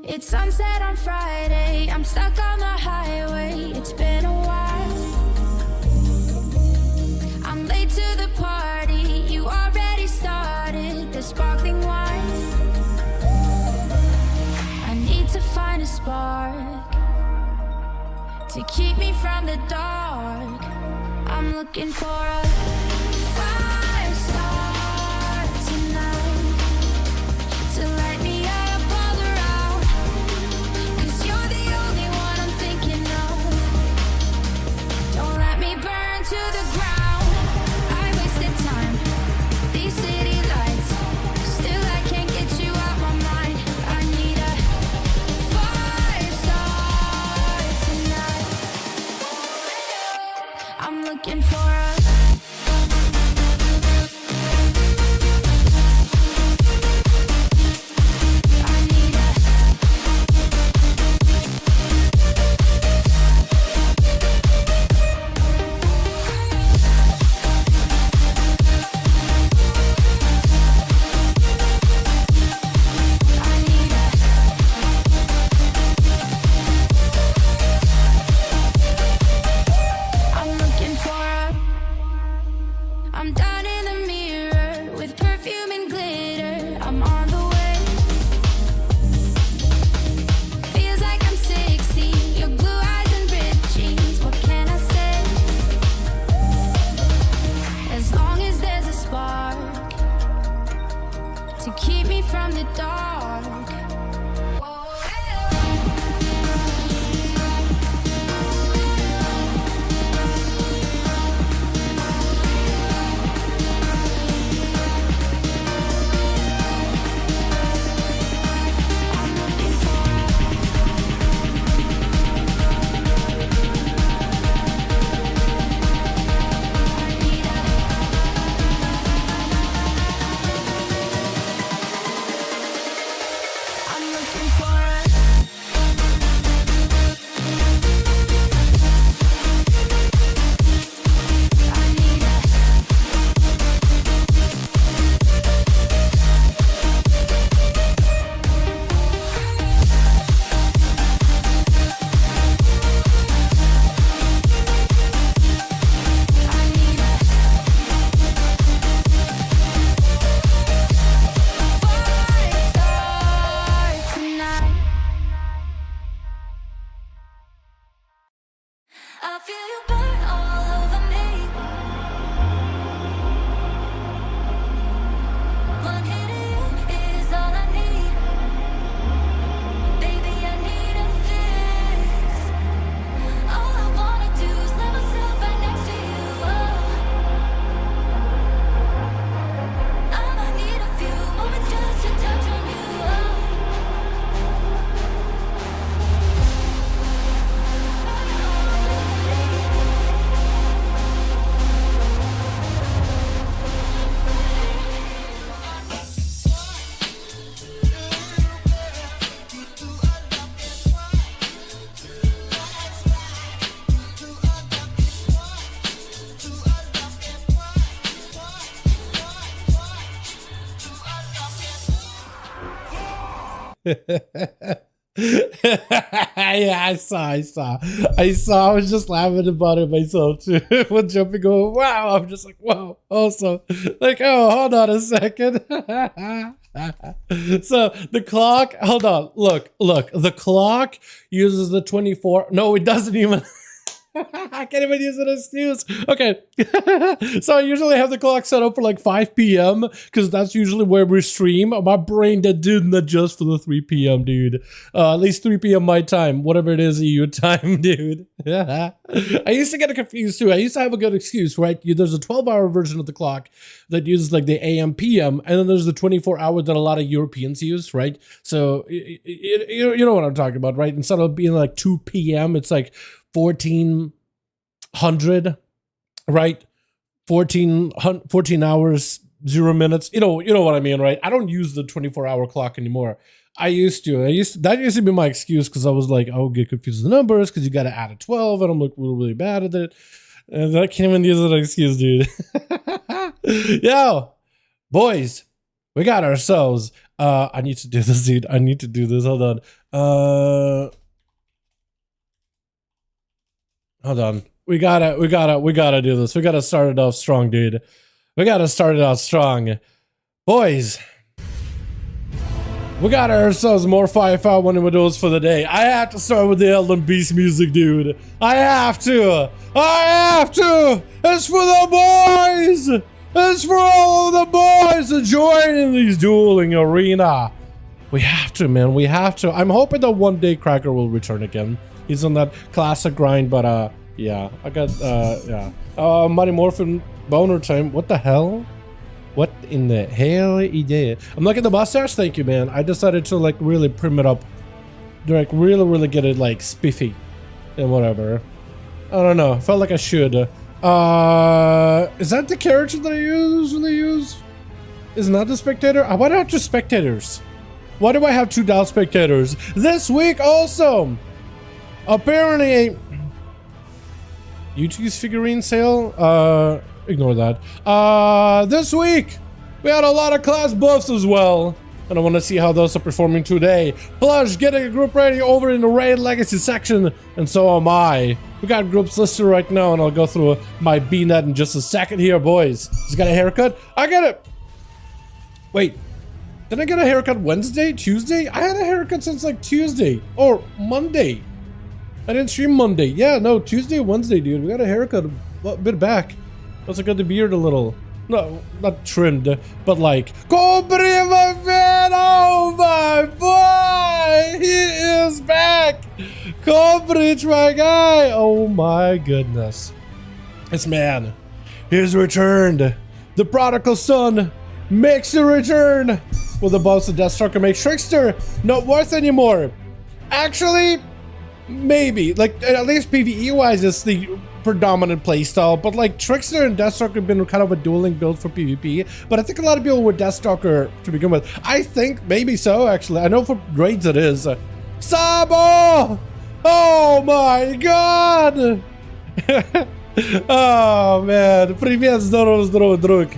It's sunset on Friday, I'm stuck on the highway, it's been a while. I'm late to the party, you already started the sparkling wine. I need to find a spark to keep me from the dark. I'm looking for a fire star tonight to light me up. To the ground, I wasted time. These city lights, still I can't get you out my mind. I need a fire star tonight. I'm looking for a Yeah, I saw. I was just laughing about it myself too. When jumping, going, wow! I'm just like, wow. Also, like, oh, hold on a second. So the clock. Hold on. Look. The clock uses the 24. No, it doesn't even. I can't even use it as excuse. Okay. So I usually have the clock set up for like 5 p.m. because that's usually where we stream. My brain didn't adjust for the 3 p.m. dude. At least 3 p.m. my time, whatever it is EU time, dude. I used to get confused too. I used to have a good excuse, right? There's a 12-hour version of the clock that uses like the AM, PM, and then there's the 24-hour that a lot of Europeans use, right? So you know what I'm talking about, right? Instead of being like 2 p.m., it's like 1400, right? 14 hours, 0 minutes. You know what I mean, right? I don't use the 24-hour clock anymore. That used to be my excuse because I was like, I would get confused with the numbers because you got to add a 12 and I'm like really bad at it. And I can't even use that excuse, dude. Yo, boys, We got ourselves. I need to do this, dude. I need to do this. Hold on. Hold on. We gotta do this. We gotta start it off strong, dude. We gotta start it off strong. Boys. We got ourselves more 5V5 1v1 DUELS for the day. I have to start with the Elden Beast music, dude. I have to. It's for the boys. It's for all of the boys to join in these dueling arena. We have to, man. We have to. I'm hoping that one day Cracker will return again. He's on that classic grind, but yeah. I got Mighty Morphin boner time. What the hell? What in the hell he did? I'm liking the mustache. Thank you, man. I decided to like really prim it up, like really get it like spiffy and whatever. I don't know. Felt like I should. Is that the character that I usually use? Is not the spectator? Why do I have two spectators? Why do I have two Dal spectators? This week also, apparently, UT's figurine sale. Ignore that. This week, we had a lot of class buffs as well. And I want to see how those are performing today. Plus, getting a group ready over in the Raid Legacy section. And so am I. We got groups listed right now, and I'll go through my BNet in just a second here, boys. Just got a haircut? I got it. Wait. Did I get a haircut Wednesday? Tuesday? I had a haircut since like Tuesday. Or Monday. I didn't stream Monday. Yeah, no, Tuesday, Wednesday, dude. We got a haircut a bit back. Also got the beard a little. No, not trimmed, but like, oh my boy, he is back. Combridge, my guy. Oh my goodness, this man, he's returned. The prodigal son makes a return. Will the boss of Deathstalker make Trickster not worth anymore? Actually, maybe. Like at least PvE wise, it's the predominant playstyle, but like Trickster and Deathstalker have been kind of a dueling build for PvP, but I think a lot of people were Deathstalker to begin with. I think maybe so, actually. I know for raids it is. Sabo! Oh my god! Oh man, привет, здорово, друг.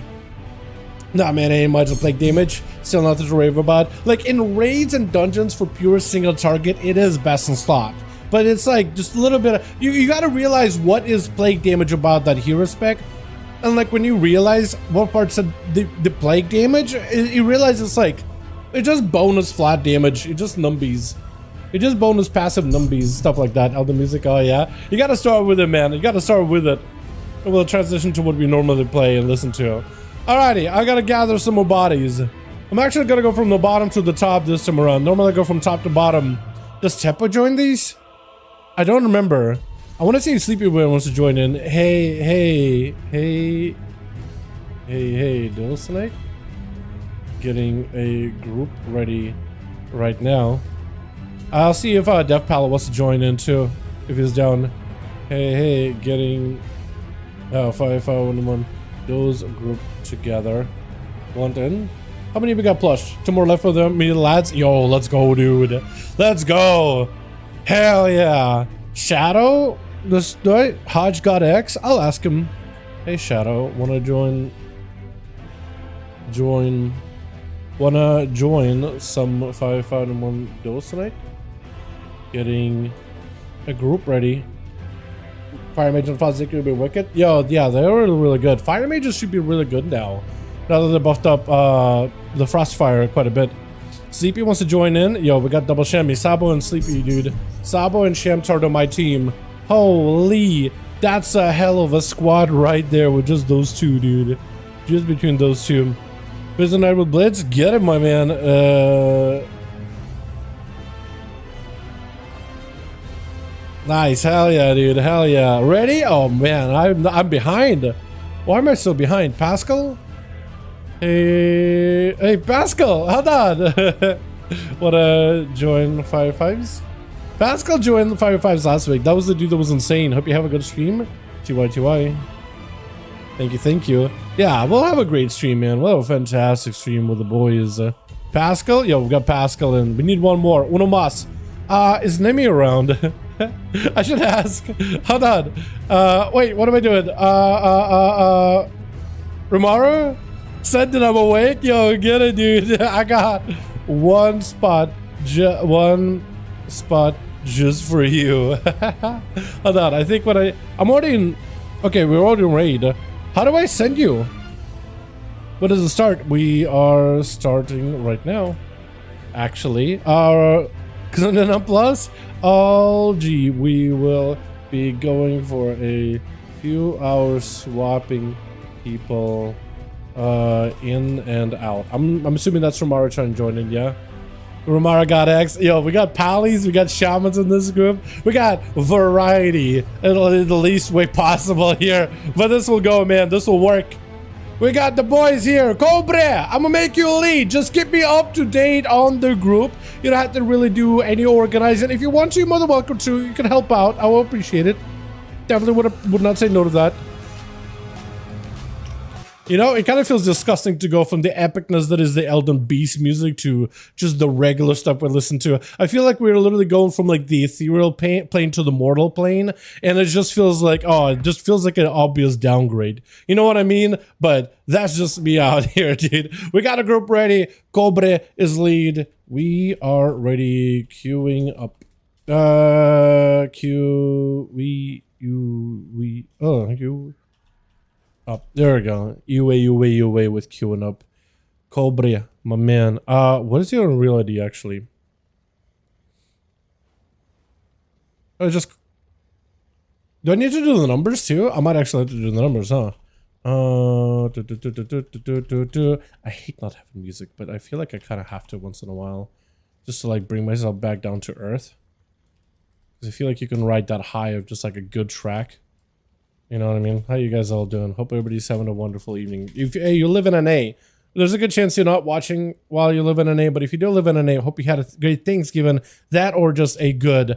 Nah man, ain't much of plague damage. Still nothing to rave about. Like in raids and dungeons for pure single target, it is best in slot. But it's like just a little bit of, you gotta realize what is plague damage about that hero spec. And like when you realize what parts of the plague damage, you realize it's like, it's just bonus flat damage. It's just numbies. It's just bonus passive numbies, stuff like that. Elder music, oh yeah. You gotta start with it, man. You gotta start with it. And we'll transition to what we normally play and listen to. Alrighty, I gotta gather some more bodies. I'm actually gonna go from the bottom to the top this time around. Normally I go from top to bottom. Does Teppo join these? I don't remember. I want to see if Sleepy Boy wants to join in. Hey, Duels NA? Getting a group ready right now. I'll see if Death Palette wants to join in too, if he's down. Hey, getting 5V5 1v1 DUELS group together. Want in? How many we got plush? 2 more left for them, me lads. Yo, let's go, dude. Let's go. Hell yeah. Shadow? This Hodge got X? I'll ask him. Hey Shadow, wanna join some 5V5 1v1 DUELS tonight? Getting a group ready. Fire Mage and Fozzik will be wicked. Yo, yeah, they're really good. Fire Mages should be really good now. Now that they buffed up the Frostfire quite a bit. Sleepy wants to join in. Yo, we got double Shammy. Sabo and Sleepy, dude. Sabo and Shamtard on my team. Holy, that's a hell of a squad right there with just those two, dude. Just between those two. Prison Knight with Blitz. Get it, my man. Nice. Hell yeah, dude. Hell yeah. Ready? Oh, man. I'm behind. Why am I so behind? Pascal? Hey, Pascal, hold on. Wanna join 5v5s? Pascal joined the 5v5s last week. That was the dude that was insane. Hope you have a good stream. TY. Thank you. Yeah, we'll have a great stream, man. We'll have a fantastic stream with the boys. Pascal? Yo, we got Pascal and we need one more. Uno mas. Is Nemi around? I should ask. Hold on. Wait, what am I doing? Rimaro? Said that I'm awake. Yo, get it, dude. I got one spot just for you. Hold on, I think when I'm already in. Okay, we're already in raid. How do I send you? What does it start? We are starting right now. Actually, our Xenon Plus. Oh, gee, we will be going for a few hours swapping people in and out. I'm assuming that's Romara trying to join in, yeah? Romara got X. Yo, we got pallies, we got shamans in this group. We got variety in the least way possible here. But this will go, man. This will work. We got the boys here. Cobra, I'm gonna make you a lead. Just keep me up to date on the group. You don't have to really do any organizing. If you want to, you're more than welcome to. You can help out. I will appreciate it. Definitely would not say no to that. You know, it kind of feels disgusting to go from the epicness that is the Elden Beast music to just the regular stuff we listen to. I feel like we're literally going from like the ethereal plane to the mortal plane, and it just feels like, oh, it just feels like an obvious downgrade. You know what I mean? But that's just me out here, dude. We got a group ready. Cobre is lead. We are ready. Queuing up. Up. There we go. UA with queuing up. Cobra, my man. What is your real ID actually? Do I need to do the numbers too? I might actually have to do the numbers, huh? I hate not having music, but I feel like I kind of have to once in a while. Just to like bring myself back down to earth. Because I feel like you can ride that high of just like a good track. You know what I mean? How you guys all doing? Hope everybody's having a wonderful evening. If hey, you live in NA, there's a good chance you're not watching while you live in NA, but if you do live in NA, hope you had a great Thanksgiving, that or just a good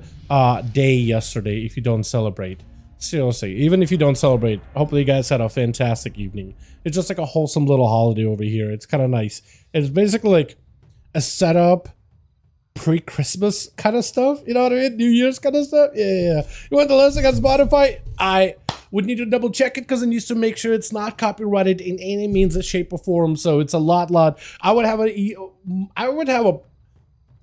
day yesterday if you don't celebrate. Seriously, even if you don't celebrate, hopefully you guys had a fantastic evening. It's just like a wholesome little holiday over here. It's kind of nice. It's basically like a setup pre-Christmas kind of stuff. You know what I mean? New Year's kind of stuff. Yeah. You want the listing on Spotify? I would need to double check it because it needs to make sure it's not copyrighted in any means, shape, or form. So it's a lot. I would have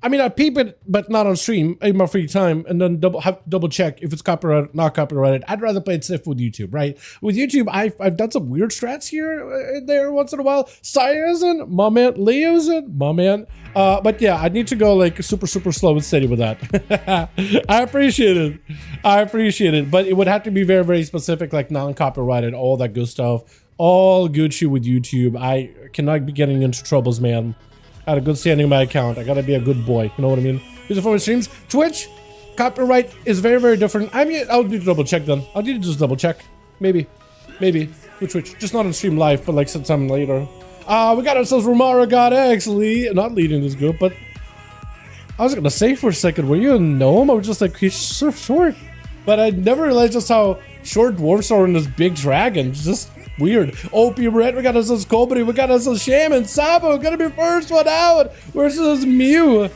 I'd peep it, but not on stream in my free time, and then double check if it's copyrighted, not copyrighted. I'd rather play it safe with YouTube, right? With YouTube, I've done some weird strats here there once in a while. Saya's in, my man. Leo's in, my man. But yeah, I need to go like super slow and steady with that. I appreciate it, but it would have to be very specific, like non-copyrighted, all that good stuff, all Gucci with YouTube. I cannot be getting into troubles, man. I had a good standing in my account. I gotta be a good boy. You know what I mean? These are for my streams. Twitch, copyright is very different. I mean, I'll need to double check then. I'll need to just double check. Maybe. With Twitch. Just not on stream live, but like sometime later. We got ourselves Romara God X, not leading this group, but I was gonna say for a second, were you a gnome? I was just like, he's so short. But I never realized just how short dwarfs are in this big dragon. Just weird. OP Red, we got ourselves Cobra, we got ourselves Shaman, Sabo, gonna be first one out versus Mew.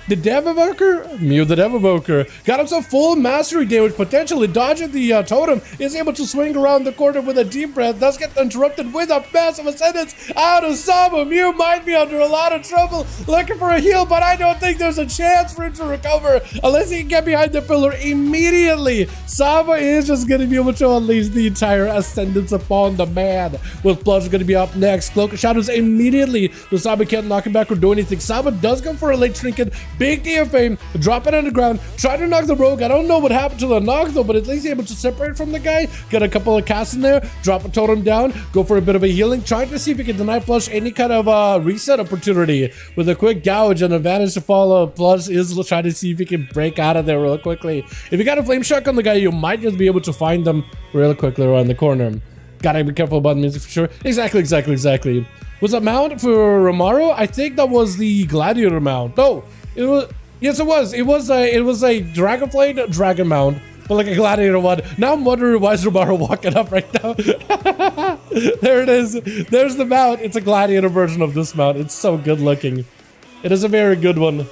The Dev Evoker? Mew the Dev Evoker. Got himself full mastery damage, potentially dodging the totem. Is able to swing around the corner with a deep breath. Does get interrupted with a massive ascendance out of Sabo. Mew might be under a lot of trouble looking for a heal, but I don't think there's a chance for him to recover unless he can get behind the pillar immediately. Sabo is just going to be able to unleash the entire ascendance upon the man. With Plush going to be up next. Cloak of Shadows immediately. So Sabo can't knock him back or do anything. Sabo does go for a late trinket. Big DFA, drop it on the ground, try to knock the rogue. I don't know what happened to the knock though, but at least able to separate from the guy. Got a couple of casts in there, drop a totem down, go for a bit of a healing, trying to see if he can deny Plush any kind of reset opportunity. With a quick gouge and advantage to follow, Plush is trying to see if he can break out of there real quickly. If you got a flame shock on the guy, you might just be able to find them real quickly around the corner. Gotta be careful about music for sure. Exactly. Was that mount for Romaro? I think that was the Gladiator mount. No. It was, yes, it was. It was a Dragonflame dragon mount, but like a gladiator one. Now I'm wondering why is Romaro walking up right now. There it is. There's the mount. It's a gladiator version of this mount. It's so good looking. It is a very good one.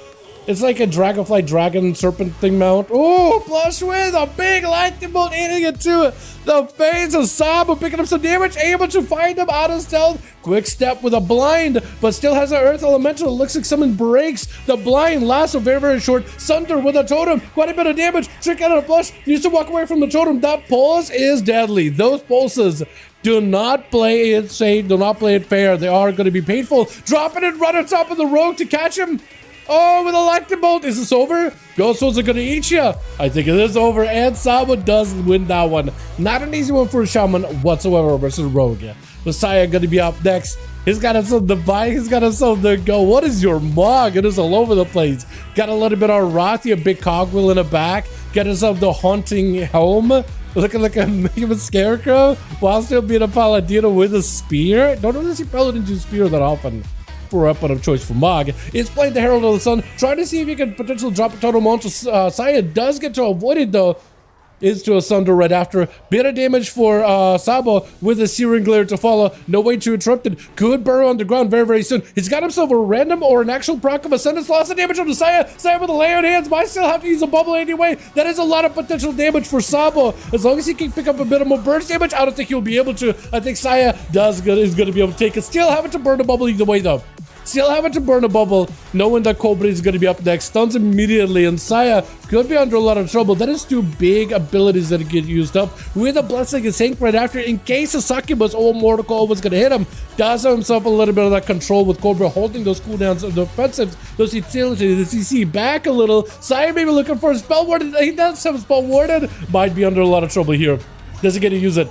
It's like a dragonfly dragon serpent thing mount. Oh, flush with a big lightning bolt hitting it to the face of Sabo, picking up some damage, able to find him out of stealth. Quick step with a blind, but still has an earth elemental. Looks like someone breaks the blind. Lasso very, very short. Sunder with a totem. Quite a bit of damage. Trick out of a flush. Needs to walk away from the totem. That pulse is deadly. Those pulses. Do not play it safe. Do not play it fair. They are going to be painful. Dropping it right on top of the rogue to catch him. Oh, with a lightning bolt. Is this over? Ghost Souls are going to eat you. I think it is over, and Sabo does win that one. Not an easy one for a Shaman whatsoever versus Rogue. Messiah going to be up next. He's got himself the bite. He's got himself the go. What is your mog? It is all over the place. Got a little bit of Arathi, a big cogwheel in the back. Got himself the haunting helm. Looking like a human scarecrow while still being a paladino with a spear. Don't know if paladins use spear that often for weapon of choice for Mog. It's playing the Herald of the Sun, trying to see if he can potentially drop a totem onto Saya. Does get to avoid it though. Is to asunder right after. Bit of damage for Sabo with a Searing Glare to follow. No way to interrupt it. Good burrow on the ground very, very soon. He's got himself a random or an actual proc of Ascendance. Lots of damage on the Saya. Saya with a lay on hands. Might still have to use a bubble anyway. That is a lot of potential damage for Sabo. As long as he can pick up a bit of more burst damage, I don't think he'll be able to. I think Saya is going to be able to take it. Still having to burn a bubble either way though. Still having to burn a bubble, knowing that Cobra is going to be up next. Stuns immediately, and Saya could be under a lot of trouble. That is two big abilities that get used up. With a Blessing and Sank right after, in case a Succubus or Mortal was going to hit him. Does have himself a little bit of that control with Cobra holding those cooldowns of the offensives, those utilities, the CC back a little. Saya maybe looking for a Spell Warded. He does have a Spell Warded. Might be under a lot of trouble here. Does he get to use it?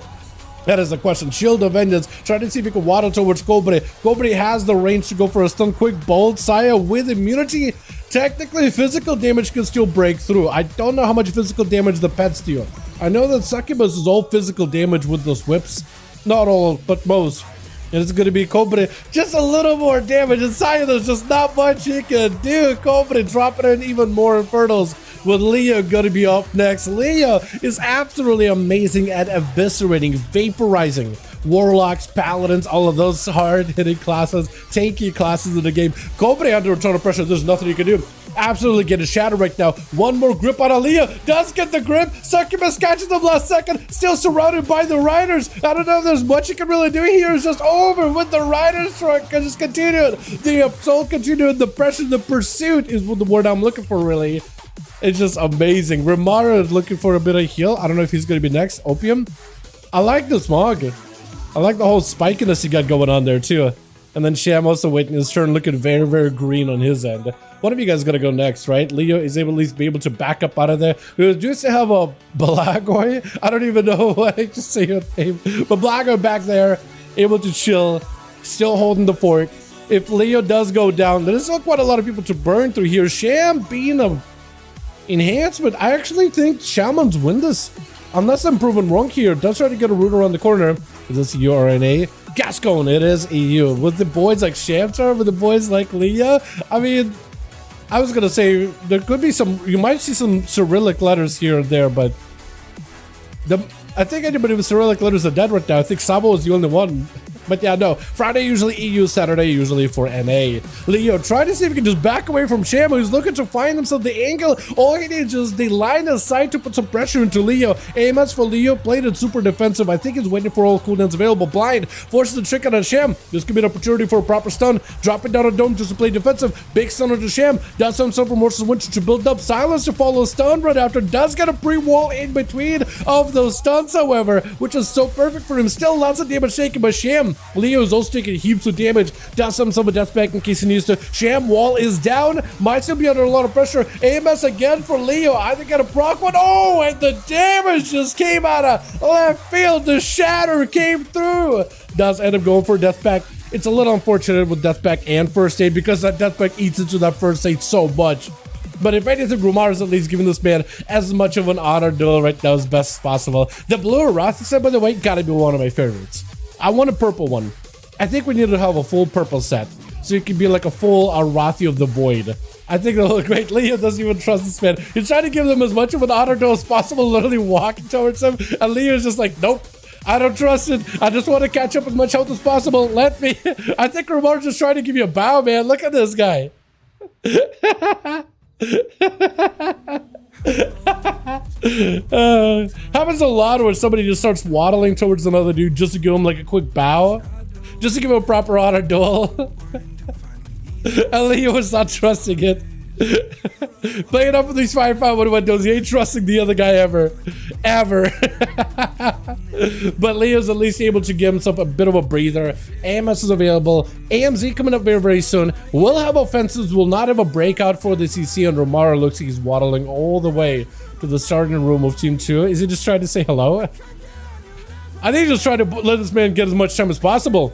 That is the question. Shield of Vengeance. Trying to see if he can waddle towards Cobre. Cobre has the range to go for a stun quick bolt. Saya with immunity. Technically, physical damage can still break through. I don't know how much physical damage the pets deal. I know that Succubus is all physical damage with those whips. Not all, but most. And it's going to be Cobre. Just a little more damage. And Saya, there's just not much he can do. Cobre dropping in even more Infernals. With Leo going to be up next. Leo is absolutely amazing at eviscerating, vaporizing Warlocks, Paladins, all of those hard-hitting classes, tanky classes in the game. Cobra under a ton of pressure. There's nothing you can do. Absolutely get a shatter right now. One more grip on Aaliyah. Does get the grip. Succubus catches him last second. Still surrounded by the Riders. I don't know if there's much you can really do here. It's just over with the Riders truck. Can just continue. The assault continued. The pressure, the pursuit is the word I'm looking for, really. It's just amazing. Rimara is looking for a bit of heal. I don't know if he's going to be next. Opium. I like this Mog. I like the whole spikiness he got going on there too. And then Sham also waiting his turn, looking very, very green on his end. One of you guys gonna go next, right? Leo is able to at least be able to back up out of there. We used to have a Blagoy. I don't even know what I just say your name. But Blagoy back there, able to chill, still holding the fort. If Leo does go down, there's still quite a lot of people to burn through here. Sham being a enhancement, I actually think Shamans win this. Unless I'm proven wrong here. Does try to get a root around the corner. Is this EU or NA? Gascon, it is EU. With the boys like Shamtar, with the boys like Leah. I mean, I was gonna say there could be some, you might see some Cyrillic letters here and there, but I think anybody with Cyrillic letters are dead right now. I think Sabo is the only one. But yeah, no. Friday usually EU, Saturday usually for NA. Leo, try to see if he can just back away from Sham, who's looking to find himself the angle. All he needs is the line of sight to put some pressure into Leo. AMS for Leo, played it super defensive. I think he's waiting for all cooldowns available. Blind, forces the trick out of Sham. This could be an opportunity for a proper stun. Dropping down a dome just to play defensive. Big stun onto Sham. Does himself from Morse's Winter to build up. Silence to follow stun right after. Does get a pre-wall in between of those stuns, however, which is so perfect for him. Still lots of damage taken by Sham. Leo is also taking heaps of damage. Does himself a death back in case he needs to. Sham wall is down. Might still be under a lot of pressure. AMS again for Leo. I think got a proc one. Oh, and the damage just came out of left field. The shatter came through. Does end up going for a death pack. It's a little unfortunate with death pack and first aid because that death pack eats into that first aid so much. But if anything, Grumar is at least giving this man as much of an honor duel right now as best as possible. The blue Arathi set, by the way, gotta be one of my favorites. I want a purple one. I think we need to have a full purple set. So it can be like a full Arathi of the Void. I think it'll look great. Leo doesn't even trust this man. He's trying to give them as much of an honor duel as possible, literally walking towards him. And Leo's just like, nope. I don't trust it. I just want to catch up as much health as possible. Let me. I think Ramon's just trying to give you a bow, man. Look at this guy. Happens a lot when somebody just starts waddling towards another dude just to give him like a quick bow, just to give him a proper honor duel. And Leo was not trusting it. Playing up with these 5v5 1v1 DUELS, he ain't trusting the other guy ever. But Leo's at least able to give himself a bit of a breather. AMS is available. AMZ coming up very, very soon. We'll have offensives. We'll not have a breakout for the CC, and Romaro looks like he's waddling all the way to the starting room of Team 2. Is he just trying to say hello? I think he's just trying to let this man get as much time as possible.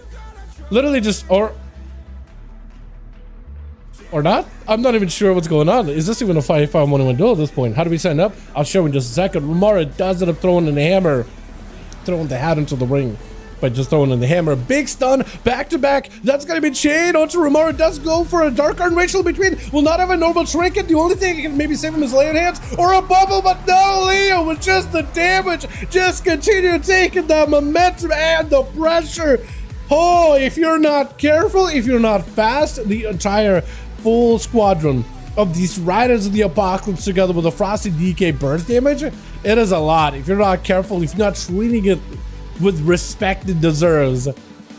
Literally just, or not? I'm not even sure what's going on. Is this even a 5v5 1v1 duel at this point? How do we sign up? I'll show you in just a second. Romaro does end up throwing in the hammer. Throwing the hat into the ring by just throwing in the hammer. Big stun, back to back. That's gonna be chain onto Romaro. Does go for a dark iron racial between. Will not have a normal trinket. The only thing that can maybe save him is Leon hands or a bubble, but no, Leo with just the damage. Just continue taking the momentum and the pressure. Oh, if you're not careful, if you're not fast, the entire full squadron of these Riders of the Apocalypse together with a Frosty DK burst damage, it is a lot. If you're not careful, if you're not treating it with respect it deserves,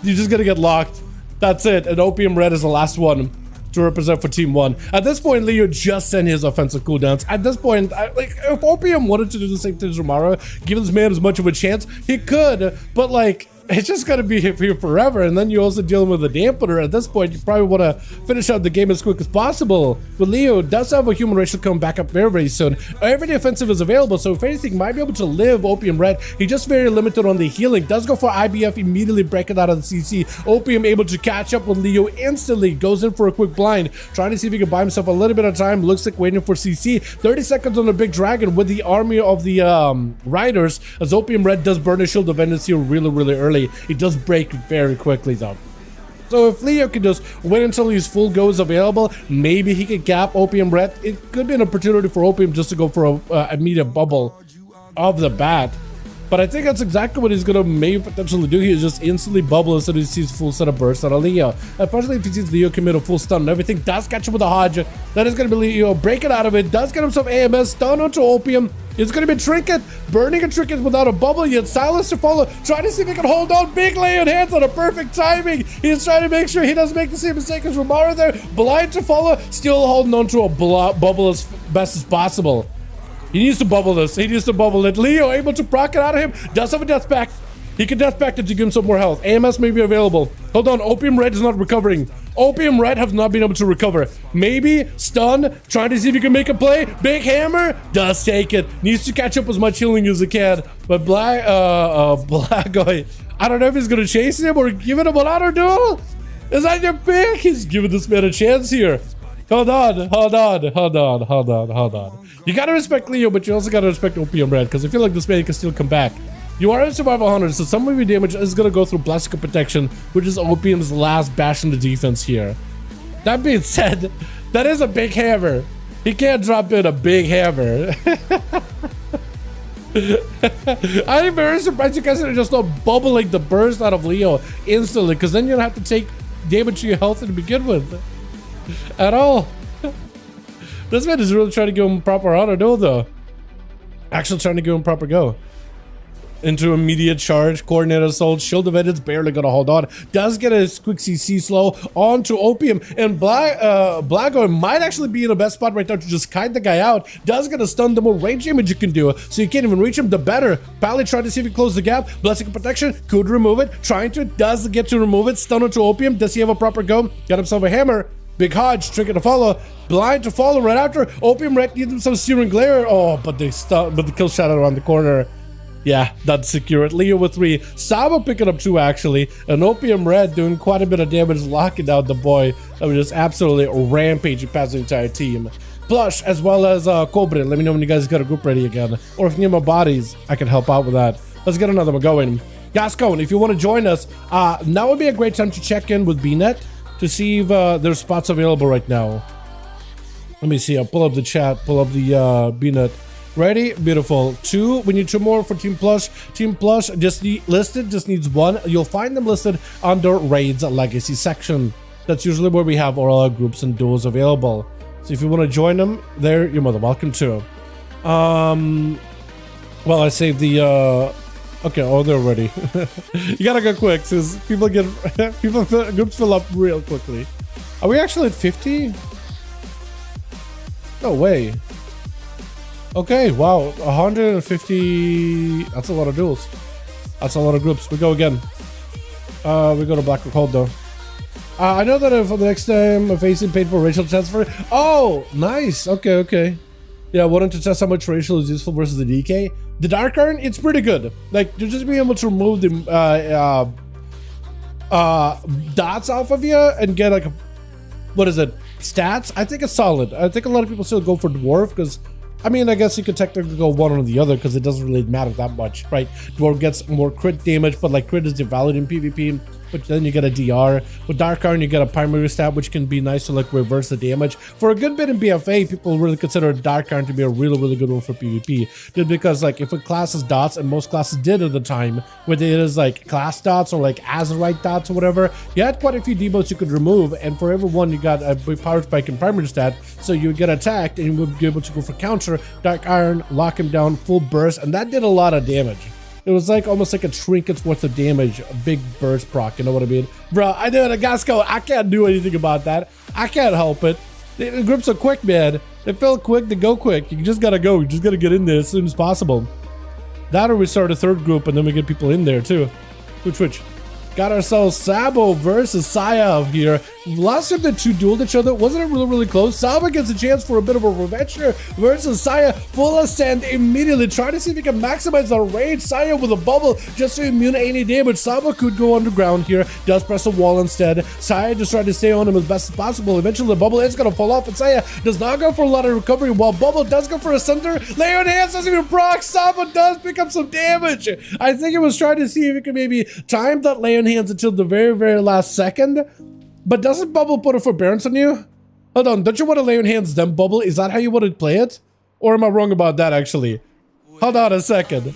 you're just gonna get locked. That's it. And Opium Red is the last one to represent for Team 1. At this point, Leo just sent his offensive cooldowns. At this point, like, if Opium wanted to do the same thing as Romaro, give this man as much of a chance, he could, but like, it's just gonna be here forever, and then you're also dealing with a dampener. At this point, you probably want to finish out the game as quick as possible. But Leo does have a human racial come back up very, very soon. Every offensive is available, so if anything, might be able to live Opium Red. He's just very limited on the healing. Does go for IBF, immediately breaking out of the CC. Opium able to catch up with Leo instantly. Goes in for a quick blind, trying to see if he can buy himself a little bit of time. Looks like waiting for CC. 30 seconds on the big dragon with the army of the Riders, as Opium Red does burn his shield of vengeance here really, really early. It does break very quickly though. So if Leo can just wait until his full go is available, maybe he could gap Opium Red. It could be an opportunity for Opium just to go for a immediate bubble off the bat. But I think that's exactly what he's gonna maybe potentially do. He just instantly bubble as soon as he sees full set of bursts out of Leo. Especially if he sees Leo commit a full stun and everything. Does catch him with a Hodge. That is gonna be Leo. Break it out of it. Does get himself AMS. Stun onto Opium. It's gonna be Trinket. Burning a Trinket without a bubble yet. Silence to follow. Trying to see if he can hold on. Big Leo hands on a perfect timing. He's trying to make sure he doesn't make the same mistake as Romaro there. Blind to follow. Still holding on to a bubble as best as possible. He needs to bubble this. He needs to bubble it. Leo able to proc it out of him. Does have a death pact. He can death pact it to give him some more health. AMS may be available. Hold on. Opium Red is not recovering. Opium Red has not been able to recover. Maybe stun. Trying to see if he can make a play. Big hammer. Does take it. Needs to catch up as much healing as he can. But Blagoy, I don't know if he's going to chase him or give him an honor duel. Is that your pick? He's giving this man a chance here. Hold on. You gotta respect Leo, but you also gotta respect Opium Red, because I feel like this man can still come back. You are in survival 100, so some of your damage is gonna go through Plastic Protection, which is Opium's last bash in the defense here. That being said, that is a big hammer. He can't drop in a big hammer. I'm very surprised you guys are just not bubbling the burst out of Leo instantly, because then you'll have to take damage to your health to begin with. At all. This man is really trying to give him proper honor duel though. Actually trying to give him proper go. Into immediate charge, coordinated assault, shield of edits, barely gonna hold on. Does get a quick CC slow onto Opium, and Blago might actually be in the best spot right now to just kite the guy out. Does get a stun, the more range damage you can do, so you can't even reach him, the better. Pally trying to see if he closes the gap. Blessing of Protection, could remove it, trying to, does get to remove it. Stun onto Opium, does he have a proper go? Got himself a hammer. Big Hodge, Trinket to follow, blind to follow right after. Opium Red needs him some Searing Glare. Oh, but the kill shot around the corner. Yeah, that's secure. Leo with 3. Sabo picking up 2 actually. And Opium Red doing quite a bit of damage, locking down the boy. I mean, just absolutely rampaging past the entire team. Plush as well as Cobra. Let me know when you guys got a group ready again. Or if you need more bodies, I can help out with that. Let's get another one going. Gascon, if you want to join us, now would be a great time to check in with BNet to see if there's spots available right now. Let me see. I'll pull up the chat, pull up the BNet. Ready? Beautiful. 2. We need 2 more for Team Plush. Team Plush just listed, just needs 1. You'll find them listed under Raids Legacy section. That's usually where we have all our groups and duels available. So if you want to join them, there, you're more than welcome to. Well, I saved the, okay, oh, they're ready. You gotta go quick, because groups fill up real quickly. Are we actually at 50? No way. Okay, wow, 150, that's a lot of duels. That's a lot of groups. We go again. We go to Black Rock Hold though. I know that for the next time I'm facing paid for racial transfer. Oh, nice. Okay, okay. Yeah, wanting to test how much racial is useful versus the DK. The Dark Iron, it's pretty good. Like, you're just being able to remove the dots off of you and get like, what is it? Stats? I think it's solid. I think a lot of people still go for Dwarf because, I mean, I guess you could technically go one or the other because it doesn't really matter that much, right? Dwarf gets more crit damage, but like crit is devalued in PvP. But then you get a DR. With Dark Iron, you get a primary stab, which can be nice to like reverse the damage. For a good bit in BFA, people really consider Dark Iron to be a really, really good one for PvP. Just because like if a class is dots, and most classes did at the time, whether it is like class dots or like Azerite dots or whatever, you had quite a few debuffs you could remove, and for every one you got a big power spike and primary stat, so you would get attacked and you would be able to go for counter, Dark Iron, lock him down, full burst, and that did a lot of damage. It was like almost like a trinket's worth of damage, a big burst proc, you know what I mean? Bro, I did a Gasco, I can't do anything about that. I can't help it. The groups are quick, man. They feel quick, they go quick. You just gotta go, you just gotta get in there as soon as possible. That or we start a third group and then we get people in there too. Which. Got ourselves Sabo versus Saya here. Last time the two dueled each other, wasn't it really, really close? Sabo gets a chance for a bit of a revenge here versus Saya. Full ascend immediately. Trying to see if he can maximize the range. Saya with a bubble just to immune any damage. Sabo could go underground here. Does press a wall instead. Saya just trying to stay on him as best as possible. Eventually the bubble is going to fall off, and Saya does not go for a lot of recovery, while Bubble does go for a center. Lay on hands doesn't even proc. Sabo does pick up some damage. I think it was trying to see if he could maybe time that lay on hands until the very, very last second. But doesn't Bubble put a forbearance on you? Hold on, don't you want to lay on hands then, Bubble? Is that how you want to play it? Or am I wrong about that, actually? Hold on a second.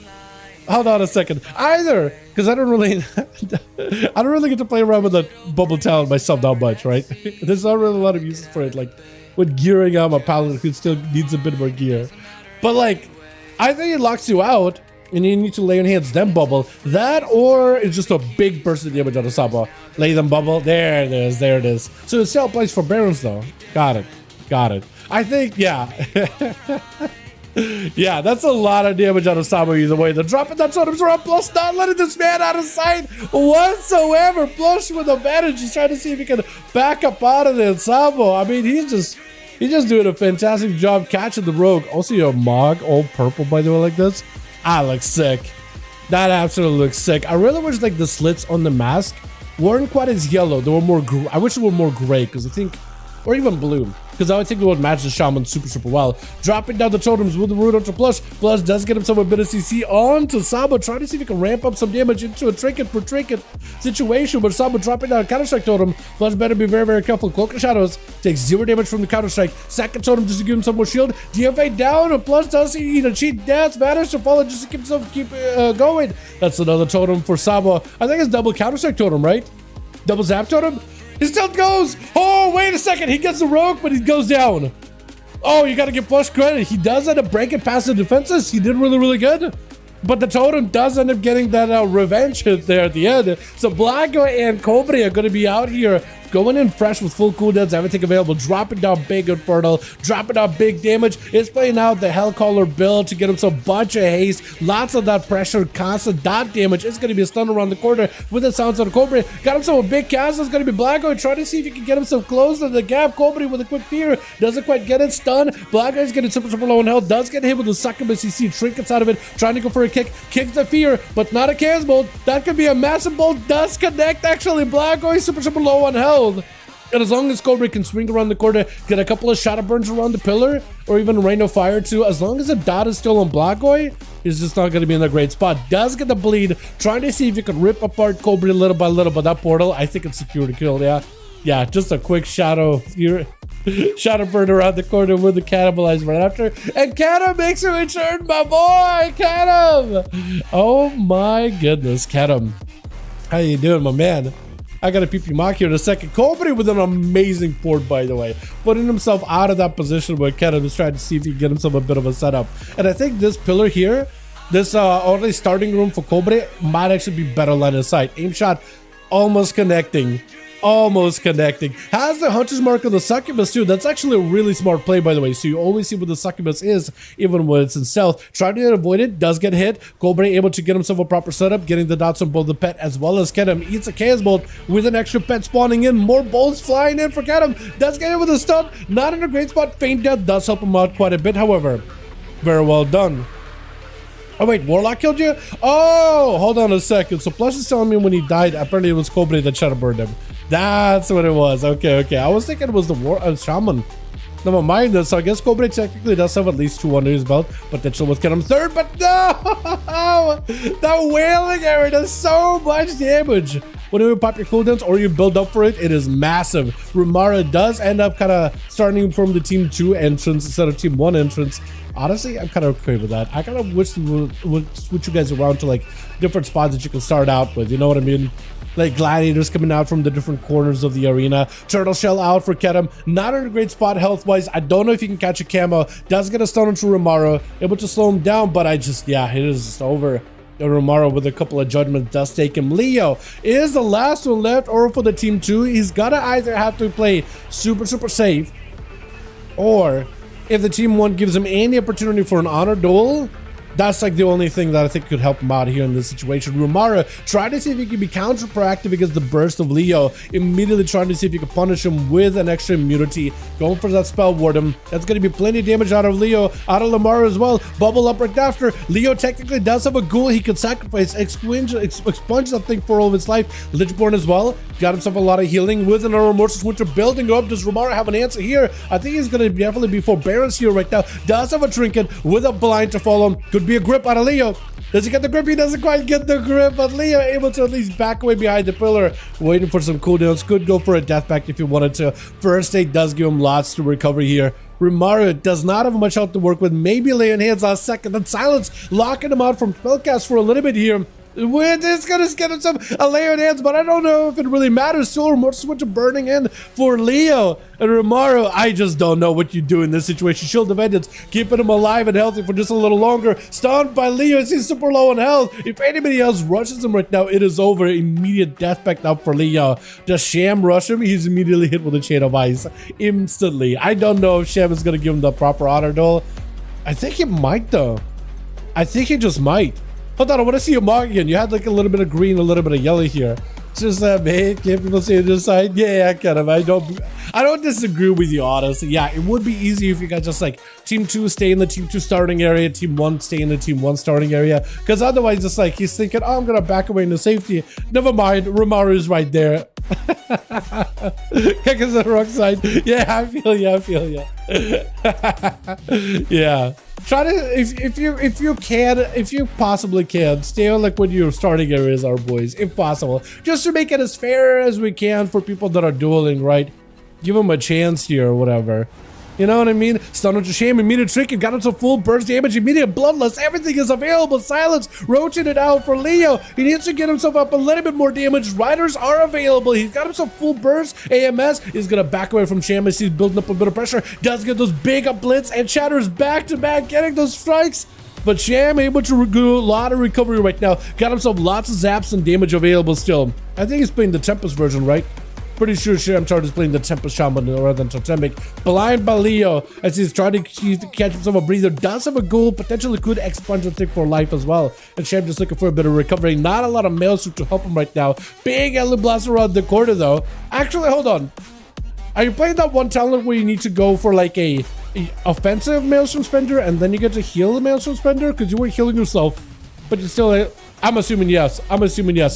Hold on a second. Either, because I don't really get to play around with the Bubble talent myself that much, right? There's not really a lot of uses for it, like with gearing out my paladin who still needs a bit more gear. But like, I think it locks you out, and you need to lay on hands, then Bubble. That, or it's just a big burst of damage on the Sabo. Lay them Bubble. There it is. There it is. So it still plays for Barons, though. Got it. Got it. I think, yeah. Yeah, that's a lot of damage on a Sabo either way. The dropping that totems are up, plus not letting this man out of sight whatsoever. Blush with advantage. He's trying to see if he can back up out of there. Sabo, I mean, he's just doing a fantastic job catching the rogue. Also, your Mog, all purple, by the way, like this. Ah, looks sick. That absolutely looks sick. I really wish like the slits on the mask weren't quite as yellow. They were more I wish they were more gray, because I think, or even blue, because I would think it would match the Shaman super, super well. Dropping down the totems with the root onto Plush. Plush does get himself a bit of CC onto Sabo, trying to see if he can ramp up some damage into a trinket for trinket situation, but Sabo dropping down a counter-strike totem. Plush better be very, very careful. Cloak of Shadows takes 0 damage from the counter-strike. Second totem just to give him some more shield. DFA down, and Plush does see a cheat dance, manage to follow just to keep himself going. That's another totem for Sabo. I think it's double counter-strike totem, right? Double zap totem? He still goes! Oh, wait a second! He gets the rogue, but he goes down. Oh, you gotta give Plush credit. He does end up breaking past the defenses. He did really, really good. But the totem does end up getting that revenge hit there at the end. So Blanco and Cobra are gonna be out here going in fresh with full cooldowns, everything available, dropping down big Infernal, dropping down big damage. It's playing out the Hellcaller build to get himself a bunch of haste, lots of that pressure, constant dot damage. It's going to be a stun around the corner with the sounds of the Cobra. Got himself a big cast. It's going to be Blanco trying to see if he can get himself close to the gap. Cobra with a quick fear, doesn't quite get it. Stun. Blanco is getting super, super low in health, does get hit with the succubus CC, trinkets out of it, trying to go for a kick, kicks the fear, but not a chaos bolt. That could be a massive bolt, does connect actually. Blanco is super, super low on health. And as long as Cobra can swing around the corner, get a couple of shadow burns around the pillar, or even Rain of Fire too, as long as the dot is still on Blackboy, he's just not going to be in a great spot. Does get the bleed, trying to see if he can rip apart Cobra little by little, but that portal, I think it's secure to kill, yeah. Yeah, just a quick shadow burn around the corner with the cannibalize right after. And Katam makes a return, my boy! Katam! Oh my goodness, Katam. How you doing, my man? I got a PP mock here in a second. Cobra with an amazing port, by the way. Putting himself out of that position where Kenan is trying to see if he can get himself a bit of a setup. And I think this pillar here, this early starting room for Cobra might actually be better line of sight. Aim shot almost connecting. Almost connecting. Has the hunter's mark on the succubus too. That's actually a really smart play, by the way. So you always see where the succubus is, even when it's in stealth. Trying to avoid it, does get hit. Cobra able to get himself a proper setup, getting the dots on both the pet as well as Kenan. Eats a chaos bolt with an extra pet spawning in. More bolts flying in for Kenan. Does get hit with a stun. Not in a great spot. Feint death does help him out quite a bit, however. Very well done. Oh wait, Warlock killed you? Oh, hold on a second. So Plush is telling me when he died, apparently it was Cobra that shadow burned him. That's what it was. Okay. I was thinking it was the Shaman. Never mind this. So I guess Cobra technically does have at least 2 under his belt. Potential with Kenan third, but no! That wailing area does so much damage. Whenever you pop your cooldowns or you build up for it, it is massive. Rumara does end up kind of starting from the team 2 entrance instead of team 1 entrance. Honestly, I'm kind of okay with that. I kind of wish we would switch you guys around to like different spots that you can start out with. You know what I mean? Like gladiators coming out from the different corners of the arena. Turtle shell out for Kenan. Not in a great spot health-wise. I don't know if he can catch a camo. Does get a stun into Rumara. Able to slow him down, but I just, yeah, it is just over. Rumara with a couple of judgments does take him. Leo is the last one left, or for the team 2. He's gotta either have to play super safe, or if the team 1 gives him any opportunity for an honor duel, that's like the only thing that I think could help him out here in this situation. Rumara tried to see if he could be counter proactive against the burst of Leo. Immediately trying to see if he could punish him with an extra immunity. Going for that spell wardum. That's going to be plenty of damage out of Leo, out of Lamara as well. Bubble up right after. Leo technically does have a ghoul he could sacrifice, expunge that thing for all of its life. Lichborn as well. Got himself a lot of healing with an Remorseless Winter building up. Does Rumara have an answer here? I think he's going to definitely be forbearance here right now. Does have a trinket with a blind to follow him. Could be a grip out of Leo. Does he get the grip? He doesn't quite get the grip, but Leo able to at least back away behind the pillar, waiting for some cooldowns. Could go for a death pact if he wanted to. First aid does give him lots to recover here. Rumara does not have much health to work with. Maybe lay on hands last second. Then silence, locking him out from spellcast for a little bit here. It's gonna get himself a layer in hands, but I don't know if it really matters. Still, Remorseless Winter burning in for Leo and Rumara. I just don't know what you do in this situation. Shield of Vengeance, keeping him alive and healthy for just a little longer. Stunned by Leo, he's super low on health. If anybody else rushes him right now, it is over. Immediate death pact up for Leo. Does Sham rush him? He's immediately hit with a chain of ice instantly. I don't know if Sham is gonna give him the proper honor duel. I think he might though. I think he just might. Hold on, I want to see your mark again. You had like a little bit of green, a little bit of yellow here. It's just hey, can't people see it this side? Yeah, kind of. I don't disagree with you, honestly. Yeah, it would be easy if you guys just like team 2 stay in the team 2 starting area, team 1 stay in the team 1 starting area. Because otherwise, it's like he's thinking, oh, I'm gonna back away into safety. Never mind, Rumara is right there. Kick us on the wrong side. Yeah, I feel you. Yeah. Try to, if you possibly can, stay on like when your starting areas are, boys, if possible, just to make it as fair as we can for people that are dueling, right? Give them a chance here or whatever. You know what I mean? Stun into Shame, immediate trick, and got him some full burst damage, immediate bloodless, everything is available. Silence, roaching it out for Leo. He needs to get himself up a little bit more damage. Riders are available. He's got himself full burst. AMS is gonna back away from Sham as he's building up a bit of pressure. Does get those big up blitz and shatters back to back, getting those strikes. But Sham able to do a lot of recovery right now. Got himself lots of zaps and damage available still. I think he's playing the Tempest version, right? Pretty sure Sham Chart is playing the Tempest Shaman rather than Totemic. Blind by Leo as he's trying to catch himself a breather. Does have a goal, potentially could expunge a thing for life as well. And Sham just looking for a bit of recovery. Not a lot of Maelstrom to help him right now. Big Ellie Blast around the corner though. Actually, hold on. Are you playing that one talent where you need to go for like a offensive Maelstrom Spender and then you get to heal the Maelstrom Spender? Because you were healing yourself, but you still... I'm assuming yes. I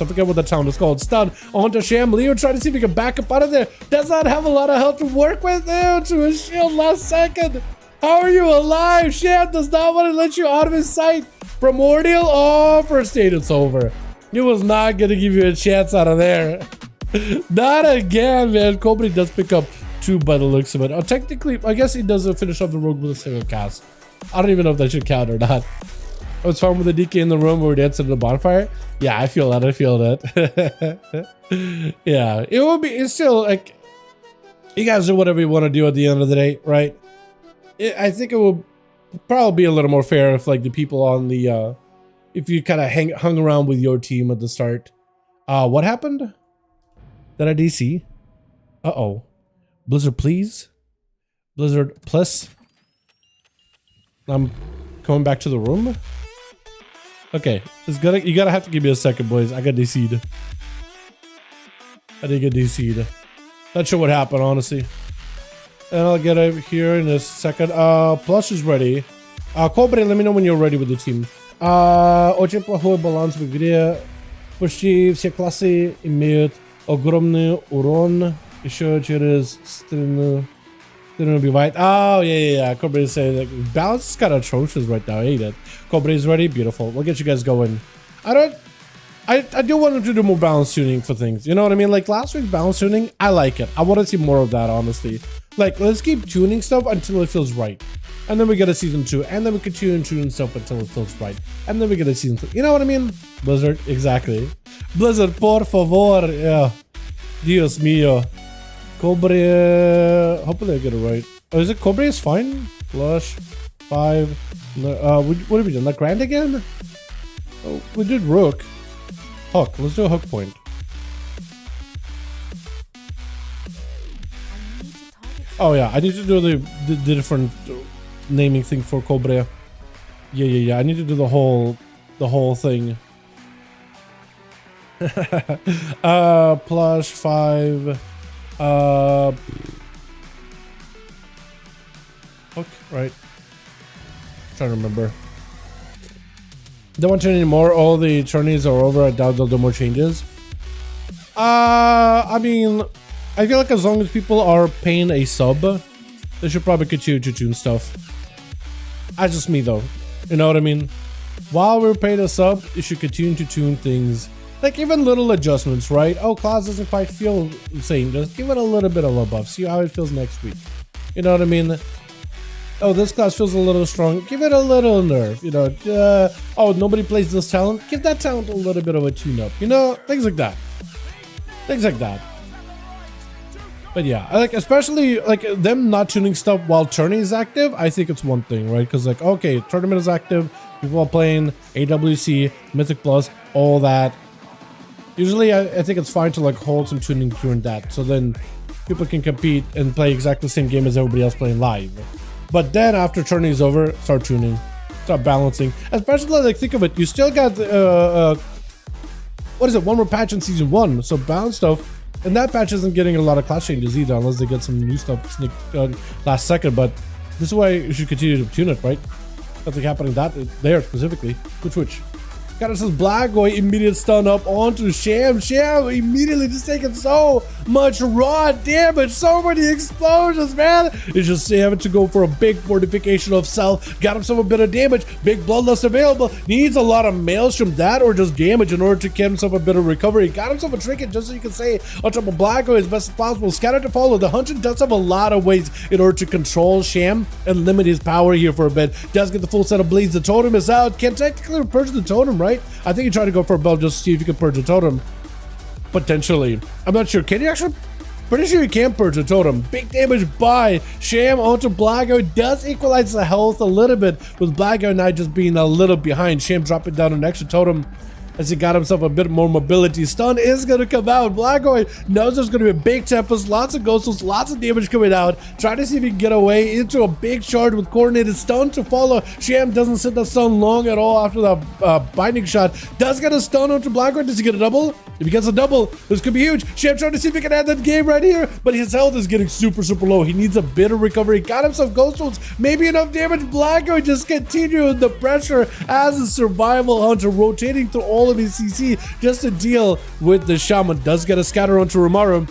forget what the town is called. Stun onto Sham. Leo trying to see if he can back up out of there. Does not have a lot of health to work with. Ew, to his shield last second. How are you alive? Sham does not want to let you out of his sight. Primordial. Oh, first aid, it's over. He was not going to give you a chance out of there. Not again, man. Kobri does pick up 2 by the looks of it. Oh, technically, I guess he doesn't finish off the rogue with a single cast. I don't even know if that should count or not. I was fun with the DK in the room where we danced at the bonfire. Yeah, I feel that. I feel that. Yeah, it will be. It's still like you guys do whatever you want to do at the end of the day, right? I think it will probably be a little more fair if like the people on the if you kind of hung around with your team at the start. What happened? Did I DC? Uh-oh. Blizzard, please. Blizzard, plus. I'm going back to the room. Okay, you gotta have to give me a second, boys. I got DC'd. I did get DC'd. Not sure what happened, honestly. And I'll get over here in a second. Plush is ready. Cobre, let me know when you're ready with the team. Очень плохой баланс в игре. Почти все классы имеют огромный урон. Еще через стену убивает. Oh, yeah. Cobre is saying like, balance is kind of atrocious right now, ain't it? Cobre is ready. Beautiful. We'll get you guys going. I do want him to do more balance tuning for things. You know what I mean? Like last week's balance tuning, I like it. I want to see more of that, honestly. Like, let's keep tuning stuff until it feels right. And then we get a season 2. And then we continue and tune stuff until it feels right. And then we get a season 3. You know what I mean? Blizzard, exactly. Blizzard, por favor. Yeah. Dios mío. Cobre. Hopefully I get it right. Oh, is it Cobre is fine? Flush. 5. What did we do? Like Grand again? Oh, we did Rook. Hook. Let's do a hook point. Oh yeah, I need to do the different naming thing for Cobre. Yeah. I need to do the whole thing. Plus 5. Hook, right? Trying to remember. Don't want to anymore. All the tourneys are over. I doubt they'll do more changes. I mean, I feel like as long as people are paying a sub, they should probably continue to tune stuff. That's just me though. You know what I mean? While we're paying a sub, you should continue to tune things. Like even little adjustments, right? Oh, class doesn't quite feel the same. Just give it a little bit of a buff. See how it feels next week. You know what I mean? Oh, this class feels a little strong. Give it a little nerf. You know, oh, nobody plays this talent. Give that talent a little bit of a tune-up. You know, things like that. Things like that. But yeah, like especially like them not tuning stuff while tourney is active. I think it's one thing, right? Because like, okay, tournament is active. People are playing AWC, Mythic Plus, all that. Usually, I think it's fine to like hold some tuning during that, so then people can compete and play exactly the same game as everybody else playing live. But then after tourney is over, start tuning, start balancing. Especially like think of it, you still got what is it? One more patch in season 1, so balance stuff. And that patch isn't getting a lot of class changes either, unless they get some new stuff sneaked last second. But this is why you should continue to tune it, right? Nothing happening that there specifically. Which? Got us this Black Boy immediate stun up onto Sham. Sham immediately just taking so much raw damage. So many explosions, man. It's just having to go for a big fortification of self. Got himself a bit of damage. Big bloodlust available. Needs a lot of maelstrom that or just damage in order to get himself a bit of recovery. Got himself a trinket just so you can say on top of Black Boy as best as possible. Scatter to follow. The Hunter does have a lot of ways in order to control Sham and limit his power here for a bit. Does get the full set of bleeds. The totem is out. Can technically purge the totem, right? I think you try to go for a belt just to see if you can purge a totem. Potentially. I'm not sure. Can you actually? Pretty sure you can purge a totem. Big damage by Sham onto Blago. Does equalize the health a little bit, with Blago now just being a little behind. Sham dropping down an extra totem as he got himself a bit more mobility. Stun is going to come out. Blackboy knows there's going to be a big tempest, lots of ghosts, lots of damage coming out. Trying to see if he can get away into a big shard with coordinated stun to follow. Sham doesn't sit that stun long at all after that binding shot. Does get a stun onto Blackboy. Does he get a double? If he gets a double, this could be huge. Sham trying to see if he can add that game right here, but his health is getting super low. He needs a bit of recovery. Got himself ghost wounds, maybe enough damage. Blackboy just continuing the pressure as a survival hunter, rotating through all of his CC just to deal with the shaman. Does get a scatter onto Romaru.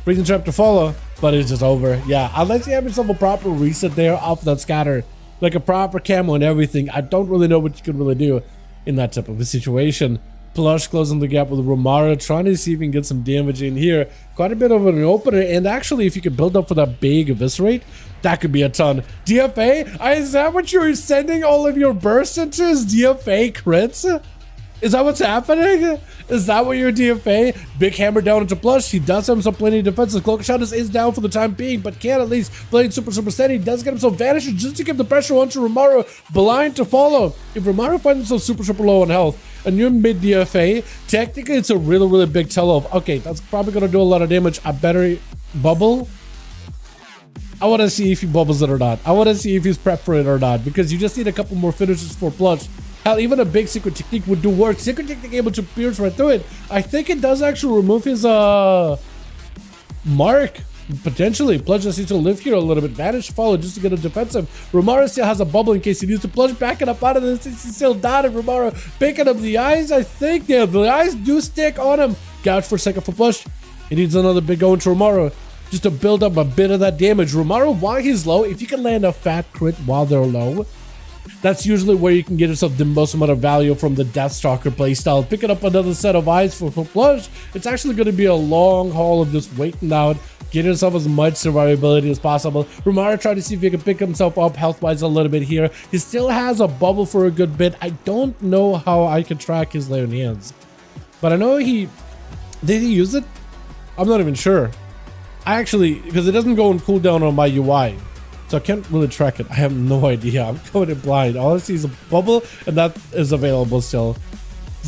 Freezing trap to follow, but it's just over. Yeah, unless you have yourself a proper reset there off that scatter, like a proper camo and everything, I don't really know what you can really do in that type of a situation. Plush closing the gap with Romaru, trying to see if he can get some damage in here. Quite a bit of an opener, and actually if you could build up for that big eviscerate, That could be a ton. DFA? Is that what you're sending all of your bursts into? Is DFA crits? Is that what's happening? Is that what your DFA? Big hammer down into plus. He does have some plenty of defenses. Cloak of Shadows is down for the time being, but can at least play super steady. He does get himself vanished just to give the pressure onto Romario. Blind to follow. If Romario finds himself super low on health and you're mid DFA, technically it's a really big tell-off. Okay, that's probably going to do a lot of damage. I better bubble. I want to see if he bubbles it or not. I want to see if he's prepped for it or not, because you just need a couple more finishes for Plunge. Hell, even a big secret technique would do work. Secret technique able to pierce right through it. I think it does actually remove his mark. Potentially. Plunge just needs to live here a little bit. Vanish follow just to get a defensive. Romario still has a bubble in case he needs to plunge backing up out of this. He's still down, and Romario picking up the eyes. I think the eyes do stick on him. Gouge for a second for Plush. He needs another big go into Romario just to build up a bit of that damage. Romario, while he's low, if you can land a fat crit while they're low, that's usually where you can get yourself the most amount of value from the Deathstalker playstyle. Picking up another set of eyes for Plush, it's actually going to be a long haul of just waiting out, getting yourself as much survivability as possible. Romario tried to see if he can pick himself up health-wise a little bit here. He still has a bubble for a good bit. I don't know how I can track his lay on hands, but I know did he use it? I'm not even sure. I actually, because it doesn't go on cooldown on my UI, so I can't really track it. I have no idea. I'm going in blind. All I see is a bubble, and that is available still.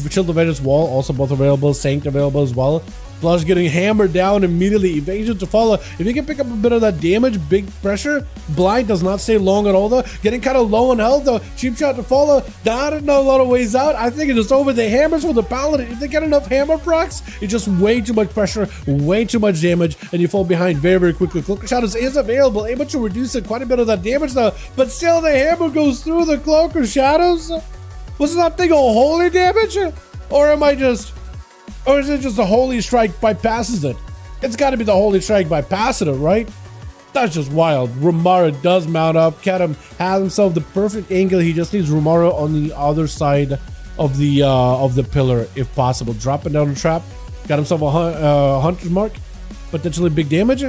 Shield of Vengeance Wall, also both available. Saint available as well. Flush getting hammered down immediately. Evasion to follow. If you can pick up a bit of that damage, big pressure. Blind does not stay long at all though. Getting kind of low on health though. Cheap shot to follow. Not a lot of ways out. I think it is over. The hammers for the Paladin. If they get enough hammer procs, it's just way too much pressure, way too much damage, and you fall behind very quickly. Cloak of Shadows is available, able to reduce quite a bit of that damage though, but still the hammer goes through the Cloak of Shadows. Was that thing a holy damage? Or is it just the Holy Strike bypasses it? It's got to be the Holy Strike bypassing it, right? That's just wild. Romario does mount up. Kedem has himself the perfect angle. He just needs Romario on the other side of the pillar, if possible. Dropping down the trap. Got himself a hunter's mark. Potentially big damage.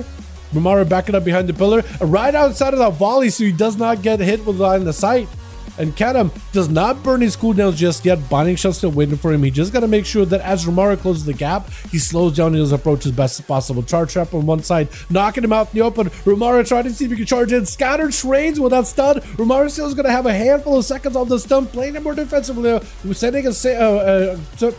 Romario backing up behind the pillar. Right outside of that volley, so he does not get hit with line of sight. And Kedem does not burn his cooldowns just yet. Binding Shot's still waiting for him. He just got to make sure that as Romario closes the gap, he slows down his approach as best as possible. Charge trap on one side, knocking him out in the open. Romario trying to see if he can charge in. Scattered trades with that stun. Romario still is going to have a handful of seconds on the stun, playing it more defensively. Sending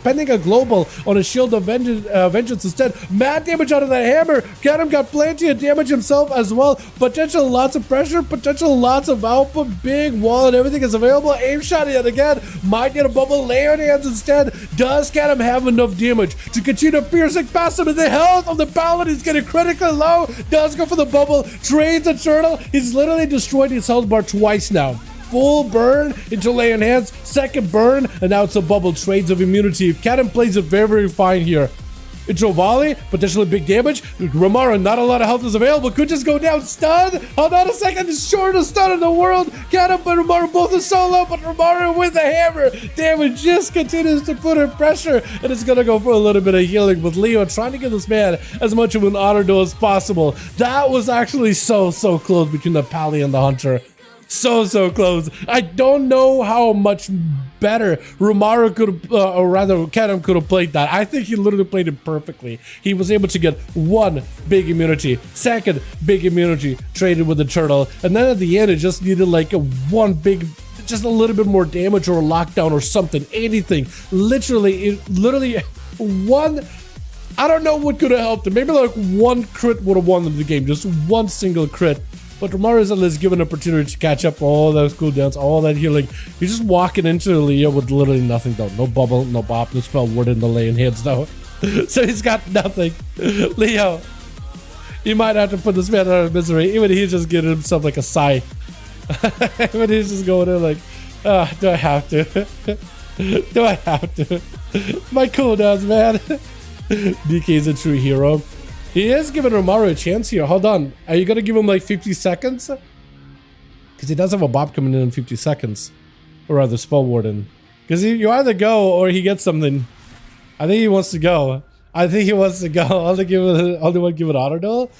pending a global on a Shield of Vengeance instead. Mad damage out of that hammer. Kedem got plenty of damage himself as well. Potential lots of pressure, potential lots of output. Big wall and everything is available. Aim shot yet again. Might get a bubble. Lay on hands instead. Does Kedem have enough damage to continue piercing past him? And the health of the Paladin is getting critically low. Does go for the bubble. Trades a turtle. He's literally destroyed his health bar twice now. Full burn into lay on hands. Second burn. And now it's a bubble. Trades of immunity. If Kedem plays it very fine here. Into a volley, potentially big damage. Romario, not a lot of health is available. Could just go down. Stun. Hold on a second. The shortest stun in the world. Kedem and Romario both are solo, but Romario with the hammer. Damage just continues to put in pressure, and it's gonna go for a little bit of healing with Leo trying to give this man as much of an honor duel as possible. That was actually so close between the Pally and the Hunter. So close. I don't know how much better Romario could have, or rather Kedem could have played that. I think he literally played it perfectly. He was able to get one big immunity, second big immunity, traded with the turtle, and then at the end it just needed like one big, just a little bit more damage or a lockdown or something, anything. Literally one, I don't know what could have helped him. Maybe like one crit would have won them the game, just one single crit. But Romario is at least given an opportunity to catch up all those cooldowns, all that healing. He's just walking into Leo with literally nothing though. No bubble, no bop, no spell word in the lay in hands though. So he's got nothing. Leo, you might have to put this man out of misery. Even he's just getting himself like a sigh. Even he's just going in like, do I have to? Do I have to? My cooldowns, man. DK is a true hero. He is giving Romario a chance here. Hold on. Are you going to give him like 50 seconds? Because he does have a bop coming in 50 seconds. Or rather, Spell Warden. Because you either go or he gets something. I think he wants to go. Only one give it honor duel.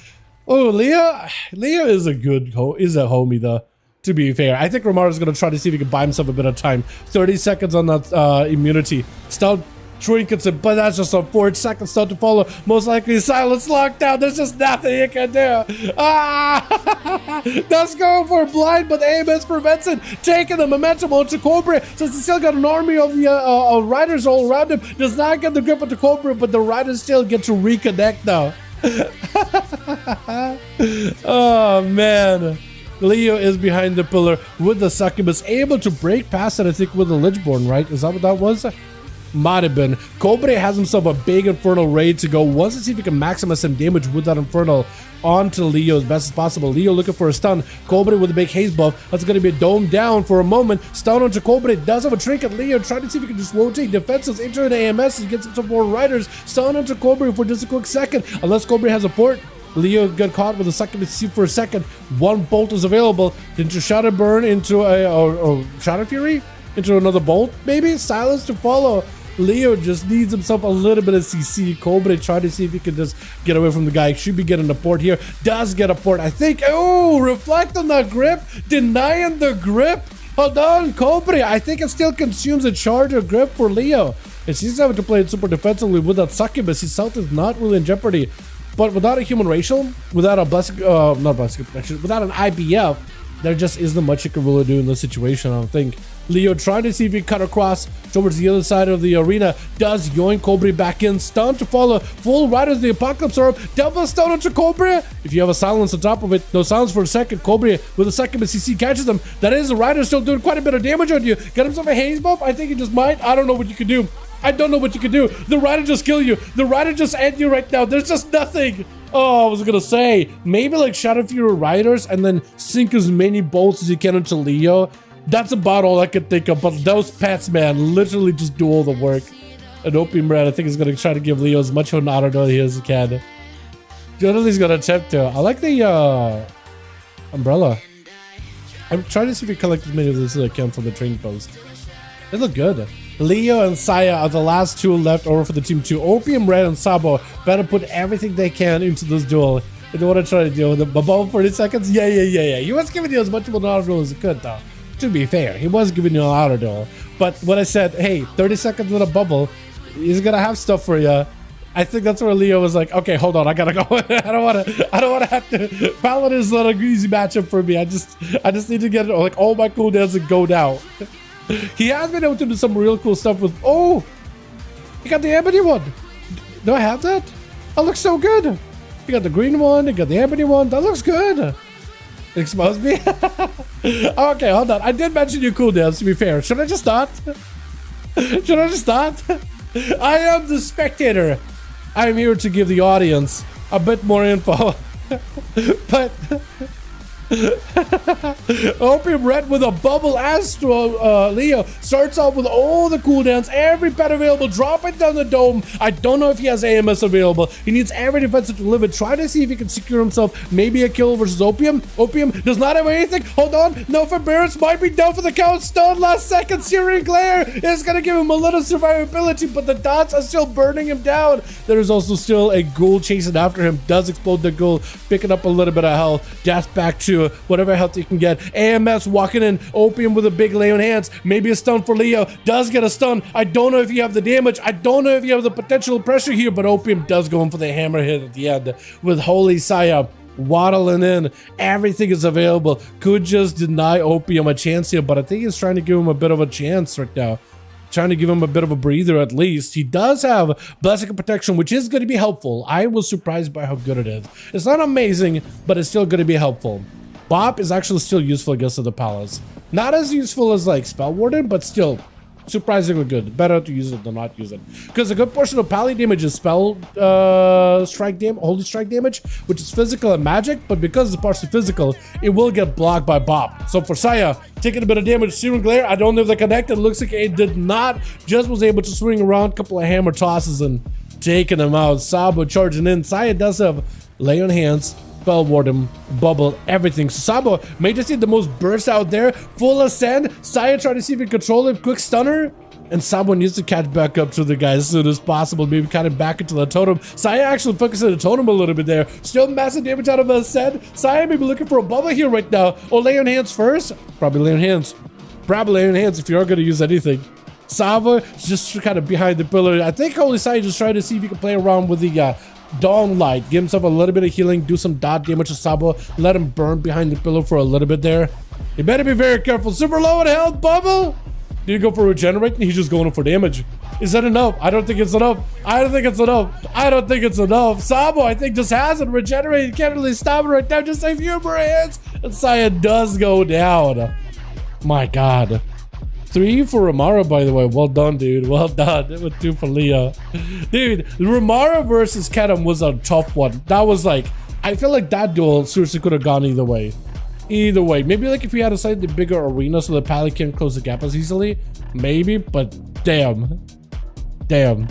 Oh, Leo is a homie though. To be fair, I think Romaro's gonna try to see if he can buy himself a bit of time. 30 seconds on that immunity. Stun trinkets it, but that's just a 4 seconds stun to follow. Most likely silence lockdown. There's just nothing you can do. Ah! That's going for a blind, but AMS prevents it. Taking the momentum onto Cobra, since he's still got an army of the riders all around him. Does not get the grip onto Cobra, but the riders still get to reconnect now. Oh man. Leo is behind the pillar with the succubus, able to break past it, I think, with the Lichborn, right? Is that what that was? Might have been. Cobra has himself a big Infernal raid to go. Wants to see if he can maximize some damage with that Infernal onto Leo as best as possible. Leo looking for a stun. Cobra with a big haze buff. That's going to be a dome down for a moment. Stun onto Cobra. Does have a trinket. Leo trying to see if he can just rotate defenses into an AMS and get some more riders. Stun onto Cobra for just a quick second. Unless Cobra has a port. Leo got caught with a succubus for a second. One bolt is available. Into Shadow Burn, into a Shadow Fury, into another bolt, maybe? Silence to follow. Leo just needs himself a little bit of CC. Cobra trying to see if he can just get away from the guy. Should be getting a port here. Does get a port, I think. Oh, reflect on that grip. Denying the grip. Hold on, Cobra. I think it still consumes a charge of grip for Leo. And she's having to play it super defensively with that succubus. His health is not really in jeopardy. But without a human racial, without a without an IBF, there just isn't much you can really do in this situation, I don't think. Leo trying to see if he can cut across towards the other side of the arena. Does yoink Cobra back in. Stun to follow. Full Riders of the Apocalypse Orb. Double stun onto Cobra. If you have a silence on top of it, no silence for a second. Cobra with a second, but CC catches them. That is, the Rider still doing quite a bit of damage on you. Get himself a haze buff. I think he just might. I don't know what you can do. I don't know what you can do. The Rider just kill you. The Rider just end you right now. There's just nothing. Oh, I was gonna say, maybe like Shadow Fury Riders and then sink as many bolts as you can into Leo. That's about all I could think of. But those pets, man, literally just do all the work. And Opium Red, I think, is gonna try to give Leo as much of an auto as he can. Jonathan's gonna attempt to. I like the umbrella. I'm trying to see if we collect as many of those as I can from the train post. They look good. Leo and Saya are the last two left over for the team 2. Opium Red and Sabo better put everything they can into this duel. They don't want to try to deal with it. Bubble 40 seconds? Yeah. He was giving you as much of an auto duel as he could, though. To be fair, he was giving you an auto duel. But when I said, hey, 30 seconds with a bubble, he's gonna have stuff for you. I think that's where Leo was like, okay, hold on, I gotta go. I don't wanna have to. Paladin is not an easy matchup for me. I just need to get like all my cooldowns and go now. He has been able to do some real cool stuff with. Oh, he got the ebony one. Do I have that? That looks so good. You got the green one. You got the ebony one. That looks good. Expose me. Okay, hold on. I did mention your cooldowns. To be fair, should I just start? Should I just start? I am the spectator. I'm here to give the audience a bit more info. But. Opium Red with a bubble as Leo starts off with all the cooldowns, every pet available, drop it down the dome. I don't know if he has AMS available. He needs every defensive to live it. Try to see if he can secure himself maybe a kill versus Opium. Opium does not have anything. Hold on. No, for Barrett's might be down for the count. Stun last second. Searing Glare is going to give him a little survivability, but the dots are still burning him down. There is also still a ghoul chasing after him. Does explode the ghoul, picking up a little bit of health. Death back to whatever health you can get. AMS walking in. Opium with a big lay on hands. Maybe a stun for Leo. Does get a stun. I don't know if you have the damage. I don't know if you have the potential pressure here, but Opium does go in for the hammer hit at the end with Holy Saya waddling in. Everything is available. Could just deny Opium a chance here, but I think he's trying to give him a bit of a chance right now. Trying to give him a bit of a breather at least. He does have Blessing of Protection, which is going to be helpful. I was surprised by how good it is. It's not amazing, but it's still going to be helpful. Bop is actually still useful against the Palace. Not as useful as like Spell Warden, but still surprisingly good. Better to use it than not use it. Because a good portion of Pally damage is spell strike damage, holy strike damage, which is physical and magic, but because it's partially physical, it will get blocked by Bop. So for Saya, taking a bit of damage, Searing Glare, I don't know if they're connected. It looks like it did not. Just was able to swing around a couple of hammer tosses and taking him out. Sabo charging in. Saya does have Lay on Hands, Spell Warden, Bubble, everything. So Sabo may just need the most burst out there. Full Ascend. Saya trying to see if he can control it. Quick Stunner. And someone needs to catch back up to the guy as soon as possible. Maybe cut him back into the totem. Saya actually focused on the totem a little bit there. Still massive damage out of Ascend. Saya may be looking for a bubble here right now. Oh, lay on hands first? Probably lay on hands. Probably lay on hands if you are going to use anything. Sava just kind of behind the pillar. I think Holy Saya just trying to see if he can play around with the Dawn Light. Give himself a little bit of healing. Do some dot damage to Sava. Let him burn behind the pillar for a little bit there. You better be very careful. Super low in health, Bubble. Did he go for regenerating? He's just going for damage. Is that enough? I don't think it's enough. I don't think it's enough. I don't think it's enough. Sabo, I think, just hasn't regenerated. Can't really stop it right now. Just a few more hits. And Saya does go down. My God. 3 for Ramara, by the way. Well done, dude. Well done. With 2 for Leah. Dude, Ramara versus Kedem was a tough one. That was like, I feel like that duel seriously could have gone either way. Either way, maybe like if we had a slightly bigger arena so the Pally can't close the gap as easily, maybe, but damn. Damn.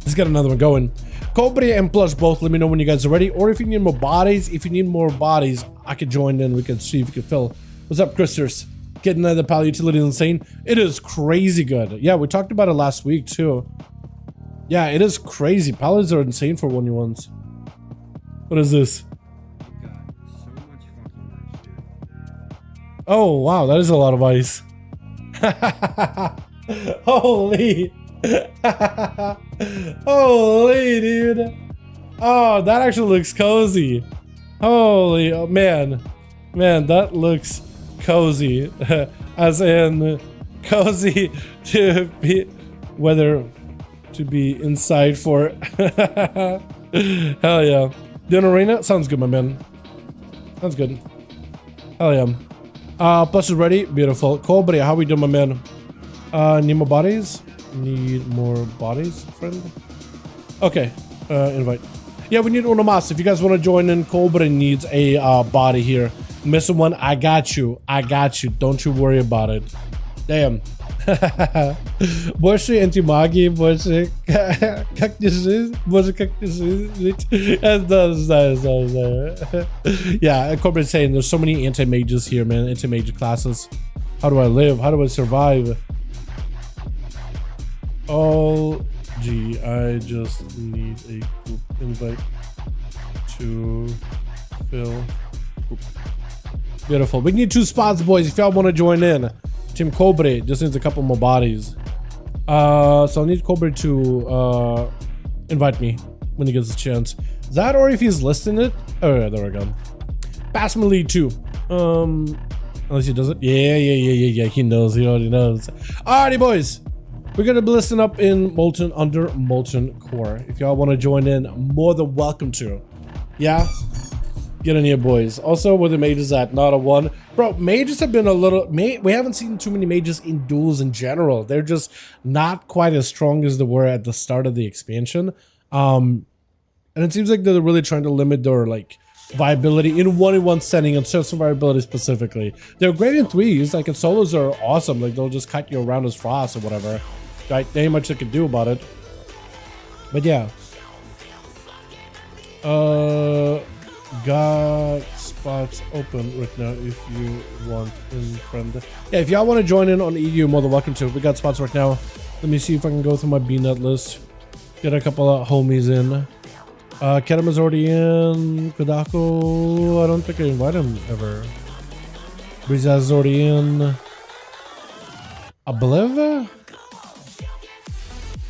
Let's get another one going. Cobra and Plush both, let me know when you guys are ready, or if you need more bodies. If you need more bodies, I could join in, we can see if we can fill. What's up, Christers? Getting the Pally utility is insane. It is crazy good. Yeah, we talked about it last week too. Yeah, it is crazy. Pallies are insane for 1v1s. What is this? Oh, wow, that is a lot of ice. Holy. Holy, dude. Oh, that actually looks cozy. Holy, oh, man. Man, that looks cozy. As in, cozy to be, whether to be inside for. Hell yeah. Doing arena? Sounds good, my man. Sounds good. Hell yeah. Plus is ready. Beautiful. Cobra, how we doing, my man? Need more bodies? Need more bodies, friend? Okay. Invite. Yeah, we need Onomas. If you guys want to join in, Cobra needs a body here. Missing one, I got you. I got you. Don't you worry about it. Damn. Больше антимагии, больше как держись, больше как держись. Yeah, Corbin's saying there's so many anti-mages here, man. Anti-mage classes. How do I live? How do I survive? Oh, gee, I just need a group invite to fill group. Beautiful. We need 2 spots, boys. If y'all want to join in. Team Cobra just needs a couple more bodies. So I need Cobra to invite me when he gets a chance. Is that or if he's listing it? Oh yeah, there we go. Pass me lead 2. Unless he does it. Yeah. He knows. He already knows. Alrighty, boys. We're gonna be listing up in Molten under Molten Core. If y'all want to join in, more than welcome to. Yeah. Get in here, boys. Also, where the mages at? Not a 1. Bro, mages have been a little... We haven't seen too many mages in duels in general. They're just not quite as strong as they were at the start of the expansion. And it seems like they're really trying to limit their, like, viability in 1v1 setting and social viability specifically. They're great in 3s. Like, in solos are awesome. Like, they'll just cut you around as frost or whatever. Right? There ain't much they can do about it. But, yeah. Got spots open right now if you want in friend. Yeah, if y'all want to join in on EU, more than welcome to. We got spots right now. Let me see if I can go through my BNet list. Get a couple of homies in. Kedem is already in. Kodako, I don't think I invited him ever. Brizaz is already in. Obliv? I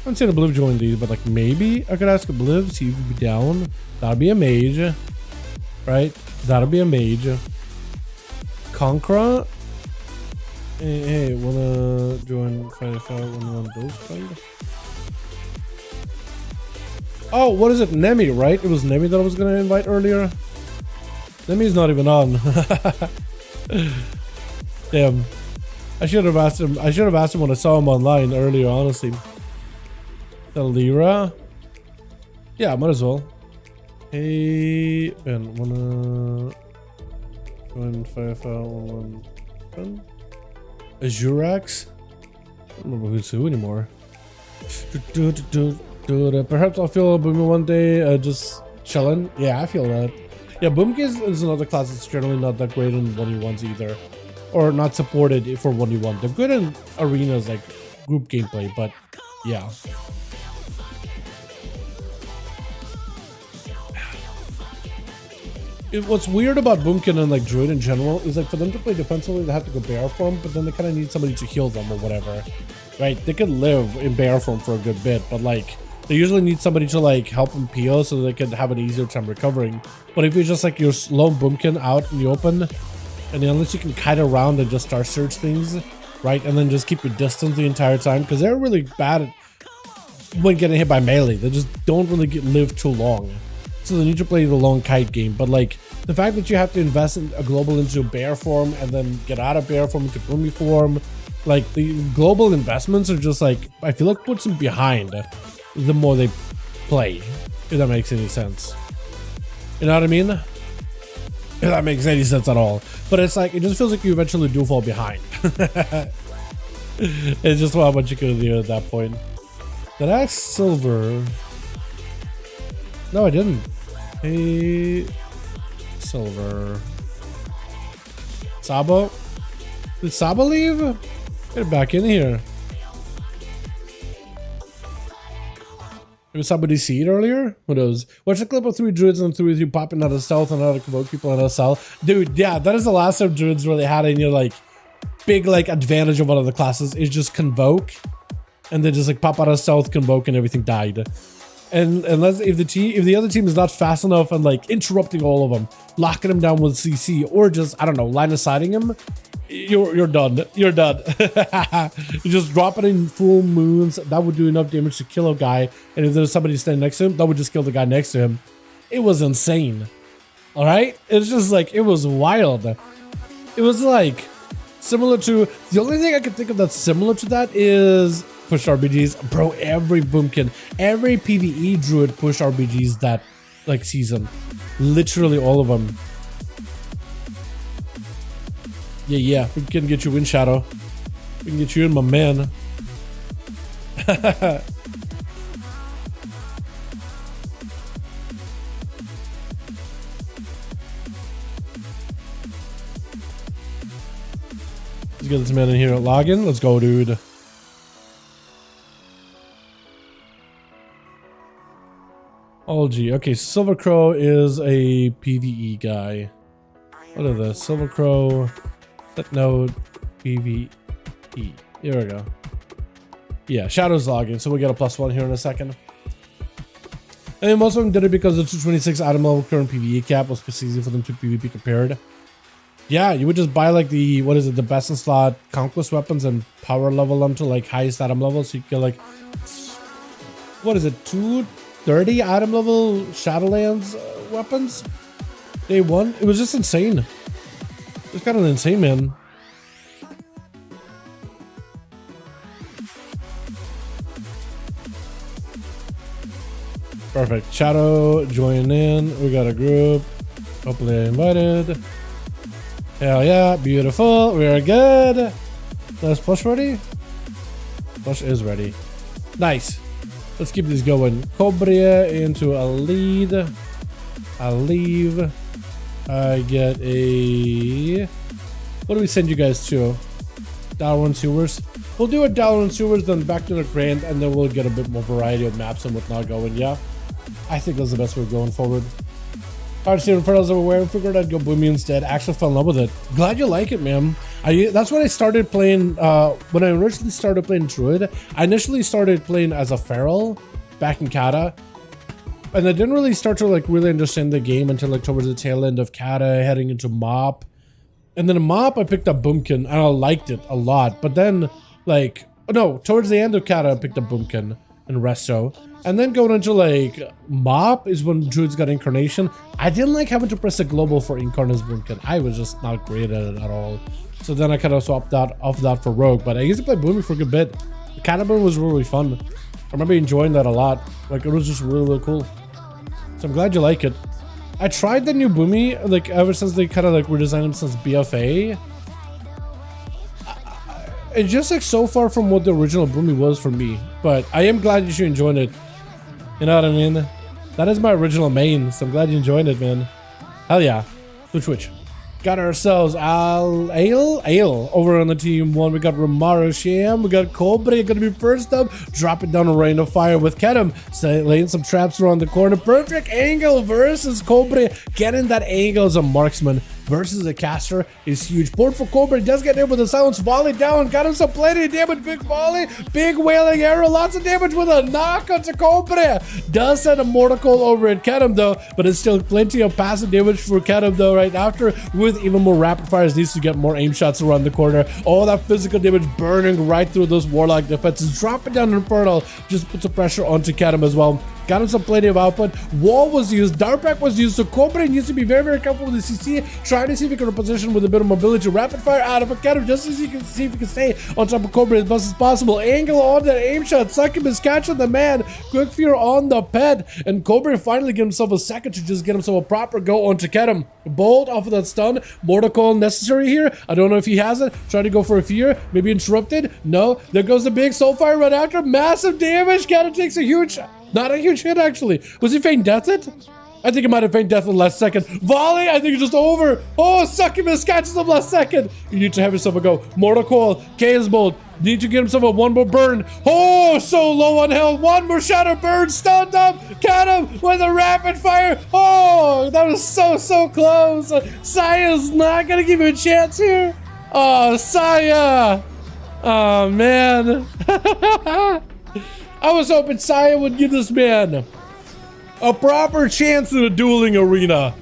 haven't seen Obliv join these, but like maybe I could ask Obliv, see if he'd be down. That'd be a mage. Right? That'll be a mage. Conqueror? Hey, wanna join 5V5 1v1 DUELS, friend? Oh, what is it? Nemi, right? It was Nemi that I was gonna invite earlier. Nemi's not even on. Damn. I should have asked him. I should have asked him when I saw him online earlier, honestly. Dalira? Yeah, might as well. Hey, Ben, wanna join 5v5 1v1? Azurax? I don't remember who's who anymore. Perhaps I'll feel a Boomy one day, just chilling. Yeah, I feel that. Yeah, Boomki is another class that's generally not that great in 1v1s either. Or not supported for 1v1. They're good in arenas like group gameplay, but yeah. What's weird about Boomkin and like Druid in general is like for them to play defensively, they have to go bear form, but then they kind of need somebody to heal them or whatever, right? They can live in bear form for a good bit, but like they usually need somebody to like help them PO so they can have an easier time recovering. But if you're just like your lone Boomkin out in the open, and then unless you can kite around and just start search things, right, and then just keep your distance the entire time, because they're really bad at when getting hit by melee. They just don't really live too long. So they need to play the long kite game, but like the fact that you have to invest in a global into bear form and then get out of bear form into boomy form, like the global investments are just like, I feel like puts them behind the more they play, if that makes any sense. You know what I mean? If that makes any sense at all. But it's like, it just feels like you eventually do fall behind. It's just how much you can do at that point. Did I ask silver? No, I didn't. Hey, silver. Sabo? Did Sabo leave? Get back in here. Did somebody see it earlier? Who knows? Watch a clip of 3 druids and 3 with you popping out of stealth and how to convoke people in a cell. Dude, yeah, that is the last time druids really had any like big like advantage of one of the classes is just convoke, and then just like pop out of stealth, convoke, and everything died. And unless if the other team is not fast enough and like interrupting all of them, locking them down with CC, or just I don't know, line of sighting him, you're done. You're done. You just drop it in full moons. That would do enough damage to kill a guy. And if there's somebody standing next to him, that would just kill the guy next to him. It was insane. All right, it's just like it was wild. It was like similar to the only thing I can think of that's similar to that is push RBGs. Bro, every Boomkin, every PvE druid push RBGs that like season. Literally all of them. Yeah, we can get you in, Shadow. We can get you in, my man. Let's get this man in here at login. Let's go, dude. Okay, Silver Crow is a PvE guy. What is this? Silver Crow, set node, PvE. Here we go. Yeah, Shadow's logging, so we'll get a +1 here in a second. And most of them did it because the 226 item level current PvE cap was easy for them to PvP compared. Yeah, you would just buy like the, what is it, the best in slot conquest weapons and power level them to like highest item level, so you get like, what is it, 230 item level Shadowlands weapons? Day one? It was just insane. It was kind of insane, man. Perfect. Shadow join in. We got a group. Hopefully invited. Hell yeah. Beautiful. We are good. Is push ready? Push is ready. Nice. Let's keep this going. Cobria into a lead. I leave. I get a... What do we send you guys to? Dalaran sewers. We'll do a Dalaran sewers, then back to the Grand, and then we'll get a bit more variety of maps and whatnot going. Yeah, I think that's the best way going forward. Hard to see Infernos everywhere. Figured I'd go Boomy instead. Actually fell in love with it. Glad you like it, man. That's when I started playing. When I originally started playing Druid, I initially started playing as a Feral back in Kata. And I didn't really start to like really understand the game until like towards the tail end of Kata, heading into Mop. And then in Mop, I picked up Boomkin, and I liked it a lot. But then, like, no, towards the end of Kata, I picked up Boomkin and Resto. And then going into like Mop is when Druids got Incarnation. I didn't like having to press the global for Incarnate's Boomkin. I was just not great at it at all. So then I kind of swapped off that for Rogue. But I used to play Boomy for a good bit. The Kata Boom was really fun. I remember enjoying that a lot. Like, it was just really, really cool. So I'm glad you like it. I tried the new Boomy, like, ever since they kind of, like, redesigned him since BFA. It's just, like, so far from what the original Boomy was for me. But I am glad you enjoyed it. You know what I mean? That is my original main, so I'm glad you enjoyed it, man. Hell yeah. Switch. Got ourselves Ale over on the team 1. We got Romaro Sham. We got Cobra gonna be first up. Dropping down a rain of fire with Kedem. Laying some traps around the corner. Perfect angle versus Cobra. Getting that angle as a marksman versus a caster is huge. Port for Cobra. Does get in with a silence volley down. Got him some plenty of damage. Big volley. Big wailing arrow. Lots of damage with a knock onto Cobra. Does send a mortal coil over at Kedem though, but it's still plenty of passive damage for Kedem though right after, with even more rapid fires. Needs to get more aim shots around the corner. All that physical damage burning right through those Warlock defenses. Dropping down Infernal just puts some pressure onto Kedem as well. Got him some plenty of output. Wall was used, Darkback was used, so Cobra needs to be very, very careful with the CC, trying to see if he can reposition with a bit of mobility. Rapid fire out of a Kedem just as he can see if he can stay on top of Cobra as much as possible. Angle on that aim shot, Succubus catching the man, Quick Fear on the pet, and Cobra finally get himself a second to just get himself a proper go onto Kedem. Bolt off of that stun, mortal coil necessary here. I don't know if he has it. Trying to go for a fear, maybe interrupted. No, there goes the big soulfire right after. Massive damage. Kedem takes a huge, not a huge hit actually. Was he feign death it? I think he might have feigned death in the last second. Volley, I think it's just over. Oh, Succubus catches him last second. You need to have yourself a go. Mortal coil, Chaos Bolt. Need to get himself a one more burn. Oh, so low on health. One more shatter burn. Stunned up. Got him with a rapid fire. Oh, that was so close. Saya's not going to give you a chance here. Oh, Saya. Oh, man. I was hoping Saya would give this man a proper chance in the dueling arena.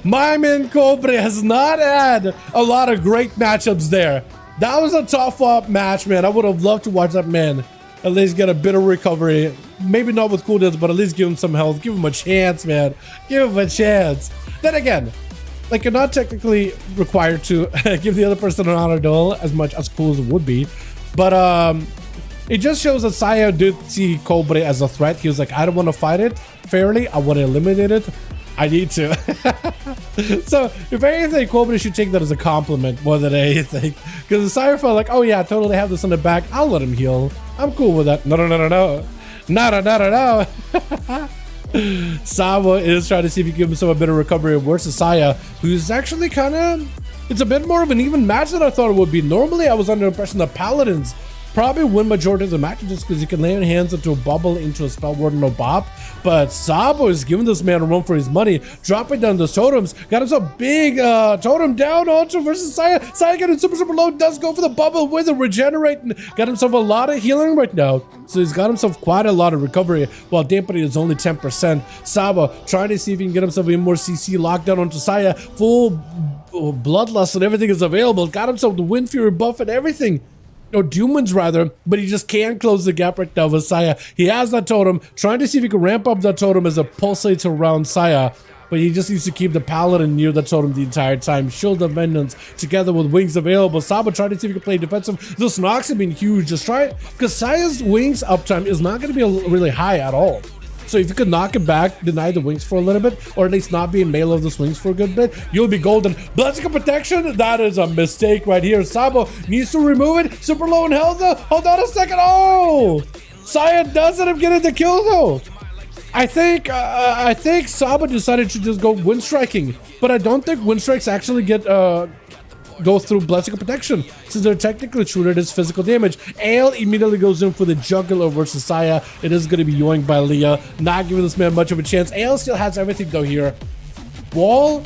My man Cobra has not had a lot of great matchups there. That was a tough up match, man. I would have loved to watch that man at least get a bit of recovery. Maybe not with cooldowns, but at least give him some health. Give him a chance, man. Give him a chance. Then again, like, you're not technically required to give the other person an honor duel as much as cool as it would be. But it just shows that Saya did see Cobra as a threat. He was like, I don't want to fight it fairly. I want to eliminate it. I need to. So, if anything, Cobra should take that as a compliment more than anything. Because Saya felt like, oh yeah, I totally have this in the back. I'll let him heal. I'm cool with that. No. Sabo is trying to see if he can give himself a bit of recovery versus Saya, who's actually kind of... It's a bit more of an even match than I thought it would be. Normally, I was under the impression that Paladins probably win majority of the matches just because you can lay your hands into a bubble, into a spell ward, no bop. But Sabo is giving this man a run for his money, dropping down those totems. Got himself big totem down onto versus Saya. Saya getting super low, does go for the bubble with a regenerate. Got himself a lot of healing right now. So he's got himself quite a lot of recovery while dampening is only 10%. Sabo trying to see if he can get himself even more CC lockdown onto Saya. Full bloodlust and everything is available. Got himself the Wind Fury buff and everything. Or Doomwinds rather, but he just can't close the gap right now with Saya. He has that totem, trying to see if he can ramp up that totem as it pulsates around Saya, but he just needs to keep the Paladin near the totem the entire time. Shield of Vengeance together with wings available. Saba trying to see if he can play defensive. Those knocks have been huge. Just try it, because Saya's wings uptime is not going to be really high at all. So if you could knock it back, deny the wings for a little bit, or at least not be in melee of the swings for a good bit, you'll be golden. Blessing of Protection, that is a mistake right here. Sabo needs to remove it. Super low in health. Hold on a second. Oh! Saya does end up getting the kill though. I think Sabo decided to just go wind striking, but I don't think wind strikes actually go through Blessing of Protection, since they're technically treated as physical damage. Ale immediately goes in for the juggler versus Saya. It is going to be yoinked by Leah, not giving this man much of a chance. Ale still has everything though here. Wall,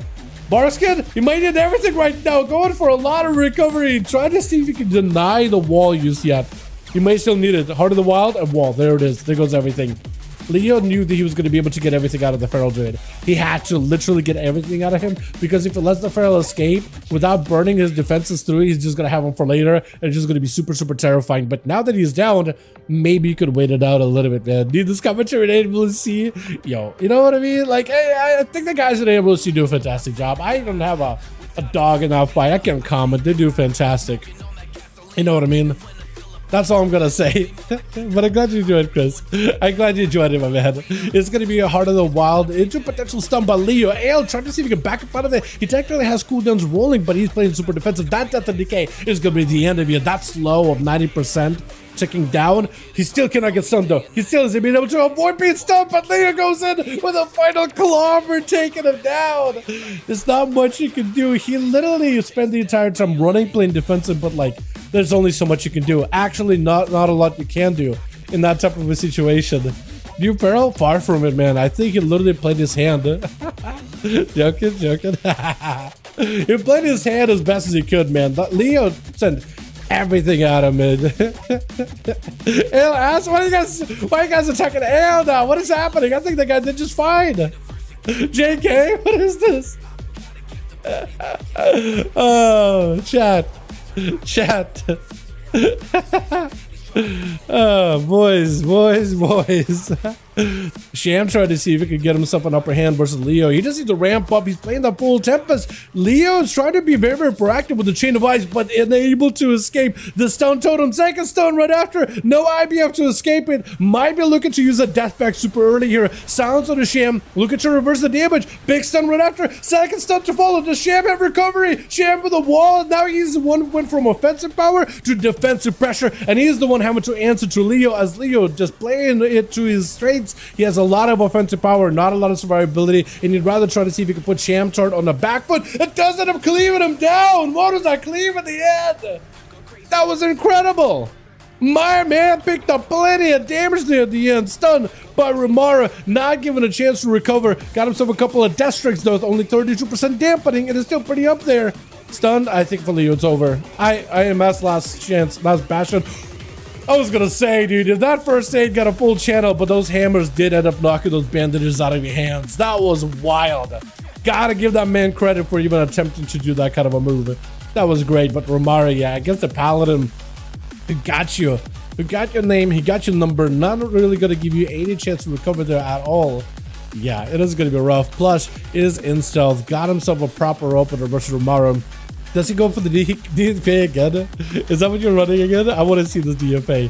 Barskin, he might need everything right now, going for a lot of recovery, trying to see if he can deny the wall use yet. He may still need it. Heart of the Wild and wall, there it is, there goes everything. Leo knew that he was going to be able to get everything out of the Feral Druid. He had to literally get everything out of him, because if it lets the Feral escape without burning his defenses through, he's just going to have him for later, and it's just going to be super terrifying. But now that he's down, maybe you could wait it out a little bit, man. Need this commentary at AWC? Yo, you know what I mean? Like, hey, I think the guys at AWC do a fantastic job. I don't have a dog in that fight. I can't comment. They do fantastic. You know what I mean? That's all I'm gonna say. But I'm glad you enjoyed, Chris. I'm glad you enjoyed it, my man. It's gonna be a Heart of the Wild into potential stun by Leo. Ale trying to see if he can back up out of it. He technically has cooldowns rolling, but he's playing super defensive. That Death and Decay is gonna be the end of you. That slow of 90%. ticking down. He still cannot get stunned though. He still isn't being able to avoid being stunned, but Leo goes in with a final claw for taking him down. There's not much you can do. He literally spent the entire time running, playing defensive, but like, there's only so much you can do. Actually, not a lot you can do in that type of a situation. New Peril? Far from it, man. I think he literally played his hand. Joking. He played his hand as best as he could, man. But Leo sent everything at him, man. Ale ass, why are you guys attacking Ale now? What is happening? I think the guy did just fine. JK, what is this? Oh, chat. Oh, boys. Sham tried to see if he could get himself an upper hand versus Leo. He just needs to ramp up. He's playing the full Tempest. Leo's trying to be very, very proactive with the Chain of Ice, but unable to escape the Stone Totem. Second stone right after. No IBF to escape it. Might be looking to use a death back super early here. Silence on the Sham. Looking to reverse the damage. Big stun right after. Second stun to follow. Does Sham have recovery? Sham with the wall. Now he's the one who went from offensive power to defensive pressure, and he's the one having to answer to Leo, as Leo just playing it to his strengths. He has a lot of offensive power, not a lot of survivability, and you'd rather try to see if you can put Sham Tart on the back foot. It does end up cleaving him down. What does that cleave at the end? That was incredible. My man picked up plenty of damage there at the end. Stunned by Romara, not given a chance to recover. Got himself a couple of death strikes though, with only 32% dampening. It is still pretty up there. Stunned, I think for Leo it's over. IMS last chance, last bastion. I was gonna say, dude, if that first aid got a full channel, but those hammers did end up knocking those bandages out of your hands. That was wild. Gotta give that man credit for even attempting to do that kind of a move. That was great, but Romara, yeah, against the Paladin, he got you. He got your name, he got your number. Not really gonna give you any chance to recover there at all. Yeah, it is gonna be rough. Plus, it is in stealth. Got himself a proper opener versus Romara. Does he go for the DFA again? Is that what you're running again? I want to see this DFA.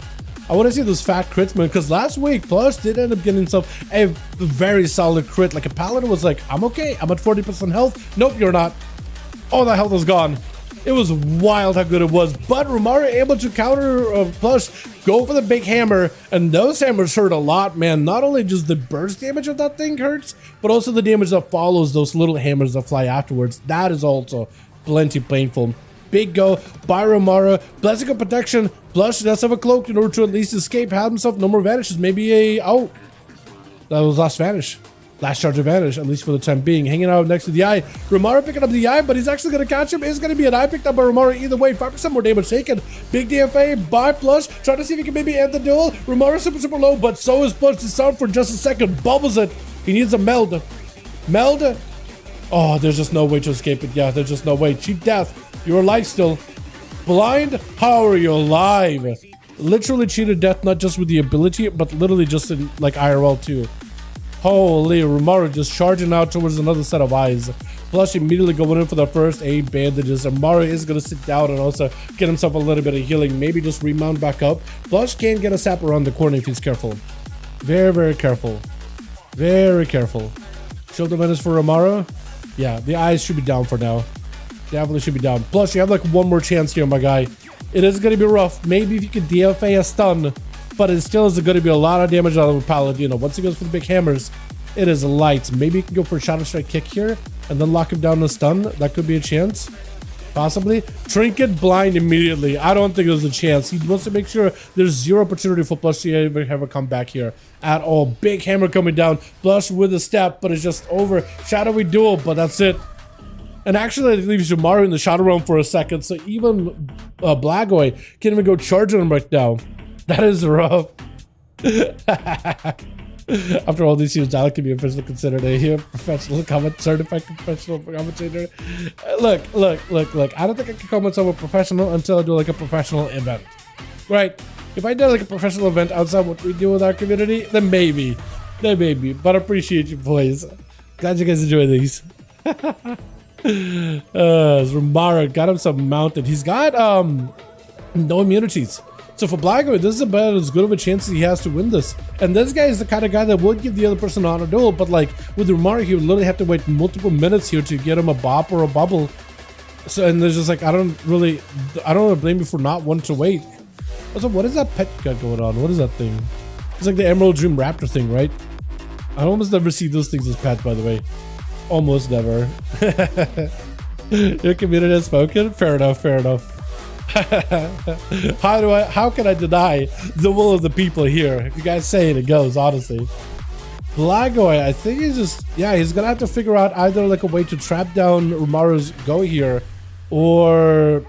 I want to see those fat crits, man, because last week, Plush did end up getting himself a very solid crit. Like, a Paladin was like, I'm okay. I'm at 40% health. Nope, you're not. Oh, that health was gone. It was wild how good it was. But Romara able to counter Plush, go for the big hammer, and those hammers hurt a lot, man. Not only just the burst damage of that thing hurts, but also the damage that follows those little hammers that fly afterwards. That is also plenty painful. Big go by Romara. Blessing of protection. Plush does have a cloak in order to at least escape. Have himself no more vanishes. Maybe a... Oh. That was last vanish. Last charge of vanish, at least for the time being. Hanging out next to the eye. Romara picking up the eye, but he's actually going to catch him. It's going to be an eye picked up by Romara either way. 5% more damage taken. Big DFA by Plush. Trying to see if he can maybe end the duel. Romara super low, but so is Plush. It's out for just a second. Bubbles it. He needs a meld. Meld. Oh, there's just no way to escape it. Yeah, there's just no way. Cheap death. You're alive still. Blind? How are you alive? Literally cheated death, not just with the ability, but literally just in, like, IRL too. Holy, Romara just charging out towards another set of eyes. Plush immediately going in for the first 8 bandages. And Mario is going to sit down and also get himself a little bit of healing. Maybe just remount back up. Plush can get a sap around the corner if he's careful. Very, very careful. Very careful. Shield of Menace for Romara. Yeah, the eyes should be down for now. Definitely should be down. Plus, you have like one more chance here, my guy. It is going to be rough. Maybe if you could DFA a stun, but it still is going to be a lot of damage out of a Paladino. Once he goes for the big hammers, it is light. Maybe you can go for a Shadow Strike kick here and then lock him down in a stun. That could be a chance. Possibly. Trinket blind immediately. I don't think there's a chance. He wants to make sure there's zero opportunity for Plush to ever come back here at all. Big hammer coming down. Plush with a step, but it's just over. Shadowy duel, but that's it. And actually, it leaves Yamaru in the shadow realm for a second, so even Blagoy can't even go charge on him right now. That is rough. After all these years, Dalek can be officially considered a professional certified professional commentator. Look. I don't think I can call myself a professional until I do like a professional event. Right? If I do like a professional event outside what we do with our community, then maybe. But I appreciate you boys. Glad you guys enjoy these. Romara got himself mounted. He's got no immunities. So for Blago, this is about as good of a chance as he has to win this. And this guy is the kind of guy that would give the other person an honor duel, but like with Romara, he would literally have to wait multiple minutes here to get him a bop or a bubble. So, and there's just like, I don't want to blame you for not wanting to wait. Also, what is that pet got going on? What is that thing? It's like the Emerald Dream Raptor thing, right? I almost never see those things as pets, by the way. Almost never. Your community has spoken? Fair enough, fair enough. How can I deny the will of the people here? If you guys say it, it goes, honestly. Blagoy, I think he's just, yeah, he's gonna have to figure out either like a way to trap down Umaru's go here, or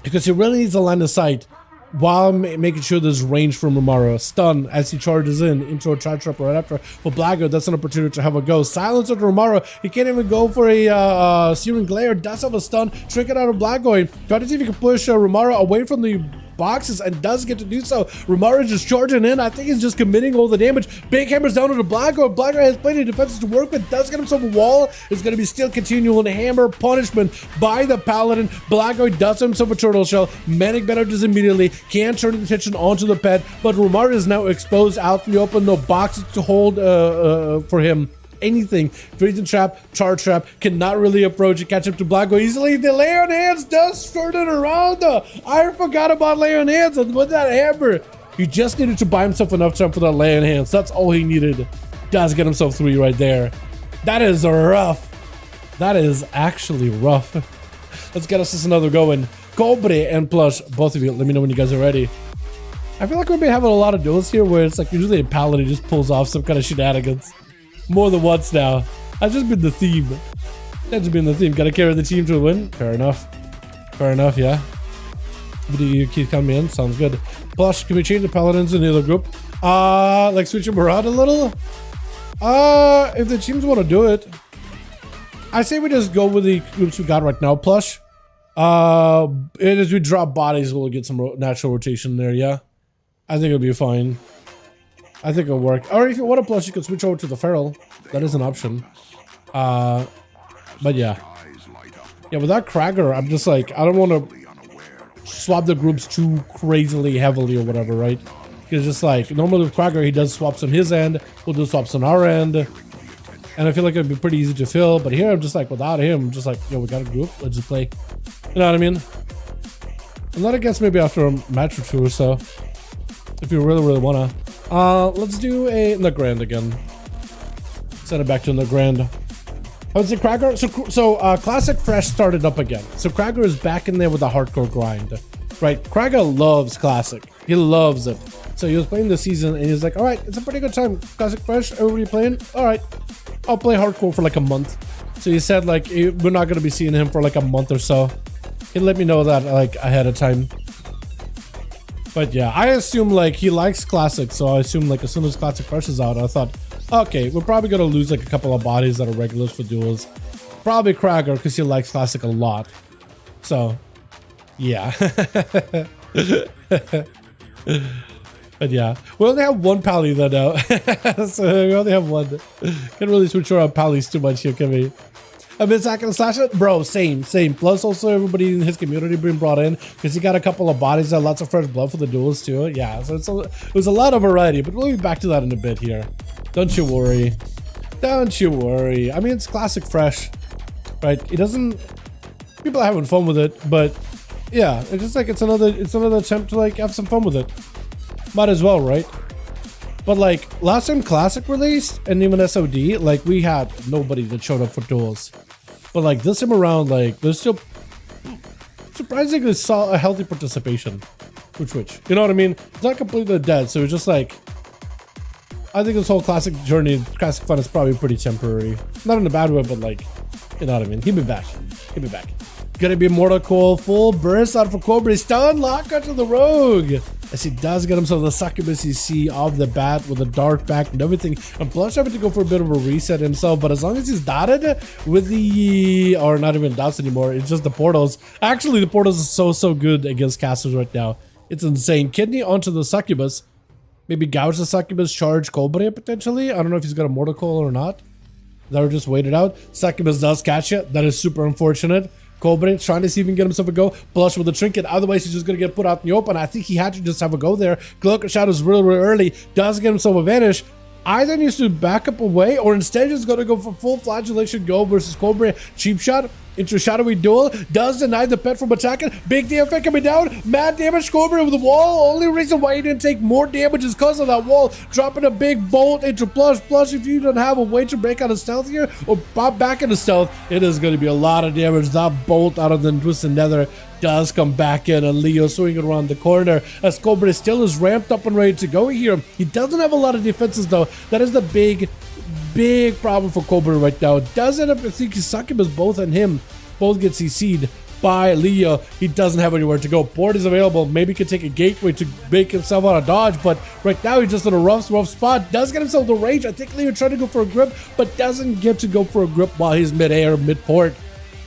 because he really needs a line of sight while making sure there's range from Umaru. Stun as he charges into a charge trap right after. For Blagoy, that's an opportunity to have a go. Silence on Umaru. He can't even go for a Searing Glare. Does have a stun. Trinket out of Blagoy. Try to see if he can push Umaru away from the boxes, and does get to do so. Umaru just charging in. I think he's just committing all the damage. Big hammers down to the Blagoy. Blagoy has plenty of defenses to work with. Does get himself a wall. It's going to be still continual hammer punishment by the Paladin. Blagoy does himself a turtle shell. Manic beverages immediately. Can't turn the attention onto the pet, but Umaru is now exposed out in the open. No boxes to hold for him. Anything. Freezing trap, charge trap, cannot really approach and catch up to Blagoy easily. The lay on hands does turn it around though. I forgot about lay on hands, and with that hammer, he just needed to buy himself enough time for that lay on hands. That's all he needed. Does get himself 3 right there. That is rough. That is actually rough. Let's get us another going. Cobre and Plush, both of you, let me know when you guys are ready. I feel like we've been having a lot of duels here where it's like usually a Paladin just pulls off some kind of shenanigans. More than once now. That's just been the theme. That's just been the theme. Gotta carry the team to a win. Fair enough. Fair enough, yeah. You keep coming in. Sounds good. Plush, can we change the Paladins in the other group? Like switch them around a little? If the teams want to do it. I say we just go with the groups we got right now, Plush. And as we drop bodies, we'll get some natural rotation there, yeah? I think it'll be fine. I think it'll work. Or if you want a Plush, you can switch over to the Feral. That is an option. But yeah. Yeah, with that Krager, I'm just like, I don't want to swap the groups too crazily heavily or whatever, right? Because just like, normally with Krager, he does swaps on his end. We'll do swaps on our end. And I feel like it'd be pretty easy to fill. But here, I'm just like, without him, I'm just like, yo, we got a group. Let's just play. You know what I mean? I'm not against maybe after a match or 2 or so. If you really, really want to. Let's do a Nagrand again. Send it back to Nagrand. I would say Krager. So Classic Fresh started up again. So Krager is back in there with a hardcore grind. Right? Krager loves Classic. He loves it. So he was playing this season and he's like, alright, it's a pretty good time. Classic Fresh, everybody playing? Alright. I'll play hardcore for like a month. So he said like, we're not going to be seeing him for like a month or so. He let me know that like ahead of time. But yeah, I assume like he likes Classic, so I assume like as soon as Classic Fresh is out, I thought, okay, we're probably gonna lose like a couple of bodies that are regulars for duels. Probably Krager because he likes Classic a lot. So, yeah. But yeah, we only have one Pally though now. So we only have one. Can't really switch around Pallies too much here, can we? I've been sacking slash it, bro. Same. Plus, also everybody in his community being brought in because he got a couple of bodies that lots of fresh blood for the duels too. Yeah, so it was a lot of variety, but we'll be back to that in a bit here. Don't you worry. Don't you worry. I mean, it's Classic Fresh, right? It doesn't. People are having fun with it, but yeah, it's just like it's another attempt to like have some fun with it. Might as well, right? But like last time Classic released and even SOD, like we had nobody that showed up for duels. But like this time around, like there's still surprisingly saw a healthy participation. Which, you know what I mean? It's not completely dead, so it's just like I think this whole Classic journey, Classic fun is probably pretty temporary. Not in a bad way, but like, you know what I mean? He'll be back. He'll be back. Gonna be Mortal Coil, full burst out for Cobra. Stun lock onto the Rogue. As he does get himself the succubus you see off the bat with a dark back and everything. And Plush having to go for a bit of a reset himself, but as long as he's dotted with the, or not even dots anymore, it's just the portals. Actually, the portals is so good against casters right now. It's insane. Kidney onto the succubus. Maybe gouge the succubus, charge Cobra potentially. I don't know if he's got a Mortal Coil or not. That were just waited out. Succubus does catch it. That is super unfortunate. Cobra trying to see if he can get himself a go. Plush with the trinket. Otherwise, he's just going to get put out in the open. I think he had to just have a go there. Cloak of Shadows really early. Does get himself a vanish. Either needs to back up away or instead just going to go for full flagellation go versus Cobra. Cheap shot. into Shadowy Duel. Does deny the pet from attacking. Big DFA coming down. Mad damage. Cobra with the wall. Only reason why he didn't take more damage is because of that wall. Dropping a big bolt into Plush. Plush, if you don't have a way to break out of stealth here or pop back into stealth, it is going to be a lot of damage. That bolt out of the Twisted Nether does come back in, and Leo swinging around the corner as Cobra still is ramped up and ready to go here. He doesn't have a lot of defenses though. That is the big problem for Cobra right now. Does end up, I think Succubus, both and him both get CC'd by Leo. He doesn't have anywhere to go. Board is available. Maybe he could take a gateway to make himself out of dodge, but right now he's just in a rough spot. Does get himself the range. I think Leo tried to go for a grip, but doesn't get to go for a grip while he's mid-air, mid-port.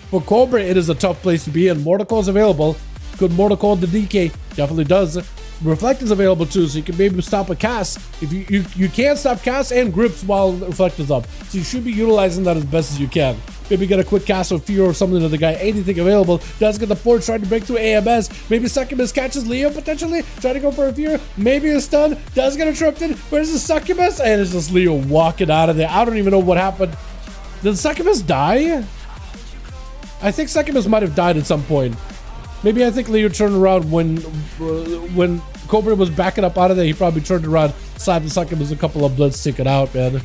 For Cobra, it is a tough place to be in. Mortal Coil is available. Could Mortal Coil the DK? Definitely does. Reflect is available too, so you can maybe stop a cast. If you can't stop casts and grips while Reflect is up, so you should be utilizing that as best as you can. Maybe get a quick cast of Fear or something to the guy. Anything available. Does get the port, trying to break through AMS. Maybe Succubus catches Leo potentially. Trying to go for a Fear. Maybe a stun. Does get interrupted. Where's the Succubus? And it's just Leo walking out of there. I don't even know what happened. Did Succubus die? I think Succubus might have died at some point. Maybe I think Leo turned around when Cobra was backing up out of there. He probably turned around, slapped the Succubus a couple of bloods, stick it out, man.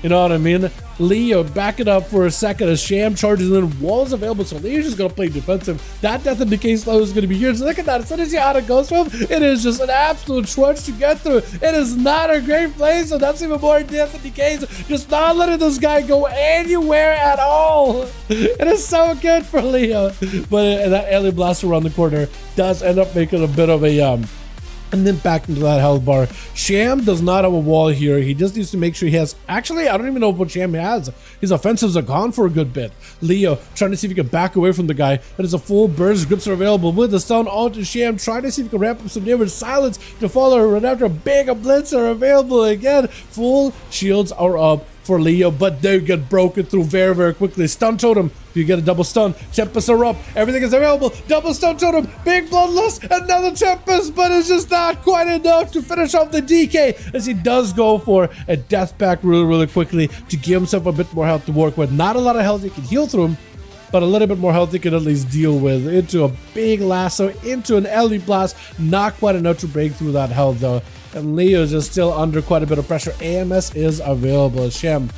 You know what I mean? Leo backing up for a second as Sham charges in. Walls available, so Leo's just gonna play defensive. That Death and Decay slow is gonna be huge. Look at that. As soon as you out of Ghost from, it is just an absolute trudge to get through. It is not a great play, so that's even more Death and Decays. Just not letting this guy go anywhere at all. It is so good for Leo. But that Alien Blast around the corner does end up making a bit of a and then back into that health bar. Sham does not have a wall here. He just needs to make sure he has... Actually, I don't even know what Sham has. His offensives are gone for a good bit. Leo trying to see if he can back away from the guy. That is a full burst. Grips are available with the stun onto Sham. Trying to see if he can ramp up some damage. Silence to follow right after. Big blitz are available again. Full shields are up for Leo, but they get broken through very, very quickly. Stun totem. You get a double stun. Tempest are up. Everything is available. Double stun totem. Big bloodlust. Another Tempest, but it's just not quite enough to finish off the DK as he does go for a death pack really, really quickly to give himself a bit more health to work with. Not a lot of health he can heal through him, but a little bit more health he can at least deal with. Into a big lasso, into an LE blast. Not quite enough to break through that health though. And Leo's just still under quite a bit of pressure. AMS is available. Shem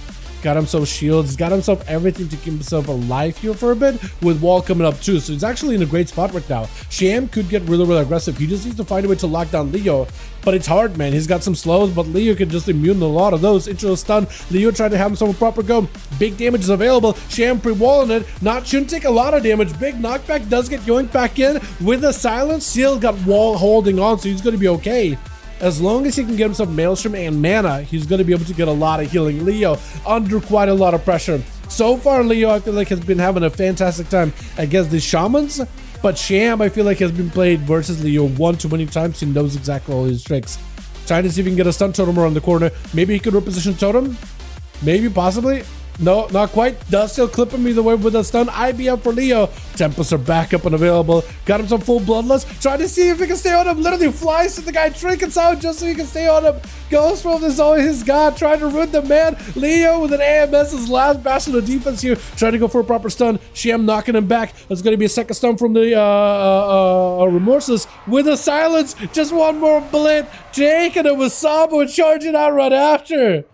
got himself shields, got himself everything to keep himself alive here for a bit, with wall coming up too. So he's actually in a great spot right now. Sham could get really, really aggressive. He just needs to find a way to lock down Leo. But it's hard, man. He's got some slows, but Leo can just immune a lot of those. Into a stun. Leo trying to have himself a proper go. Big damage is available. Sham pre-walling it. Shouldn't take a lot of damage. Big knockback does get yoinked back in. With a silence, still got wall holding on, so he's going to be okay. As long as he can get himself Maelstrom and mana, he's going to be able to get a lot of healing. Leo under quite a lot of pressure. So far, Leo, I feel like, has been having a fantastic time against the Shamans. But Sham, I feel like, has been played versus Leo one too many times. He knows exactly all his tricks. Trying to see if he can get a stun totem around the corner. Maybe he could reposition totem. Maybe, possibly. No, not quite. Does still clip him either way with a stun. IB for Leo. Tempests are back up and available. Got him some full bloodlust. Trying to see if he can stay on him. Literally flies to the guy. Trinkets out just so he can stay on him. Ghost Wolf is all he's got. Trying to ruin the man. Leo with an AMS. His last bastion of defense here. Trying to go for a proper stun. Sham knocking him back. There's going to be a second stun from the Remorseless with a silence. Just one more blitz. Taking it with Sabo and charging out right after.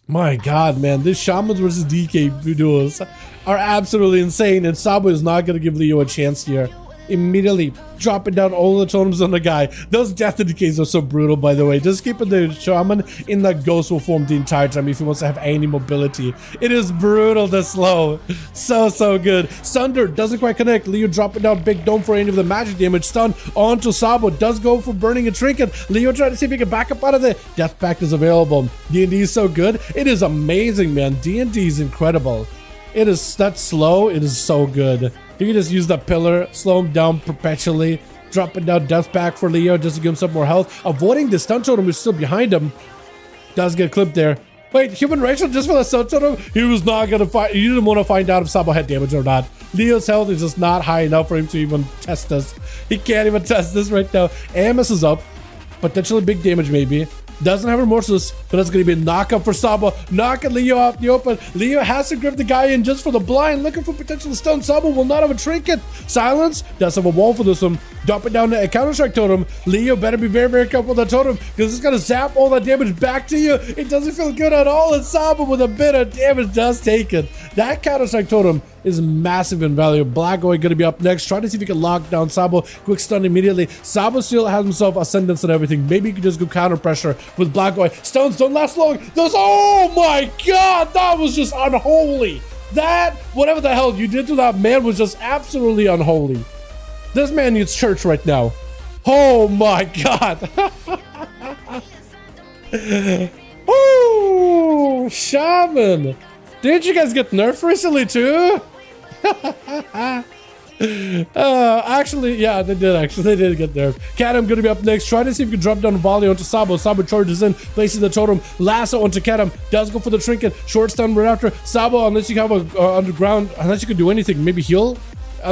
My God, man, this Shamans versus DK duels are absolutely insane, and Sabo is not going to give Leo a chance here. Immediately dropping down all the totems on the guy. Those death and decays are so brutal, by the way. Just keeping the Shaman in that ghostful form the entire time if he wants to have any mobility. It is brutal to slow. So good. Sunder doesn't quite connect. Leo dropping down big dome for any of the magic damage. Stun onto Sabo. Does go for burning a trinket. Leo trying to see if he can back up out of there. Death pack is available. D&D is so good. It is amazing, man. D&D is incredible. It is that slow. It is so good. You can just use that pillar, slow him down perpetually, dropping down death pack for Leo just to give him some more health. Avoiding the stun totem who's still behind him. Does get clipped there. Wait, human racial just for the stun totem? He was not gonna find. You didn't want to find out if Sabo had damage or not. Leo's health is just not high enough for him to even test this. He can't even test this right now. AMS is up. Potentially big damage maybe. Doesn't have remorseless, but that's going to be a knockup for Sabo. Knocking Leo out the open. Leo has to grip the guy in just for the blind, looking for potential stun. Sabo will not have a trinket. Silence does have a wall for this one. Dump it down to a counter-strike totem. Leo better be very, very careful with that totem because it's going to zap all that damage back to you. It doesn't feel good at all, and Sabo with a bit of damage does take it. That counter-strike totem is massive in value. Black going to be up next. Trying to see if he can lock down Sabo. Quick stun immediately. Sabo still has himself ascendance and everything. Maybe he can just go counter pressure with Black Boy. Stuns don't last long. Those, oh my god, that was just unholy. That, whatever the hell you did to that man was just absolutely unholy. This man needs church right now. Oh my god. Oh, Shaman. Didn't you guys get nerfed recently too? Actually, yeah, they did get nerfed. Kadam gonna be up next. Try to see if you can drop down a volley onto Sabo. Sabo charges in, places the totem. Lasso onto Kadam. Does go for the trinket. Short stun right after. Sabo, unless you have a underground, unless you can do anything, maybe heal.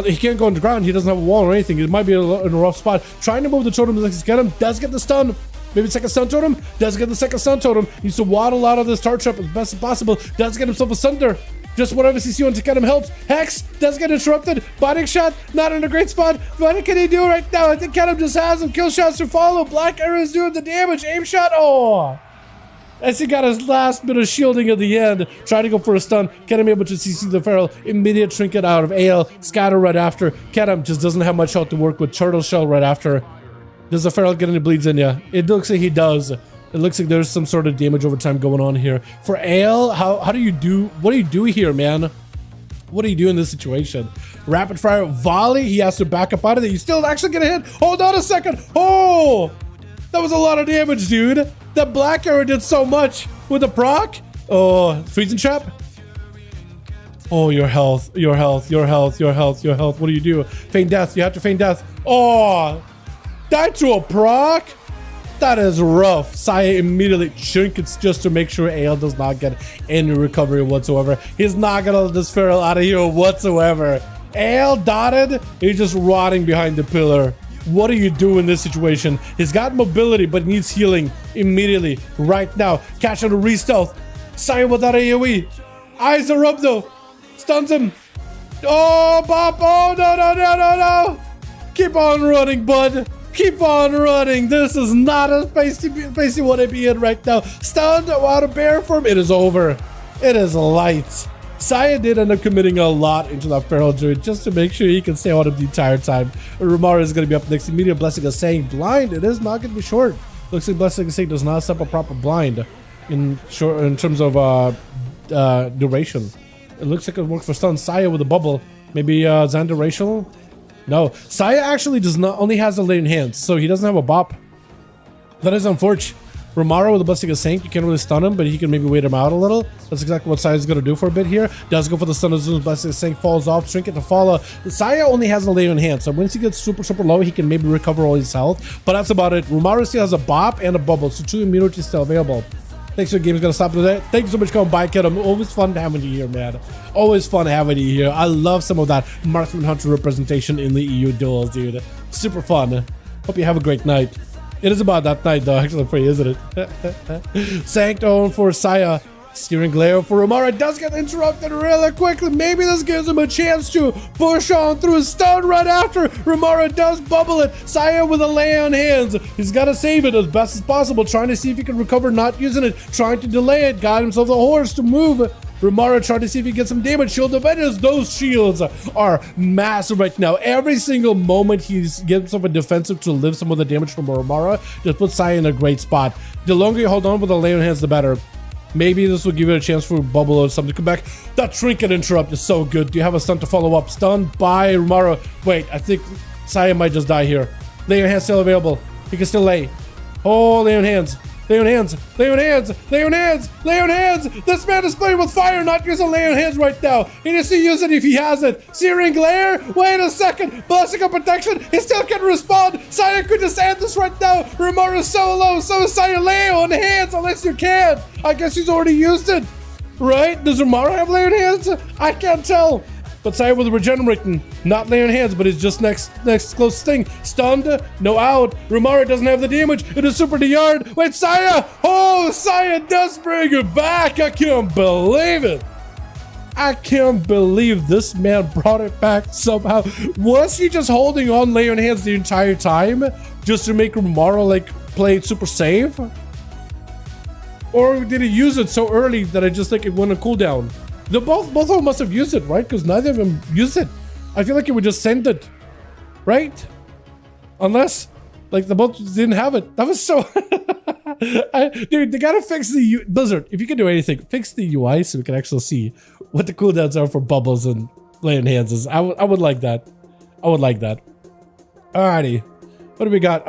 He can't go underground. He doesn't have a wall or anything. It might be in a rough spot. Trying to move the totem to get him. Does get the stun. Maybe second stun totem. Does get the second stun totem. Needs to waddle out of this tar trap as best as possible. Does get himself a sunder. Just whatever CC on to get him helps. Hex does get interrupted. Body shot, not in a great spot. What can he do right now? I think Kadam just has him. Kill shots to follow. Black arrow is doing the damage. Aim shot. Oh. As he got his last bit of shielding at the end, trying to go for a stun. Kadam able to CC the Feral. Immediate trinket out of AL. Scatter right after. Kadam just doesn't have much health to work with. Turtle shell right after. Does the Feral get any bleeds in ya? It looks like he does. It looks like there's some sort of damage over time going on here. For AL, how do you do, what do you do here, man? What do you do in this situation? Rapid fire volley, he has to back up out of it. You still actually get a hit. Hold on a second. Oh, that was a lot of damage, dude. That black arrow did so much with the proc. Oh, freezing trap. Oh, your health, your health, your health, your health, your health. What do you do? Feign death, you have to feign death. Oh, died to a proc? That is rough. Saya immediately trinkets just to make sure AL does not get any recovery whatsoever. He's not gonna let this Feral out of here whatsoever. AL dotted, he's just rotting behind the pillar. What do you do in this situation? He's got mobility, but needs healing immediately, right now. Catch on a re-stealth. Saya without AoE. Eyes are up though. Stuns him. Oh, Bob. Oh, no, no, no, no, no. Keep on running, bud. Keep on running. This is not a space you want to be in right now. Stunned out of bear form. It is over. It is light. Saya did end up committing a lot into that Feral Druid just to make sure he can stay on him the entire time. Romara is going to be up next. Immediate Blessing is saying blind. It is not going to be short. Looks like Blessing is saying does not set up a proper blind in terms of duration. It looks like it works for stun. Saya with a bubble. Maybe Xander Racial. No, Saya actually does not only has a lane hands, so he doesn't have a bop. That is unfortunate. Romaro with a Blessing of Saint, you can't really stun him, but he can maybe wait him out a little. That's exactly what Saya's gonna do for a bit here. Does go for the stun as soon as Blessing of Saint falls off, Trinket to follow. Saya only has a lane in hand, so once he gets super low, he can maybe recover all his health, but that's about it. Romaro still has a bop and a bubble, so 2 immunities still available. Thanks for the game. Is gonna stop today. Thank you so much for coming by, kid. Always fun having you here, man. Always fun having you here. I love some of that Marksman Hunter representation in the EU duels, dude. Super fun. Hope you have a great night. It is about that night, though, actually, for you, isn't it? Sanctum for Saya. Steering glare for Romara does get interrupted really quickly. Maybe this gives him a chance to push on through a stun right after. Romara does bubble it. Saya with a lay on hands. He's got to save it as best as possible. Trying to see if he can recover, not using it. Trying to delay it. Got himself the horse to move. Romara trying to see if he gets some damage. Shield defenders. Those shields are massive right now. Every single moment he's gives himself a defensive to live some of the damage from Romara just puts Saya in a great spot. The longer you hold on with the lay on hands, the better. Maybe this will give you a chance for a bubble or something to come back. That trinket interrupt is so good. Do you have a stun to follow up? Stun by Romaro. Wait, I think Saya might just die here. Lay on hands still available. He can still lay. Oh, lay on hands. Lay on hands. Lay on hands. Lay on hands. Lay on hands. This man is playing with fire, not using lay on hands right now. He needs to use it if he has it. Searing glare. Wait a second. Blessing of protection. He still can respond. Saya could just end this right now. Romaro is so low. So is Saya. Lay on hands unless you can. I guess he's already used it. Right? Does Romaro have lay on hands? I can't tell. but Saya was regenerating, not laying hands, but it's just next close thing. Stunned, no out. Rumara doesn't have the damage. It is super DR'd. Wait, Saya! Oh, Saya does bring it back. I can't believe it. I can't believe this man brought it back somehow. Was he just holding on laying hands the entire time just to make Rumara like play super safe? Or did he use it so early that I just think it went on cooldown? Both of them must have used it, right? Because neither of them used it. I feel like it would just send it, right? Unless, like, the both didn't have it. That was so... Dude, they gotta fix the... Blizzard, if you can do anything, fix the UI so we can actually see what the cooldowns are for bubbles and laying hands. I would like that. I would like that. Alrighty. What do we got?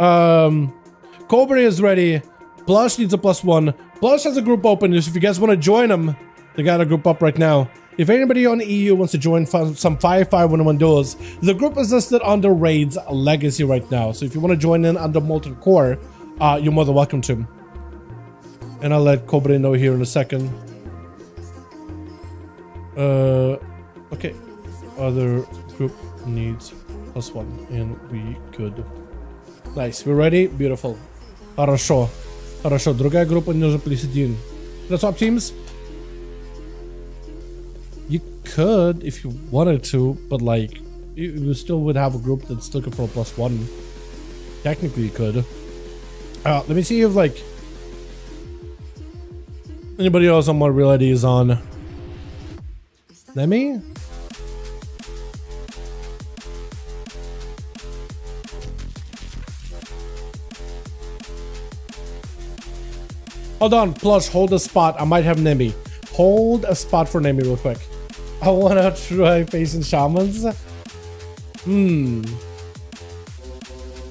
Cobra is ready. Blush needs a +1. Blush has a group open. If you guys want to join them, they got a group up right now. If anybody on the EU wants to join some 5V5 1v1 Duels, the group is listed under Raids Legacy right now. So if you want to join in under Molten Core, you're more than welcome to. And I'll let Cobra know here in a second. Okay. Other group needs +1, and we good. Nice. We're ready. Beautiful. Хорошо. Хорошо. Другая группа не нужно +1. The top teams. You could if you wanted to, but like you still would have a group that's looking for a +1. Technically you could. Let me see if like anybody else on my real ID is on. Nemi? Hold on, Plush, hold a spot. I might have Nemi. Hold a spot for Nemi real quick. I wanna try facing shamans. We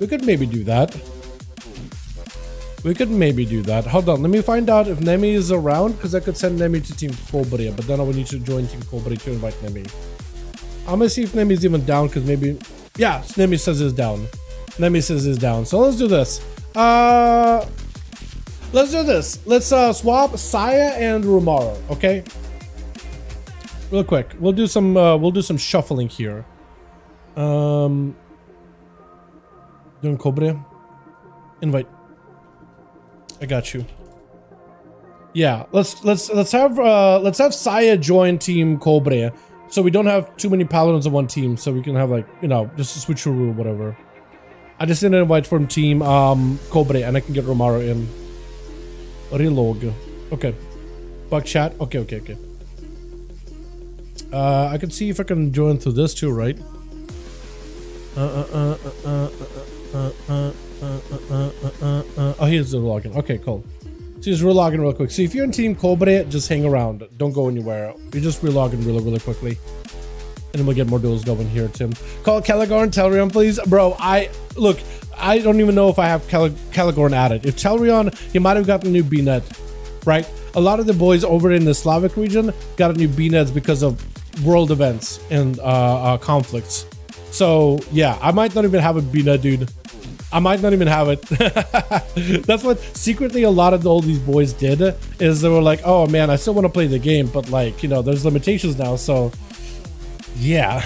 could maybe do that. We could maybe do that. Hold on, let me find out if Nemi is around, because I could send Nemi to Team Cobra, but then I would need to join Team Cobra to invite Nemi. I'm gonna see if Nemi's even down, because maybe... Yeah, Nemi says he's down. Nemi says he's down. So let's do this. Let's do this. Let's swap Saya and Rumara, okay? Real quick. We'll do some shuffling here. Doing Cobra. Invite. I got you. Yeah, let's have Saya join Team Cobra, so we don't have too many paladins on one team, so we can have like, you know, just a switch or whatever. I just did an invite from Team Cobra, and I can get Rumara in. Relog. Okay. Bug chat. Okay. I can see if I can join through this too, right? Oh, here's the login. Okay, cool. So he's relogging real quick. So if you're in Team Cobra, just hang around. Don't go anywhere. You just relogging really quickly. And then we'll get more duels going here, Tim. Call Caligorn, Telrion, please. Bro, I don't even know if I have Caligorn added. If Telrion, he might have gotten a new BNet, right? A lot of the boys over in the Slavic region got a new BNets because of world events and conflicts. So yeah, I might not even have a BNet, dude. I might not even have it. That's what secretly a lot of all these boys did, is they were like, oh man, I still want to play the game, but like, you know, there's limitations now, so yeah.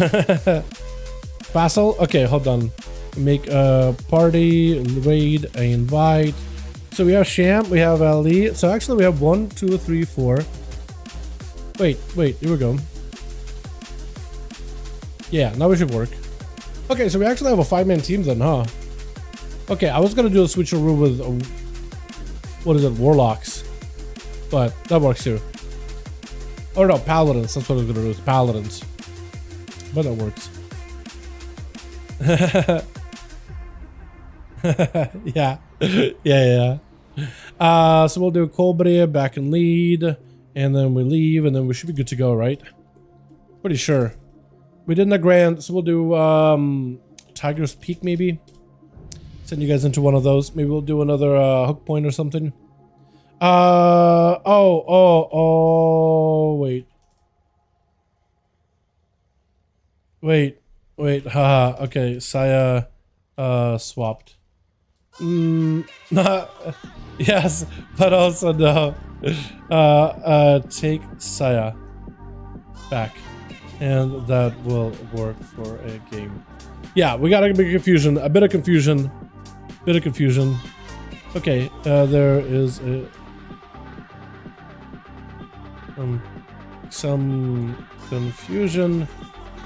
Vassal? Okay, hold on. Make a party, raid, I invite. So we have Sham, we have Ali. So actually we have 1, 2, 3, 4. Wait, here we go. Yeah, now we should work. Okay, so we actually have a 5-man team then, huh? Okay, I was gonna do a switcheroo with, what is it, Warlocks. But that works too. Oh no, Paladins, that's what I was gonna do, with Paladins. But that works. Yeah. So we'll do Cobra back in lead, and then we leave, and then we should be good to go, right? Pretty sure. We did in the grand, so we'll do Tiger's Peak maybe. Send you guys into one of those. Maybe we'll do another hook point or something. Wait, haha, okay, Saya swapped. Yes, but also no. Take Saya back And that will work for a game. Yeah, we got a bit of confusion. A bit of confusion. Bit of confusion. Okay, there is a... some confusion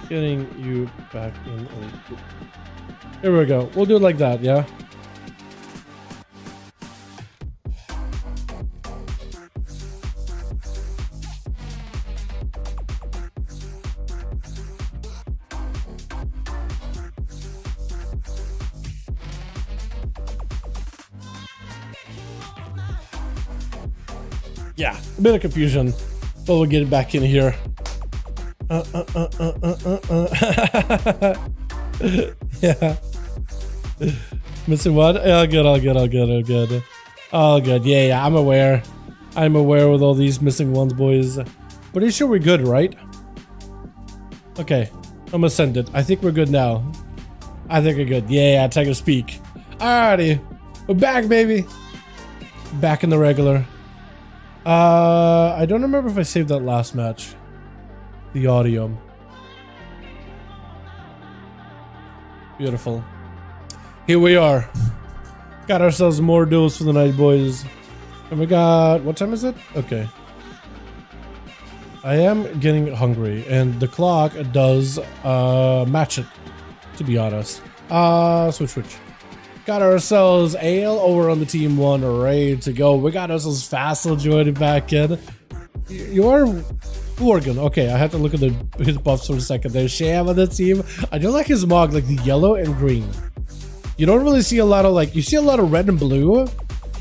getting you back in a group. Here we go. We'll do it like that, yeah? Yeah, a bit of confusion, but we'll get it back in here. Yeah. Missing what? All good. All good. Yeah, I'm aware. I'm aware with all these missing ones, boys. Pretty sure we're good, right? Okay, I'm gonna send it. I think we're good now. I think we're good. Yeah, take a speak. Alrighty, we're back, baby. Back in the regular. I don't remember if I saved that last match. The audio. Beautiful. Here we are. Got ourselves more duels for the night, boys. And we got... what time is it? Okay. I am getting hungry, and the clock does match it, to be honest. Switch. Got ourselves Ale over on the team 1, ready to go. We got ourselves Fassel joining back in. You are Oregon. Okay, I had to look at his buffs for a second. There's Sham on the team. I do like his mog, like the yellow and green. You don't really see a lot of like, you see a lot of red and blue,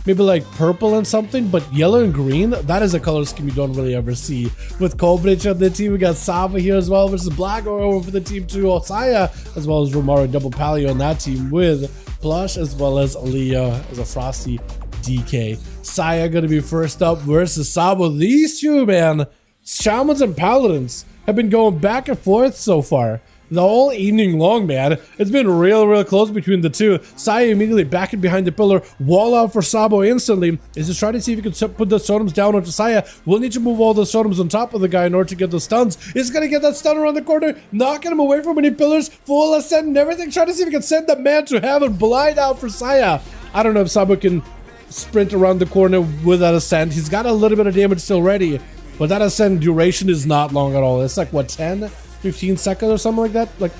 maybe like purple and something, but yellow and green, that is a color scheme you don't really ever see. With Kobrich on the team, we got Saba here as well versus Black over for the team 2, ONYXIA, as well as Romario Double Palio on that team with Plush, as well as Leah as a Frosty DK. Saya gonna be first up versus Saba. These two, man, Shamans and Paladins, have been going back and forth so far. The whole evening long, man. It's been real close between the two. Saya immediately backing behind the pillar. Wall out for Sabo instantly. Is just trying to see if he can put the totems down onto Saya. We'll need to move all the totems on top of the guy in order to get the stuns. He's gonna get that stun around the corner, knocking him away from any pillars. Full ascent and everything. Trying to see if he can send the man to heaven. Blind out for Saya. I don't know if Sabo can sprint around the corner with that ascent. He's got a little bit of damage still ready, but that ascent duration is not long at all. It's like, what, 10? 15 seconds or something like that, like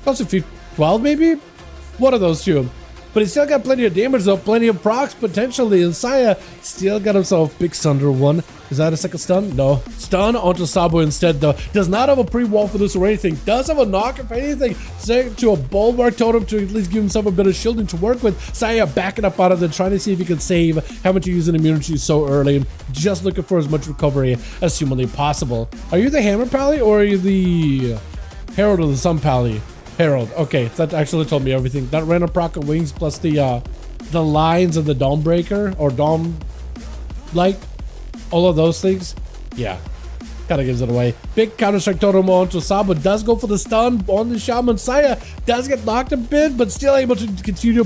close to 12 maybe, one of those two. But he still got plenty of damage though, plenty of procs potentially, and Saya still got himself big Sunder one. Is that a second stun? No. Stun onto Sabo instead though. Does not have a pre-wall for this or anything. Does have a knock if anything, to a bulwark totem to at least give himself a bit of shielding to work with. Saya backing up out of there, trying to see if he can save, having to use an immunity so early. Just looking for as much recovery as humanly possible. Are you the Hammer Pally or are you the Herald of the Sun Pally? Herald. Okay, that actually told me everything. That random proc of wings plus the lines of the Dome Breaker or Dome Light, all of those things. Yeah, kind of gives it away. Big counter-strike totem onto Saba. Does go for the stun on the Shaman. Saya does get knocked a bit, but still able to continue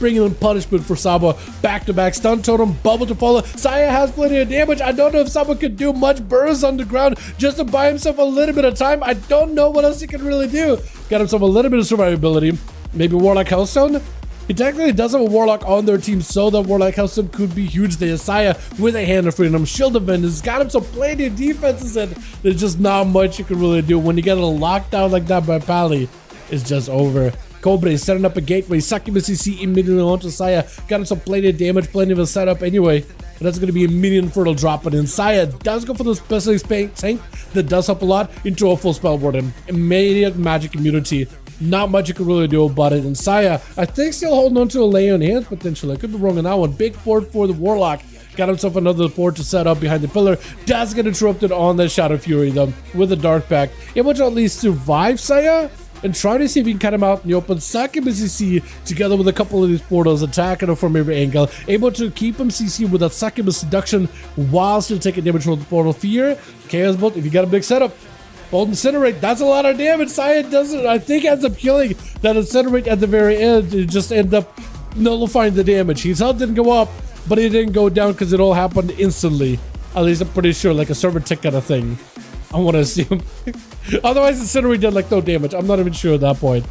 bringing in punishment for Saba. Back-to-back stun totem, bubble to follow. Saya has plenty of damage. I don't know if Saba could do much bursts on the ground just to buy himself a little bit of time. I don't know what else he can really do. Got himself a little bit of survivability. Maybe Warlock Hellstone? He technically does have a Warlock on their team, so that Warlock Hellstone could be huge. The Saya with a Hand of Freedom. Shield of Vengeance got him some plenty of defenses, and there's just not much you can really do. When you get a lockdown like that by Pally, it's just over. Cobra is setting up a gateway. Succubus CC immediately onto Saya. Got him some plenty of damage, plenty of a setup anyway. But that's going to be a minion fertile drop. But in Saya does go for the special tank that does help a lot into a full spell warden. Immediate magic immunity. Not much you can really do about it. And Saya, I think, still holding on to a lay on hands potentially. I could be wrong on that one. Big fort for the Warlock. Got himself another fort to set up behind the pillar. Does get interrupted on the Shadow Fury though with a Dark Pact. Able to at least survive Saya and try to see if we can cut him out in the open. Succubus CC together with a couple of these portals, attacking him from every angle. Able to keep him CC with a Succubus Seduction while still taking damage from the portal. Fear, Chaos Bolt, if you got a big setup. Bolt Incinerate, that's a lot of damage. Saya doesn't, I think, ends up killing that Incinerate at the very end. It just end up nullifying the damage. His health didn't go up, but it didn't go down because it all happened instantly. At least I'm pretty sure, like a server tick kind of thing. I want to assume. Otherwise, Incinerate did like no damage. I'm not even sure at that point.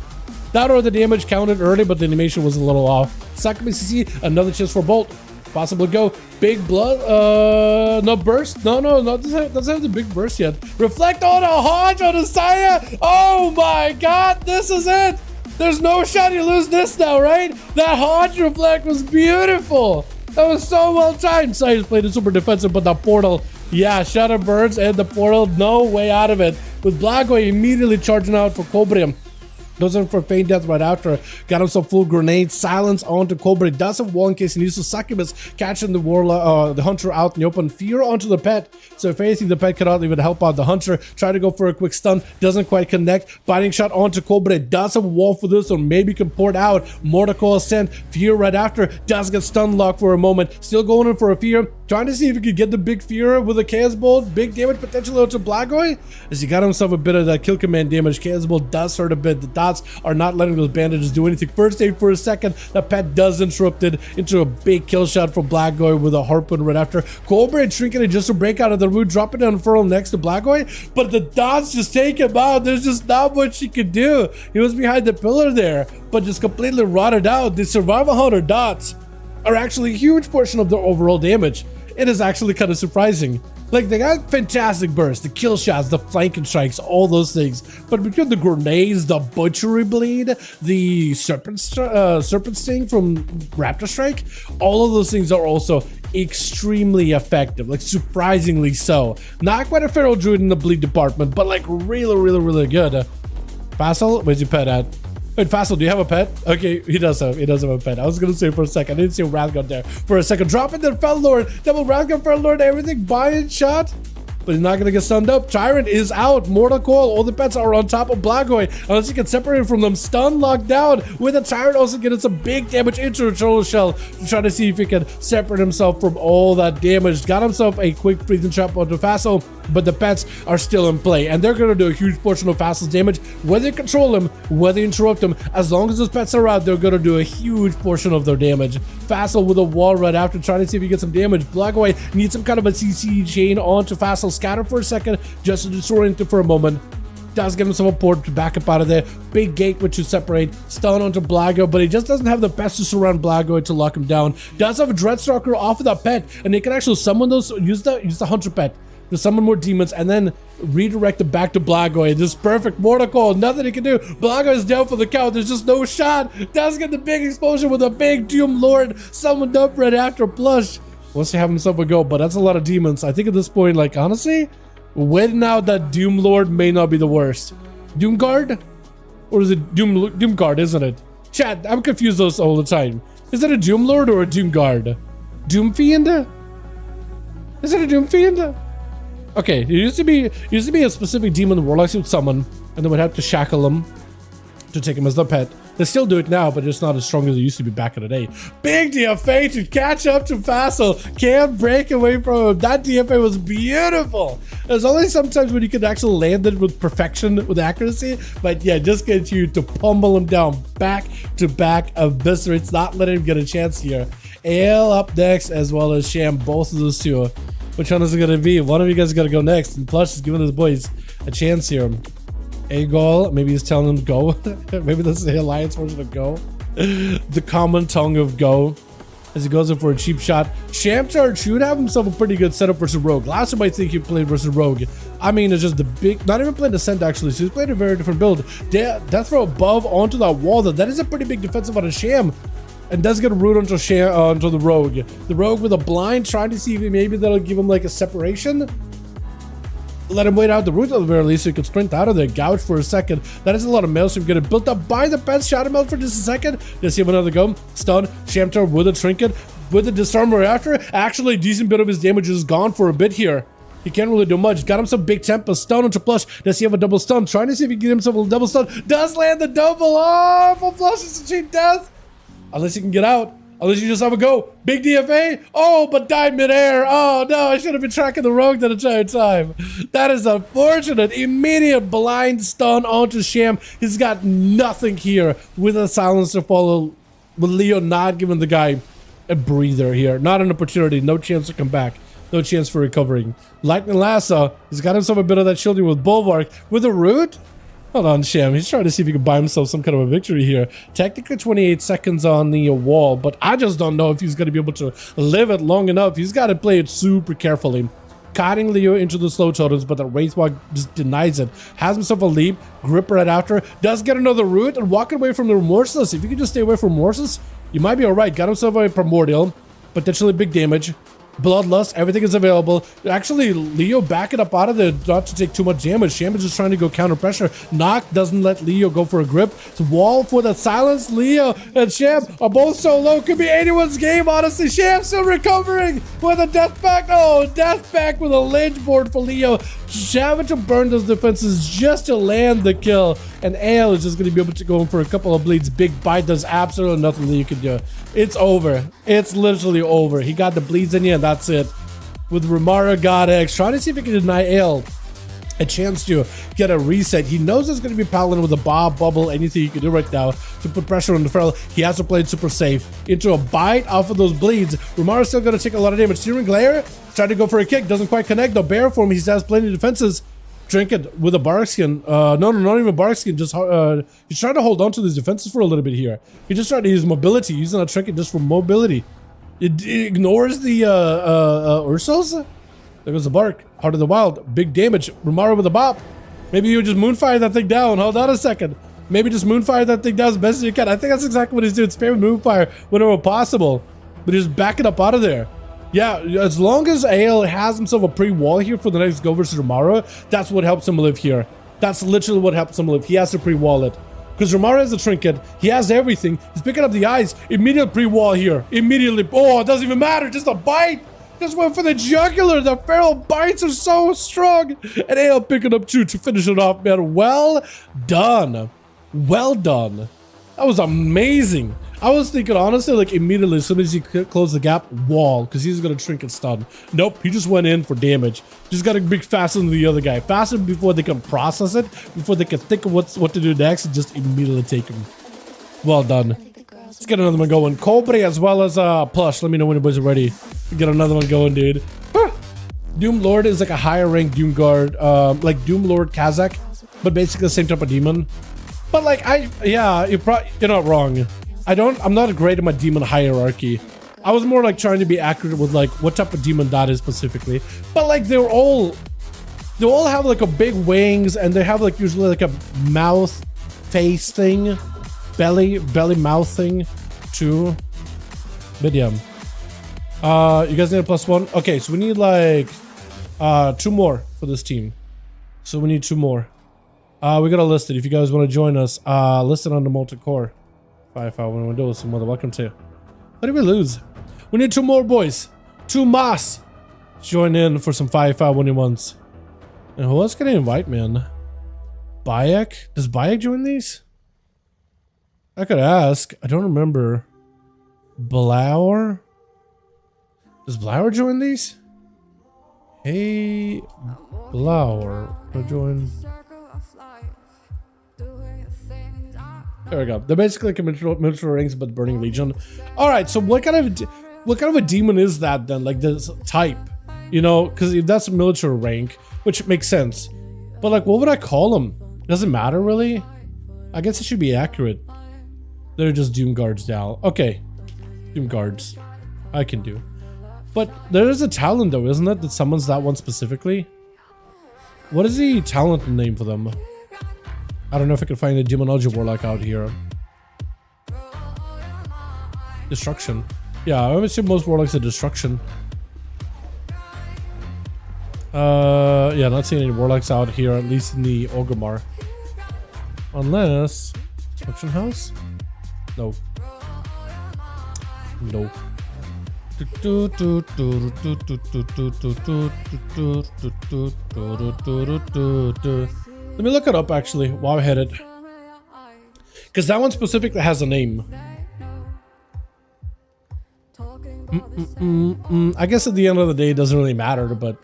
That or the damage counted early, but the animation was a little off. Sakumi CC, another chance for Bolt. Possible go. Big blood. No burst. No, doesn't have the big burst yet. Reflect on a Hodge on the side. Oh my god, this is it. There's no shot you lose this now, right? That Hodge reflect was beautiful. That was so well timed. Science played it super defensive, but the portal, yeah, Shadow Birds and the portal, no way out of it. With Blackboy immediately charging out for Cobra. Goes in for feign death right after. Got him some full grenade. Silence onto Cobra. Does have wall in case he needs to. Succubus catching the warlock, the hunter out in the open. Fear onto the pet. So if anything, the pet cannot even help out the hunter. Try to go for a quick stun. Doesn't quite connect. Biting shot onto Cobra. Does have a wall for this one. Maybe can port out. Mortical ascent. Fear right after. Does get stun locked for a moment. Still going in for a fear. Trying to see if he could get the big fear with a Chaos Bolt. Big damage potentially onto Blackboy. As he got himself a bit of that kill command damage. Chaos Bolt does hurt a bit. The dots are not letting those bandages do anything. First aid for a second. The pet does interrupt it into a big kill shot for Blackboy with a harpoon right after. Cobra and Trinket just to break out of the root, drop it down furl next to Blackboy. But the dots just take him out. There's just not much he could do. He was behind the pillar there, but just completely rotted out. The survival hunter dots are actually a huge portion of their overall damage. It is actually kind of surprising. Like, they got fantastic bursts, the kill shots, the flanking strikes, all those things. But between the grenades, the butchery bleed, the serpent sting from Raptor Strike, all of those things are also extremely effective, like surprisingly so. Not quite a feral druid in the bleed department, but like really good. Facile, where's your pet at? Wait, Facile, do you have a pet? Okay, he does have a pet. I was gonna say for a second, I didn't see a Wrathguard there. For a second, drop it then Fel Lord, double Wrathguard, Fel Lord, everything, buy-in shot. But he's not gonna get stunned up. Tyrant is out. Mortal Coil. All the pets are on top of Blackboy. Unless he can separate from them. Stun locked down. With a Tyrant also getting some big damage into a Turtle Shell to try to see if he can separate himself from all that damage. Got himself a quick freezing trap onto Facile, but the pets are still in play. And they're gonna do a huge portion of Facile's damage. Whether you control him, whether you interrupt him, as long as those pets are out, they're gonna do a huge portion of their damage. Facile with a wall right after, trying to see if he gets some damage. Blackboy needs some kind of a CC chain onto Facile. Scatter for a second just to disorient him for a moment. Does give himself a port to back up out of there. Big gate which to separate. Stun onto Blago, but he just doesn't have the best to surround Blago to lock him down. Does have a Dreadstalker off of that pet, and they can actually summon those. Use the hunter pet to summon more demons and then redirect it back to Blago. This perfect Mortal Coil, nothing he can do. Blago is down for the count. There's just no shot. Does get the big explosion with a big Doom Lord summoned up right after Plush. Wants to have himself a go, but that's a lot of demons. I think at this point, like, honestly, waiting out that Doom Lord may not be the worst. Doom Guard? Or is it Doom Guard, isn't it? Chat, I'm confused those all the time. Is it a Doom Lord or a Doom Guard? Doom Fiend? Is it a Doom Fiend? Okay, it used to be a specific demon the Warlocks would summon, and then would have to shackle him to take him as the pet. They still do it now, but it's not as strong as it used to be back in the day. Big DFA to catch up to Facile. Can't break away from him. That DFA was beautiful. There's only sometimes when you can actually land it with perfection, with accuracy. But yeah, just get you to pummel him down back to back, eviscerates, not letting him get a chance here. Ale up next, as well as Sham, both of those two. Which one is it going to be? One of you guys is going to go next. And Plush is giving his boys a chance here. A-Gol, maybe he's telling them go. Maybe this is the Alliance version of go. The common tongue of go. As he goes in for a cheap shot. Shamchar should have himself a pretty good setup versus Rogue. Last time I think he played versus Rogue. I mean, it's just the big, not even playing Ascent actually, so he's playing a very different build. Death throw above onto that wall, that is a pretty big defensive on a Sham. And does get a root onto the Rogue. The Rogue with a blind, trying to see if maybe that'll give him like a separation. Let him wait out the root at the very least so he could sprint out of there. Gouge for a second. That is a lot of maelstrom getting built up by the pets. Shadow Melt for just a second. Does he have another go? Stun. Shamtar with a trinket. With a disarmer after. Actually, a decent bit of his damage is gone for a bit here. He can't really do much. Got him some big tempo. Stun onto Plush. Does he have a double stun? Trying to see if he can get himself a double stun. Does land the double. Oh, for Plush is a cheap death. Unless he can get out. Unless you just have a go. Big DFA. Oh, but died midair. Oh, no. I should have been tracking the Rogue that entire time. That is unfortunate. Immediate blind stun onto Sham. He's got nothing here with a silence to follow. With Leo not giving the guy a breather here. Not an opportunity. No chance to come back. No chance for recovering. Lightning Lasso, he's got himself a bit of that shielding with Bulwark. With a root? Hold on, Sham. He's trying to see if he can buy himself some kind of a victory here. Technically 28 seconds on the wall, but I just don't know if he's going to be able to live it long enough. He's got to play it super carefully. Cutting Leo into the slow totems, but the Wraithwalk just denies it. Has himself a leap, grip right after, does get another root, and walking away from the Remorseless. If you can just stay away from Remorseless, you might be alright. Got himself a Primordial, potentially big damage. Bloodlust, everything is available. Actually, Leo backing up out of there not to take too much damage. Sham is just trying to go counter pressure. Knock doesn't let Leo go for a grip. It's wall for the silence. Leo and Sham are both so low. Could be anyone's game, honestly. Sham still recovering with a death pack. Oh, death pack with a lynch board for Leo. Having to burn those defenses just to land the kill. And Ale is just going to be able to go in for a couple of bleeds. Big bite does absolutely nothing that you can do. It's over. It's literally over. He got the bleeds in you, and that's it. With Ramara God X, trying to see if he can deny Ale a chance to get a reset. He knows it's going to be Paladin with a Bob, Bubble, anything you can do right now to put pressure on the Feral. He has to play it super safe. Into a bite off of those bleeds. Ramara's still going to take a lot of damage. Searing Glare, trying to go for a kick, doesn't quite connect. The bear form, he has plenty of defenses. Trinket with a bark skin. No, not even bark skin. Just he's trying to hold on to these defenses for a little bit here. He just tried to use mobility, using a trinket just for mobility. It ignores the Ursos. There goes the bark. Heart of the Wild. Big damage. Ramara with a bop. Maybe you just moonfire that thing down. Hold on a second. Maybe just moonfire that thing down as best as you can. I think that's exactly what he's doing. Spam moonfire whenever possible. But he's backing up out of there. Yeah, as long as Ale has himself a pre-wall here for the next go versus Ramara, that's what helps him live here. That's literally what helps him live. He has to pre-wall it. Because Ramara has a trinket. He has everything. He's picking up the eyes. Immediate pre-wall here. Immediately. Oh, it doesn't even matter. Just a bite. Just went for the jugular. The feral bites are so strong. And Ale picking up two to finish it off, man. Well done. Well done. That was amazing. I was thinking, honestly, like immediately as soon as he closed the gap, wall, because he's going to trinket stun. Nope, he just went in for damage. Just got to be faster than the other guy. Faster before they can process it, before they can think of what to do next, and just immediately take him. Well done. Let's get another one going. Cobra as well as Plush. Let me know when the boys are ready. Get another one going, dude. Doom Lord is like a higher ranked Doom Guard, like Doom Lord Kazakh, but basically the same type of demon. But like, yeah, you're not wrong. I'm not great at my demon hierarchy. I was more like trying to be accurate with like what type of demon that is specifically. But like they all have like a big wings, and they have like usually like a mouth face thing, belly mouth thing too. But yeah. You guys need a +1? Okay, so we need like 2 more for this team. So we need 2 more. We got a listed. If you guys want to join us, listed on the multi-core. 5V5 1V1 DUELS. Mother, welcome to. What did we lose? We need 2 more boys. 2 mas. Join in for some 5V5 1v1s. And who else can I invite, man? Bayek? Does Bayek join these? I could ask. I don't remember. Blower? Does Blower join these? Hey, Blower. Join. There we go. They're basically like a mutual rings, but Burning Legion. All right. So what kind of a demon is that then? Like this type, you know? Because if that's a military rank, which makes sense. But like, what would I call them? Doesn't matter really. I guess it should be accurate. They're just Doom Guards now. Okay, Doom Guards. I can do. But there is a talent though, isn't it? That summons that one specifically. What is the talent name for them? I don't know if I can find a Demonology Warlock out here. Destruction. Yeah, I would assume most Warlocks are Destruction. Yeah, not seeing any Warlocks out here, at least in the Orgrimmar. Unless... Auction House? No. No. Let me look it up actually while I hit it, because that one specifically has a name. I guess at the end of the day it doesn't really matter, but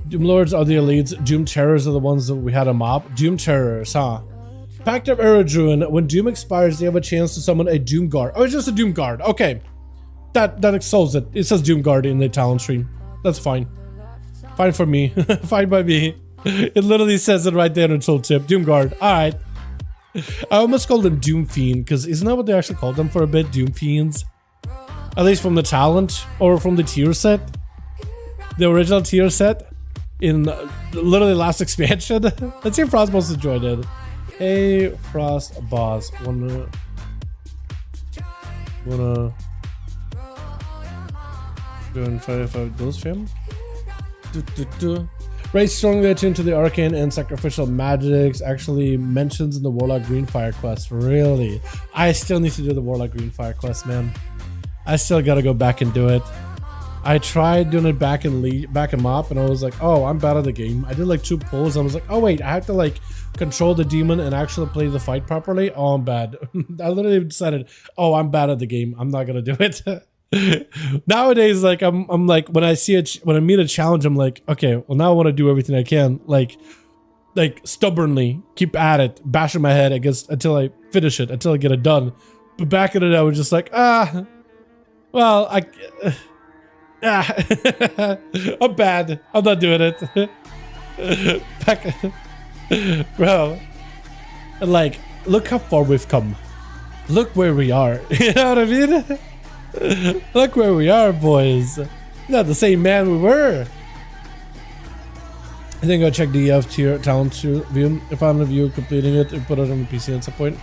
Doom Lords are the elites. Doom Terrors are the ones that we had a mob. Doom Terrors, huh? Packed up Era Druid. When Doom expires, they have a chance to summon a Doom Guard. Oh, it's just a Doom Guard. Okay. That solves it. It says Doom Guard in the talent stream. That's fine. Fine for me. Fine by me. It literally says it right there in tooltip. Doomguard. Alright. I almost called them Doom Fiend, because isn't that what they actually called them for a bit? Doom Fiends? At least from the talent, or from the tier set. The original tier set. In literally last expansion. Let's see if Frost Boss has joined in. Hey, Frost Boss. Wanna doing 5V5 Duels fam? Very strongly attuned to the arcane and sacrificial magics. Actually mentions in the Warlock Greenfire quest. Really? I still need to do the Warlock Greenfire quest, man. I still gotta go back and do it. I tried doing it back in MOP, and I was like, oh, I'm bad at the game. I did like 2 pulls. I was like, oh wait, I have to like control the demon and actually play the fight properly. Oh, I'm bad. I literally decided, oh, I'm bad at the game. I'm not gonna do it. Nowadays, like I'm like, when I meet a challenge, I'm like, okay, well now I want to do everything I can, like stubbornly keep at it, bashing my head against until I finish it, until I get it done. But back in the day, I was just like, well, I'm bad. I'm not doing it. Bro, like, look how far we've come. Look where we are. You know what I mean? Look where we are, boys. Not the same man we were. I think I'll check the EF tier talent view. I found a view completing it and put it on the PC at some point.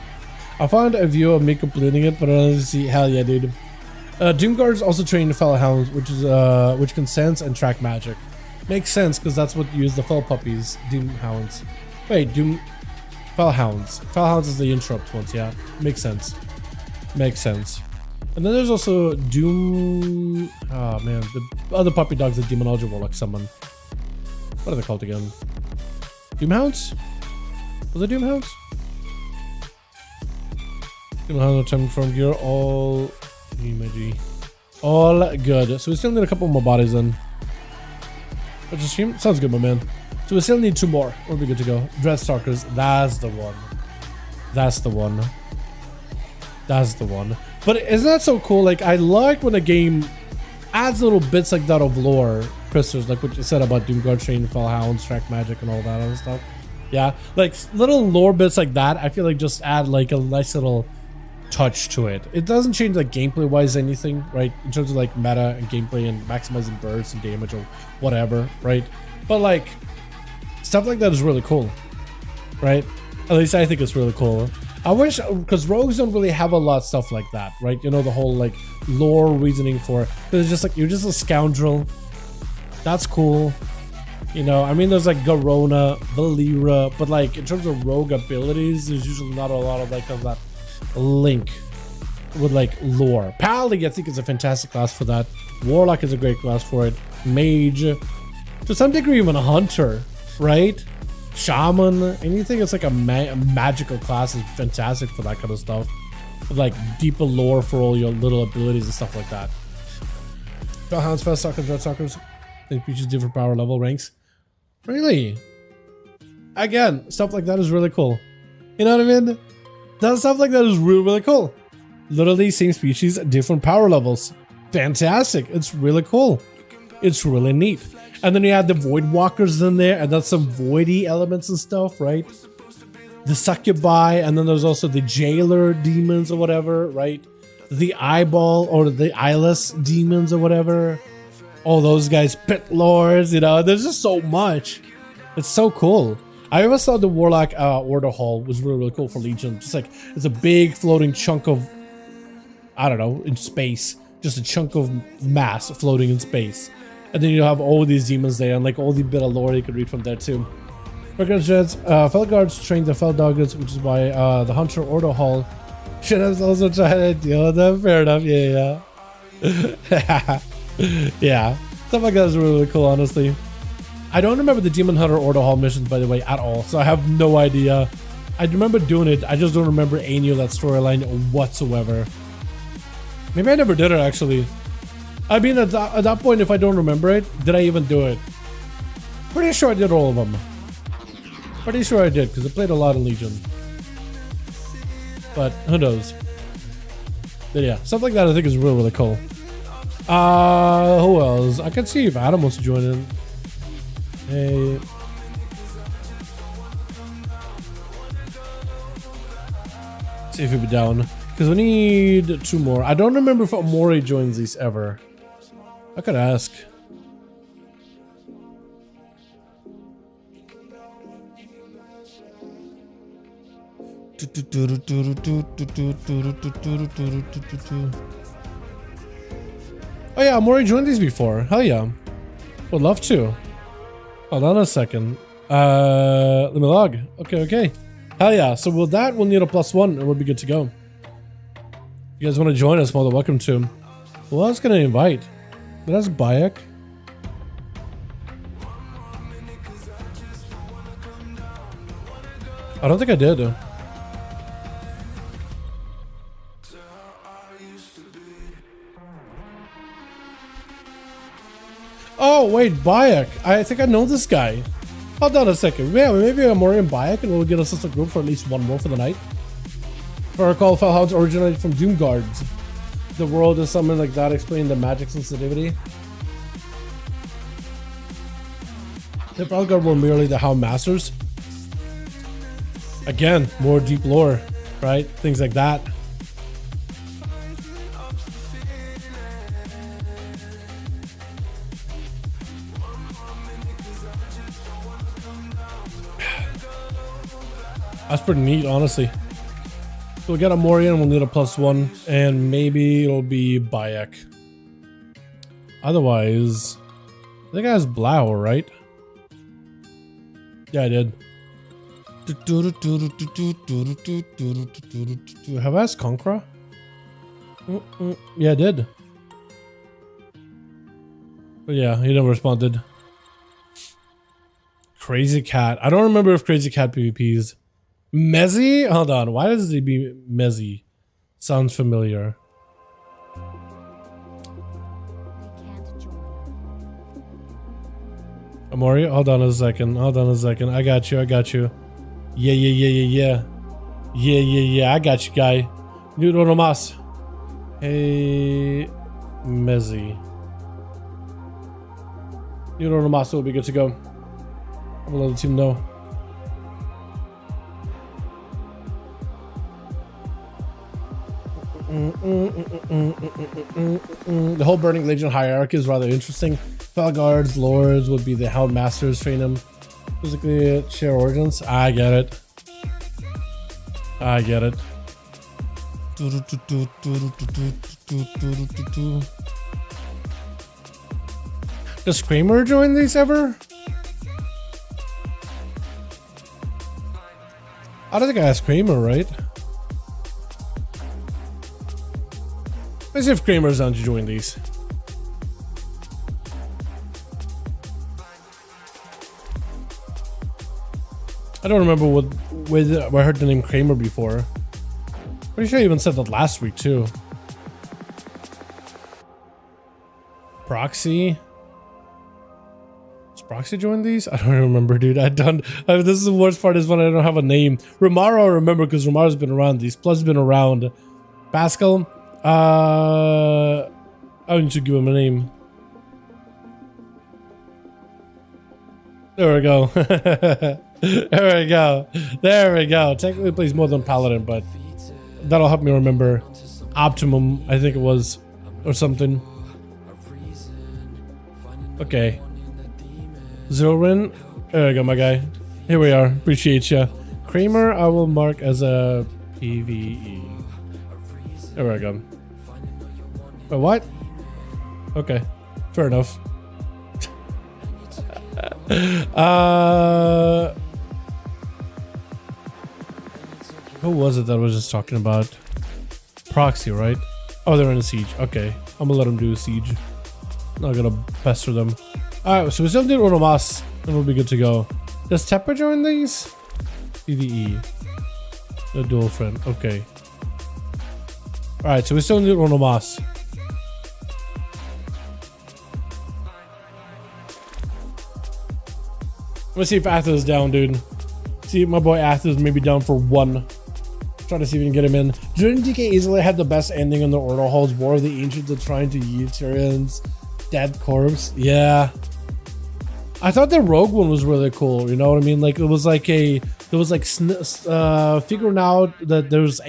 I found a view of me completing it, but I don't see. Hell yeah, dude. Doomguard's also trained the Fel Hounds, which can sense and track magic. Makes sense because that's what you use the Fel Puppies, Doom Hounds. Wait, Fel Hounds. Fel Hounds is the interrupt ones, yeah. Makes sense. Makes sense. And then there's also Doom... Oh man, the other puppy dogs that Demonology Warlock summon. What are they called again? Doom Hounds? Was it Doom Hounds? Doom Hounds attempt from gear, all... All good. So we still need a couple more bodies then. Which is stream? Sounds good, my man. So we still need 2 more. We'll be good to go. Dreadstalkers, that's the one. That's the one. That's the one. But isn't that so cool? Like, I like when a game adds little bits like that of lore, Christers, like what you said about Doomguard training, Fel Hounds, track magic, and all that other stuff. Yeah, like little lore bits like that, I feel like just add like a nice little touch to it. It doesn't change like gameplay wise anything, right? In terms of like meta and gameplay and maximizing bursts and damage or whatever, right? But like stuff like that is really cool, right? At least I think it's really cool. I wish, because rogues don't really have a lot of stuff like that, right? You know, the whole like lore reasoning for it. It's just like, you're just a scoundrel. That's cool. You know, I mean, there's like Garona, Valera, but like in terms of rogue abilities, there's usually not a lot of like of that link with like lore. Paladin, I think, is a fantastic class for that. Warlock is a great class for it. Mage, to some degree, even a hunter, right? Shaman, anything that's like a magical class is fantastic for that kind of stuff. With like deeper lore for all your little abilities and stuff like that. Fel Hounds, Fast Stalkers, Red Stalkers, they features different power level ranks. Really? Again, stuff like that is really cool. You know what I mean? That stuff like that is really, really cool. Literally same species, different power levels. Fantastic. It's really cool. It's really neat. And then you have the Void Walkers in there, and that's some voidy elements and stuff, right? The Succubi, and then there's also the Jailer demons or whatever, right? The Eyeball or the Eyeless demons or whatever. All those guys, Pit Lords, you know, there's just so much. It's so cool. I always thought the Warlock Order Hall was really, really cool for Legion. Just like, it's a big floating chunk of, I don't know, in space. Just a chunk of mass floating in space. And then you have all these demons there, and like all the bit of lore you could read from there too. Records Jets, Felguards trained the Fel Doggers, which is why the Hunter Order Hall should have also tried to deal with them. Fair enough, yeah. Yeah, stuff like that is really, really cool, honestly. I don't remember the Demon Hunter Order Hall missions, by the way, at all, so I have no idea. I remember doing it, I just don't remember any of that storyline whatsoever. Maybe I never did it, actually. I mean, at that point, if I don't remember it, did I even do it? Pretty sure I did all of them. Pretty sure I did, because I played a lot of Legion. But who knows? But yeah, stuff like that I think is really, really cool. Who else? I can see if Adam wants to join in. Hey. See if he'll be down. Because we need 2 more. I don't remember if Amori joins these ever. I could ask. Oh yeah, Amori joined these before. Hell yeah. Would love to. Hold on a second. Let me log. Okay. Hell yeah. So with that, we'll need a +1 and we'll be good to go. If you guys want to join us, more than welcome to. Well, I was going to invite. But that's Bayek. I don't think I did. Oh, wait, Bayek. I think I know this guy. Hold on a second. Yeah, maybe Amori and Bayek, and we'll get us as a group for at least 1 more for the night. If I recall, Fellhounds originated from Doom Guards. The world is something like that, explaining the magic sensitivity. The Felguard were merely the Hound Masters. Again, more deep lore, right? Things like that. That's pretty neat, honestly. So we'll get a Morian, we'll need a +1, and maybe it'll be Bayek. Otherwise, I think I has Blau, right? Yeah, I did. Have I asked Conqueror? Yeah, I did. But yeah, he never responded. Crazy Cat. I don't remember if Crazy Cat PvPs. Mezzy? Hold on. Why does he be Mezzy? Sounds familiar. Amori? Hold on a second. I got you. Yeah. I got you, guy. Nudo nomás. Hey, Mezzy. Nudo nomás will be good to go. I'll let the team know. The whole Burning Legion hierarchy is rather interesting. Felguards, Lords would be the Hound Masters, train them. Physically share origins. I get it. Does Kramer join these ever? I don't think I asked Kramer, right? Let's see if Kramer's down to join these. I don't remember where I heard the name Kramer before. Pretty sure I even said that last week too. Proxy. Does Proxy join these? I don't remember, dude. This is the worst part is when I don't have a name. Romaro I remember because Romaro's been around these. Plus been around. Pascal. I need to give him a name. There we go. There we go. Technically it plays more than Paladin, but that'll help me remember. Optimum, I think it was, or something. Okay. Zilrin. There we go, my guy. Here we are. Appreciate ya. Kramer, I will mark as a PvE. There we go. Wait, what? Okay, fair enough. Who was it that I was just talking about? Proxy, right? Oh, they're in a siege. Okay, I'm gonna let them do a siege. Not gonna pester them. Alright, so we still need Onomas, and we'll be good to go. Does Tepper join these? PvE. The dual friend. Okay. Alright, so we still need Onomas. Let's see if Athos is down, dude. See if my boy Athos maybe down for 1. Try to see if we can get him in. Didn't DK easily have the best ending in the Order Halls War of the Ancients of trying to yeet Tyrion's dead corpse? Yeah. I thought the rogue one was really cool. You know what I mean? Like it was like figuring out that there's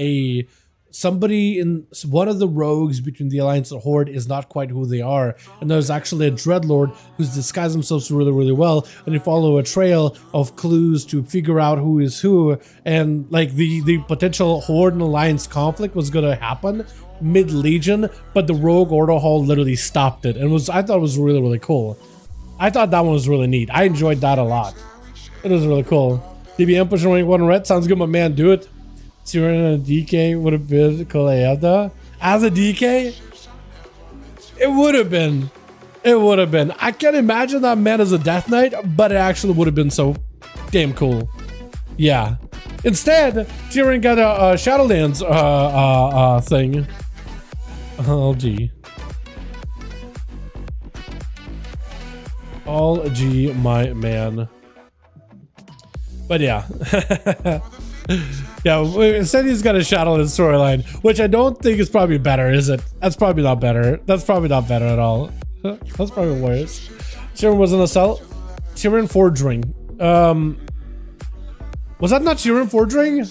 somebody in one of the rogues between the Alliance and Horde is not quite who they are, and there's actually a Dreadlord who's disguised themselves really, really well, and you follow a trail of clues to figure out who is who, and like the potential Horde and Alliance conflict was gonna happen mid-Legion, but the rogue Order Hall literally stopped it, and I thought it was really, really cool. I thought that one was really neat. I enjoyed that a lot. It was really cool. DBM pushing rank 1 red. Sounds good, my man. Do it. Tyrion and a DK would have been cool. As a DK? It would have been. It would have been. I can't imagine that man as a Death Knight, but it actually would have been so damn cool. Yeah. Instead, Tyrion got a Shadowlands thing. Oh, gee. All G, my man. But yeah. Yeah, instead he's got a Shadowlands storyline, which I don't think is probably better, is it? That's probably not better. That's probably not better at all. That's probably worse. Tyrion was in a cell. Tyrion Forging. Was that not Tyrion Forging?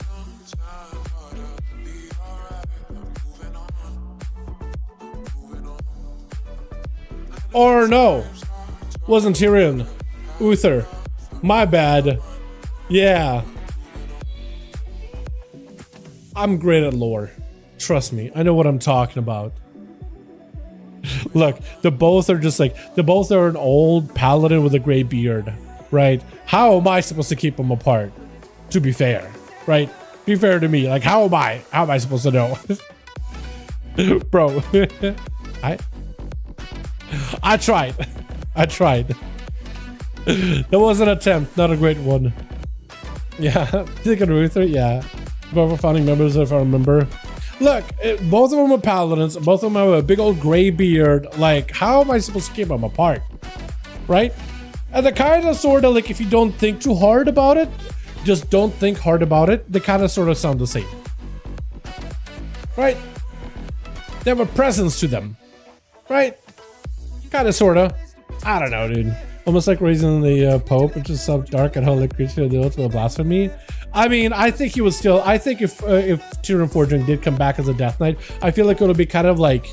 Or no, wasn't Tyrion. Uther. My bad. Yeah. I'm great at lore. Trust me, I know what I'm talking about. Look, they both are an old paladin with a gray beard, right? How am I supposed to keep them apart? To be fair, right? Be fair to me. Like, how am I supposed to know? Bro, I tried. That was an attempt, not a great one. Yeah, thinking Ruther, yeah. Both founding members, if I remember. Look, both of them are paladins. Both of them have a big old gray beard. Like, how am I supposed to keep them apart? Right? And the kind of sort of like, if you don't think too hard about it, just don't think hard about it, they kind of sort of sound the same. Right? They have a presence to them. Right? Kind of, sort of. I don't know, dude. Almost like raising the Pope, which is so dark and holy creature of the ultimate blasphemy. I mean, I think he would still. I think if Tyrion Forging did come back as a Death Knight, I feel like it would be kind of like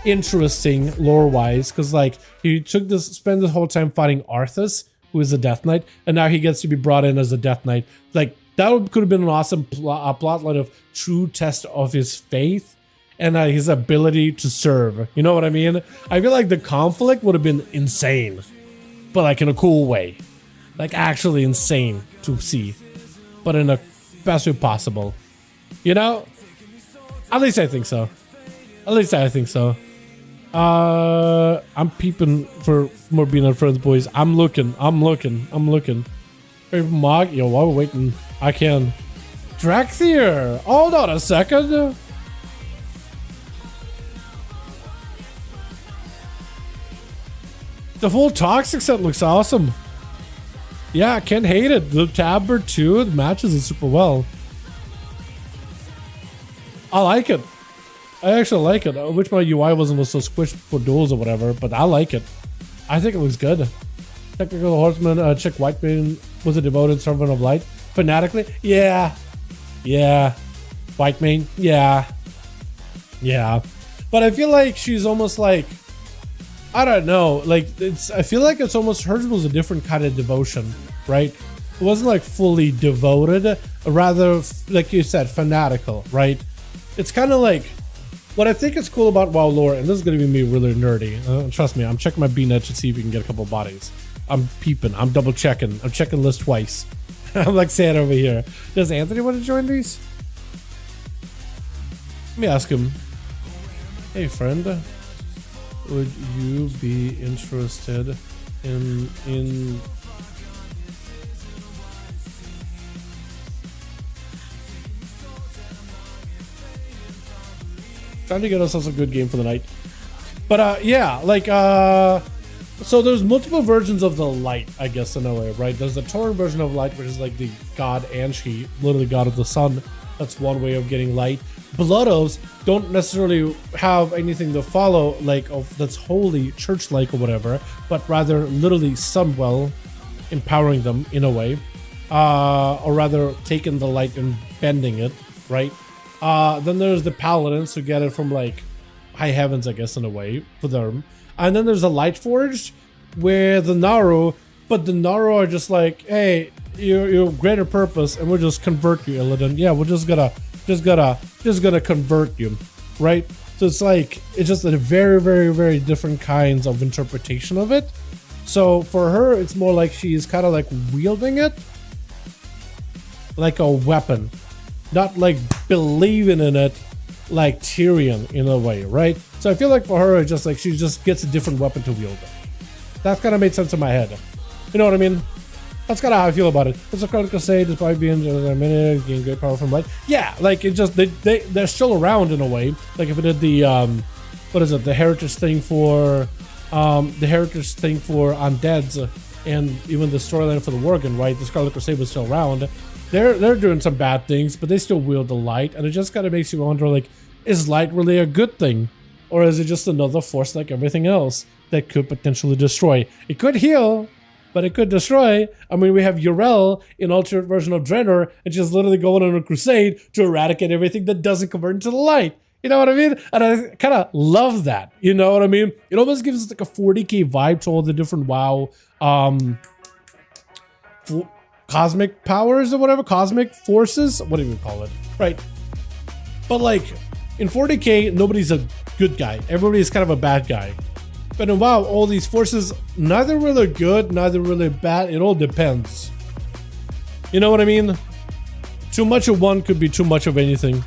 interesting lore-wise, because like he spent the whole time fighting Arthas, who is a Death Knight, and now he gets to be brought in as a Death Knight. Like that could have been an awesome plotline of true test of his faith and his ability to serve. You know what I mean? I feel like the conflict would have been insane, but like in a cool way, like actually insane to see, but in a best way possible. You know? At least I think so. At least I think so. I'm peeping for more Being on Friends, boys. I'm looking. Hey, Mog, yo, while we're waiting, I can. Draxier! Hold on a second. The full Toxic set looks awesome. Yeah, I can't hate it. The Tabber too, it matches it super well. I like it. I actually like it. I wish my UI wasn't so squished for duels or whatever, but I like it. I think it looks good. Technical Horseman, Chick Whiteman was a devoted servant of light. Fanatically? Yeah. Yeah. Whitemane? Yeah. Yeah. But I feel like she's almost like, I don't know, like I feel like it's almost, hers was a different kind of devotion, right? It wasn't like fully devoted, rather, like you said, fanatical, right? It's kind of like, what I think is cool about WoW lore, and this is going to be me really nerdy, trust me, I'm checking my B-net to see if we can get a couple bodies. I'm peeping, I'm double checking, I'm checking list twice. I'm like saying over here. Does Anthony want to join these? Let me ask him. Hey friend, would you be interested in trying to get ourselves a good game for the night? But yeah, like so there's multiple versions of the light, I guess, in a way, right? There's the Tauren version of light, which is like the god Anshi, literally god of the sun. That's one way of getting light. Blood Oaths don't necessarily have anything to follow, like that's holy, church-like or whatever, but rather literally Sunwell, empowering them in a way, or rather taking the light and bending it, right? Then there's the paladins who get it from like high heavens, I guess, in a way for them. And then there's the light forged with the Naru, but the Naru are just like, hey, you're greater purpose, and we'll just convert you, Illidan. Yeah, we're just gonna convert you, right? So it's like, it's just a very, very, very different kinds of interpretation of it. So for her, it's more like she's kind of like wielding it like a weapon, not like believing in it like Tyrion in a way, right? So I feel like for her, it's just like she just gets a different weapon to wield it. That kind of made sense in my head. You know what I mean? That's kind of how I feel about it. It's a critical say, despite being a minute, gain great power from light. Yeah, like it just, they're still around in a way. Like if it did the, what is it? The heritage thing for undeads, and even the storyline for the Worgen, right? The Scarlet Crusade was still around. They're doing some bad things, but they still wield the light, and it just kind of makes you wonder, like, is light really a good thing? Or is it just another force like everything else that could potentially destroy? It could heal, but it could destroy. I mean, we have Yrel in alternate version of Draenor, and she's literally going on a crusade to eradicate everything that doesn't convert into the light. You know what I mean? And I kind of love that. You know what I mean? It almost gives us like a 40k vibe to all the different WoW cosmic powers or whatever, cosmic forces, what do you call it, right? But like in 40k, nobody's a good guy. Everybody's kind of a bad guy. But in WoW, all these forces, neither really good, neither really bad. It all depends. You know what I mean? Too much of one could be too much of anything.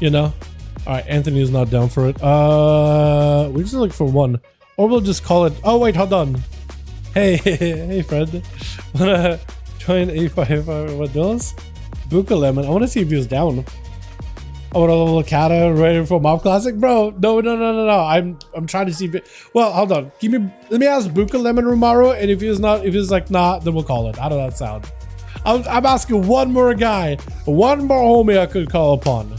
You know? All right, Anthony is not down for it. We just look for one, or we'll just call it. Oh wait, hold on. Hey, hey, Fred. Wanna join 5V5 1V1 DUELS? Buka Lemon. I want to see if he was down. Oh, what a little Kata ready for Mob Classic, bro. No. I'm trying to see if it. Well, hold on. Let me ask Buka Lemon Rumaru, and if he's like nah, then we'll call it. How does that sound? I'm asking one more guy, one more homie I could call upon.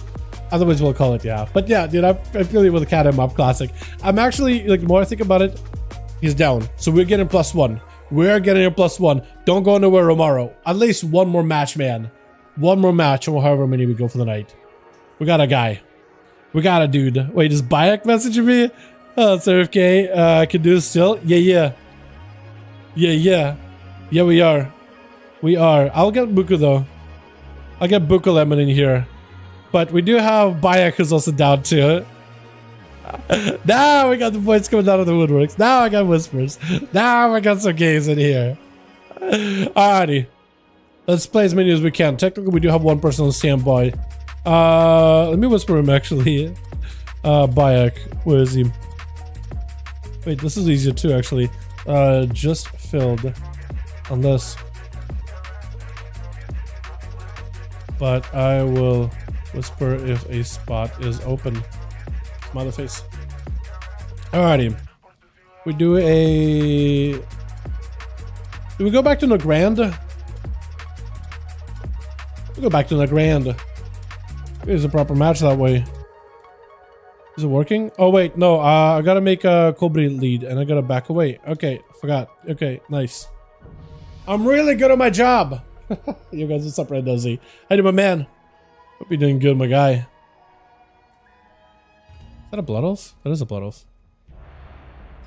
Otherwise, we'll call it, yeah. But yeah, dude, I feel it with the Kata Mob Classic. I'm actually, like, the more I think about it, he's down. So we're getting +1. We're getting a +1. Don't go nowhere, Romaro. At least one more match, man. One more match, or however many we go for the night. We got a guy. We got a dude. Wait, is Bayek messaging me? Oh, Serif K. I can do this still? Yeah, we are. I'll get Buku, though. I'll get Buku Lemon in here. But we do have Bayek, who's also down too. Now we got the voice coming out of the woodworks. Now I got whispers. Now I got some gays in here. Alrighty. Let's play as many as we can. Technically, we do have one person on standby. Let me whisper him, actually. Bayek. Where is he? Wait, this is easier too, actually. Just filled on this. But I will whisper if a spot is open. Smiley face. Alrighty. We do a... Do we go back to the Grand? We go back to the Grand. It's a proper match that way. Is it working? Oh wait, no. I gotta make a Cobra lead and I gotta back away. Okay, forgot. Okay, nice. I'm really good at my job. You guys, what's up, Red Dozy? How you doing, my man? Hope you're doing good, my guy. Is that a Blood Elf? That is a Blood Elf. I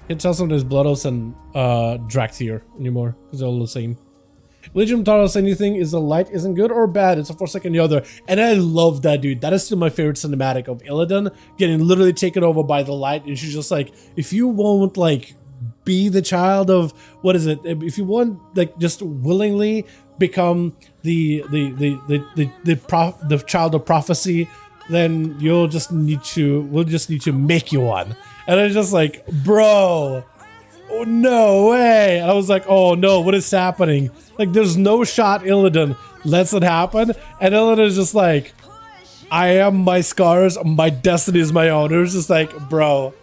can't tell some of these Blood Elves and Draxir anymore, because they're all the same. Legion taught us anything is the light isn't good or bad, it's a force like any other. And I love that, dude. That is still my favorite cinematic of Illidan getting literally taken over by the light, and she's just like, if you won't like be the child of, what is it, if you want like just willingly become the child of prophecy, then we'll just need to make you one. And I was just like, bro, oh, no way. And I was like, oh no, what is happening? Like, there's no shot Illidan lets it happen, and Illidan is just like, I am my scars, my destiny is my own. It was just like, bro,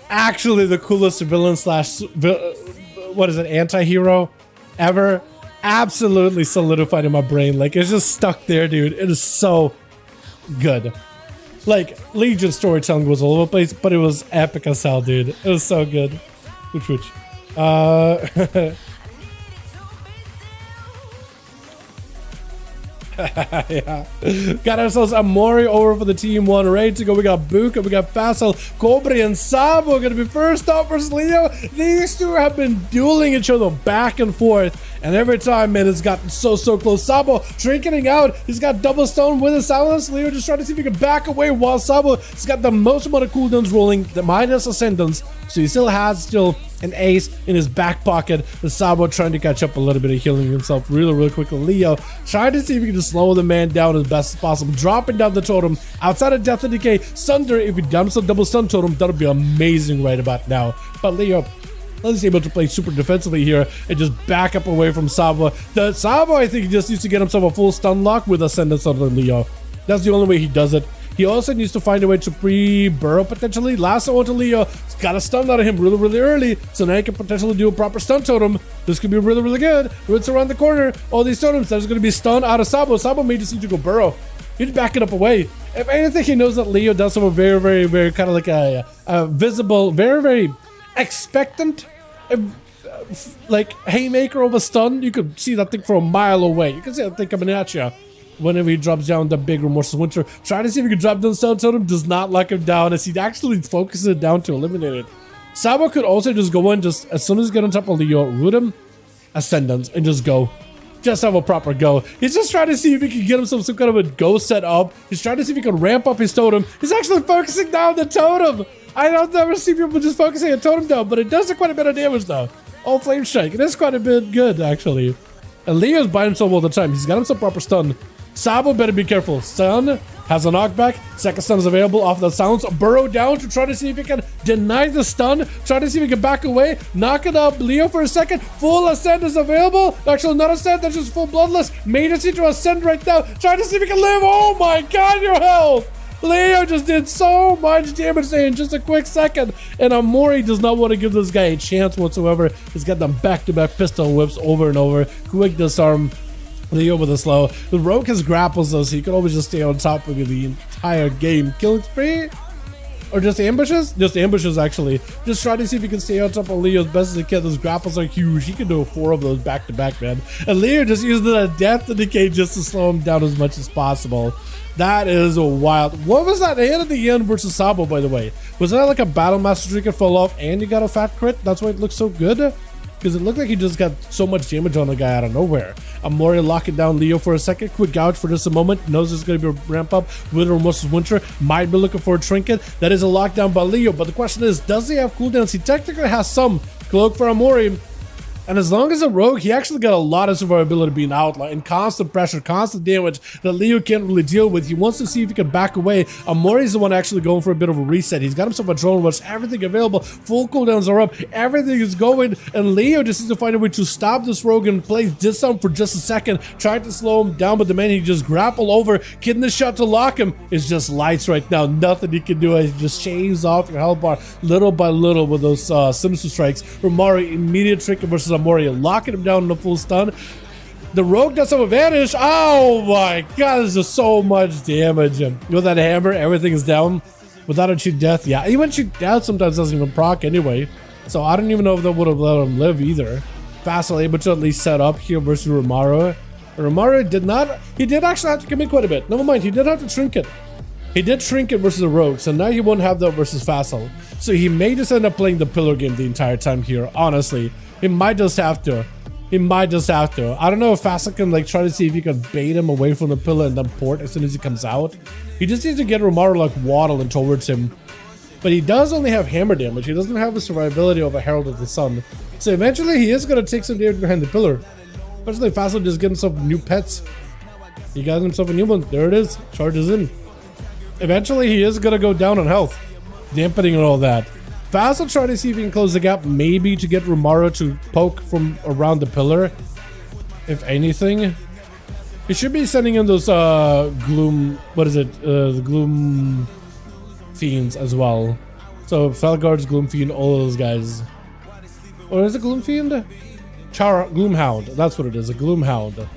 actually the coolest villain slash what is it, anti-hero ever. Absolutely solidified in my brain. Like, it's just stuck there, dude. It is so good. Like, Legion storytelling was all over the place, but it was epic as hell, dude. It was so good. Which Yeah. Got ourselves Amori over for the team one. Ready to go. We got Buka, we got Faisal, Kobri, and Sabo gonna be first up versus Leo. These two have been dueling each other back and forth. And every time, man, it's gotten so close. Sabo shrinking out. He's got double stone with his silence. Leo just trying to see if he can back away while Sabo has got the most amount of cooldowns rolling, the minus ascendance. So he still has an ace in his back pocket. The Sabo trying to catch up a little bit of healing himself really quickly. Leo trying to see if he can just slow the man down as best as possible. Dropping down the totem outside of Death and Decay. Sunder, if he dumps a double stun totem, that'll be amazing right about now. But Leo, he's able to play super defensively here and just back up away from Sabo. The Sabo, I think he just needs to get himself a full stun lock with Ascendance on Leo. That's the only way he does it. He also needs to find a way to pre-burrow potentially. Lasso onto Leo. He's got a stun out of him really early. So now he can potentially do a proper stun totem. This could be really good. Rinse around the corner. All these totems, there's going to be stun out of Sabo. Sabo may just need to go burrow. He's backing up away. If anything, he knows that Leo does have a very kind of like a visible, very expectant, like haymaker of a stun. You could see that thing from a mile away. You can see that thing coming at you whenever he drops down the big Remorseless Winter. Trying to see if he can drop down the stun totem, does not lock him down as he actually focuses it down to eliminate it. Sabo could also just go in, just as soon as he gets on top of Leo, root him, Ascendance, and just go. Just have a proper go. He's just trying to see if he can get himself some kind of a go set up. He's trying to see if he can ramp up his totem. He's actually focusing down the totem. I don't ever see people just focusing a totem down, but it does quite a bit of damage though. Oh, Flame Strike. It is quite a bit good actually. And Leo's by himself all the time. He's got himself proper stun. Sabo better be careful. Stun has a knockback. Second stun is available off the silence. Burrow down to try to see if he can deny the stun. Try to see if he can back away. Knock it up Leo for a second. Full ascend is available. Actually, not ascend. That's just full bloodless. Made it to ascend right now. Trying to see if he can live. Oh my god, your health. Leo just did so much damage there in just a quick second. And Amori does not want to give this guy a chance whatsoever. He's got them back-to-back pistol whips over and over. Quick disarm. Leo with a slow. The Rogue has grapples though, so you can always just stay on top of you the entire game. Killing spree? Or just ambushes? Just ambushes actually. Just try to see if you can stay on top of Leo as best as you can. Those grapples are huge. He can do 4 of those back to back, man. And Leo just uses the Death and Decay just to slow him down as much as possible. That is a wild. What was that hit at the end versus Sabo, by the way? Was that like a Battle Master streak that fell off and you got a fat crit? That's why it looks so good? Because it looked like he just got so much damage on the guy out of nowhere. Amori locking down Leo for a second. Quick gouge for just a moment. Knows there's going to be a ramp up with Remorseless Winter. Might be looking for a trinket. That is a lockdown by Leo. But the question is, does he have cooldowns? He technically has some. Cloak for Amori. And as long as a rogue, he actually got a lot of survivability being outlined and constant pressure, constant damage that Leo can't really deal with. He wants to see if he can back away. Amori's the one actually going for a bit of a reset. He's got himself a drone rush, everything available, full cooldowns are up, everything is going, and Leo just needs to find a way to stop this rogue and play disarm for just a second, trying to slow him down, but the man he just grapple over, getting the shot to lock him is just lights right now. Nothing he can do. He just shaves off your health bar little by little with those sinister strikes. Romari immediate trick versus Amori, locking him down in a full stun. The rogue does have advantage. Oh my god, this is so much damage. With that hammer, everything is down. Without a cheat death, yeah, even cheat death sometimes doesn't even proc anyway. So I don't even know if that would have let him live either. Fastly able to at least set up here versus Romaro. Romaro did not, he did actually have to commit quite a bit. Never mind, he did have to trinket. He did trinket versus a rogue, so now he won't have that versus Facile. So he may just end up playing the pillar game the entire time here, honestly. He might just have to. He might just have to. I don't know if Facile can like try to see if he can bait him away from the pillar and then port as soon as he comes out. He just needs to get Romaro like waddling towards him. But he does only have hammer damage. He doesn't have the survivability of a Herald of the Sun. So eventually he is going to take some damage behind the pillar. Especially if Facile just get himself new pets. He got himself a new one. There it is. Charges in. Eventually he is going to go down on health. Dampening and all that. Facile try to see if he can close the gap, maybe to get Romaro to poke from around the pillar. If anything. He should be sending in those gloom, what is it? The gloom fiends as well. So Felguard's gloom fiend, all of those guys. Or is it gloom fiend? Gloomhound. That's what it is, a gloomhound.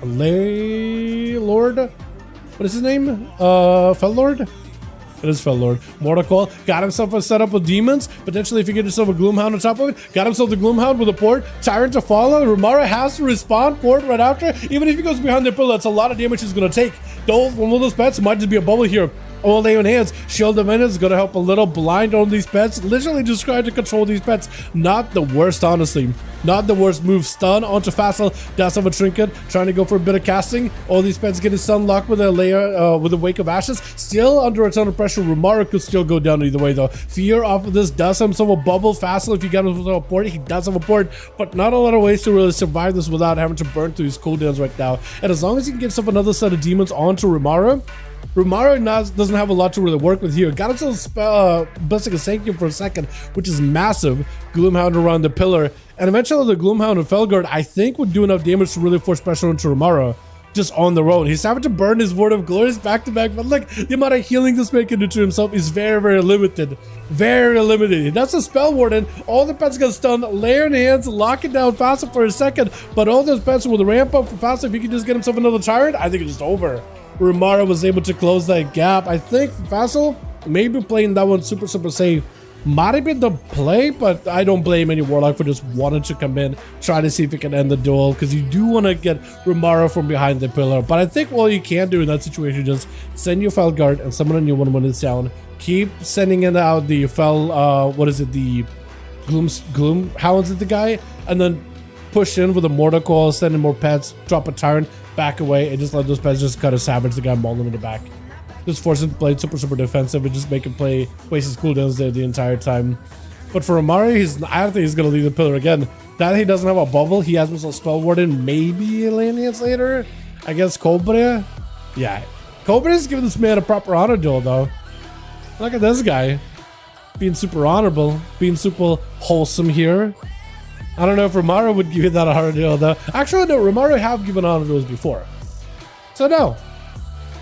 Lay Lord? What is his name? Fellord? It is Fell Lord. Mortal Coil got himself a setup with demons. Potentially, if you get yourself a Gloomhound on top of it, got himself the Gloomhound with a port. Tyrant to follow. Romaro has to respawn port right after. Even if he goes behind the pillar, that's a lot of damage he's going to take. Though, one of those pets might just be a bubble here. All lay on hands. Shield of Menace is going to help a little. Blind on these pets. Literally just trying to control these pets. Not the worst, honestly. Not the worst move. Stun onto Facile. Does have a trinket. Trying to go for a bit of casting. All these pets getting stun locked with a layer, with a Wake of Ashes. Still under a ton of pressure. Romaro could still go down either way though. Fear off of this does himself a bubble. Facile, if you got him a port, he does have a port. But not a lot of ways to really survive this without having to burn through his cooldowns right now. And as long as he can get himself another set of demons onto Romaro, Romaro doesn't have a lot to really work with here. Got himself Blessing of Sanctum for a second, which is massive. Gloomhound around the pillar. And eventually the Gloomhound and Felguard, I think, would do enough damage to really force pressure into Romaro. Just on the road. He's having to burn his Word of Glories back to back, but look, the amount of healing this man can do to himself is very, very limited. Very limited. That's a Spell Warden. All the pets get stunned, layer in hands, lock it down Facile for a second, but all those pets with the ramp up for Facile, if he can just get himself another Tyrant, I think it's just over. Romaro was able to close that gap. I think Facile maybe playing that one super safe might have been the play, but I don't blame any Warlock for just wanting to come in, try to see if he can end the duel, because you do want to get Romaro from behind the pillar. But I think all you can do in that situation is just send your Felguard and summon a new one when it's down. Keep sending in out the the Gloom Hounds at the guy, and then push in with a Mortal Coil, send in more pets, drop a Tyrant, back away, and just let those pets just cut a savage the guy, maul him in the back. Just force him to play super defensive and just make him play, waste his cooldowns there the entire time. But for Amari, I don't think he's going to leave the pillar again. Now that he doesn't have a bubble, he has himself Spell Warden, maybe land hands later against Cobra. Yeah, Cobra is giving this man a proper honor duel though. Look at this guy. Being super honorable, being super wholesome here. I don't know if Romaro would give you that honor duel though. Actually, no, Romaro have given honor duels before. So no.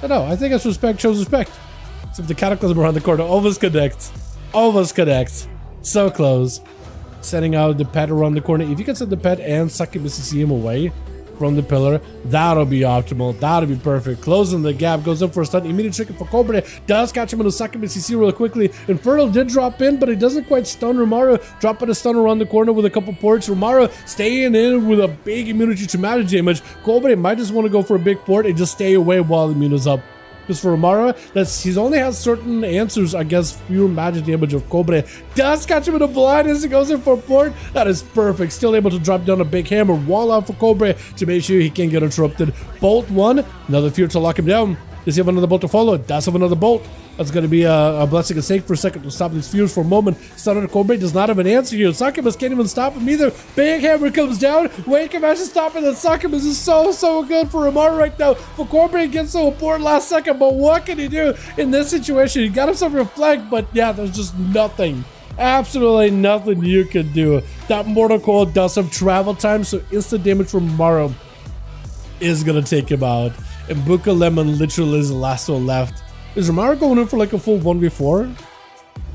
I think it's respect shows respect. So if the Cataclysm around the corner, always connect. Always connect. So close. Setting out the pet around the corner. If you can set the pet and Succubus him away from the pillar, that'll be optimal. That'll be perfect. Closing the gap, goes up for a stun. Immediate trick for Cobra. Does catch him on the Succubus real quickly. Infernal did drop in, but it doesn't quite stun Romaro. Dropping a stun around the corner with a couple ports. Romaro staying in with a big immunity to magic damage. Cobra might just want to go for a big port and just stay away while the immune is up. Because for Romaro, he's only has certain answers against fewer magic damage of Cobra. Does catch him in a blind as he goes in for a port. That is perfect. Still able to drop down a big hammer. Wall out for Cobra to make sure he can't get interrupted. Bolt one. Another fear to lock him down. Does he have another bolt to follow? Does have another bolt. That's going to be a blessing of sake for a second to stop these fears for a moment. Stunner Cobra does not have an answer here. Succubus can't even stop him either. Big hammer comes down. Wake of Ashes stopping the Succubus is so good for Romaro right now. For Cobra gets so important last second, but what can he do in this situation? He got himself reflect, but yeah, there's just nothing. Absolutely nothing you can do. That Mortal Coil does have travel time, so instant damage from Romaro is going to take him out. And Buka Lemon literally is the last one left. Is Romaro going in for like a full 1v4?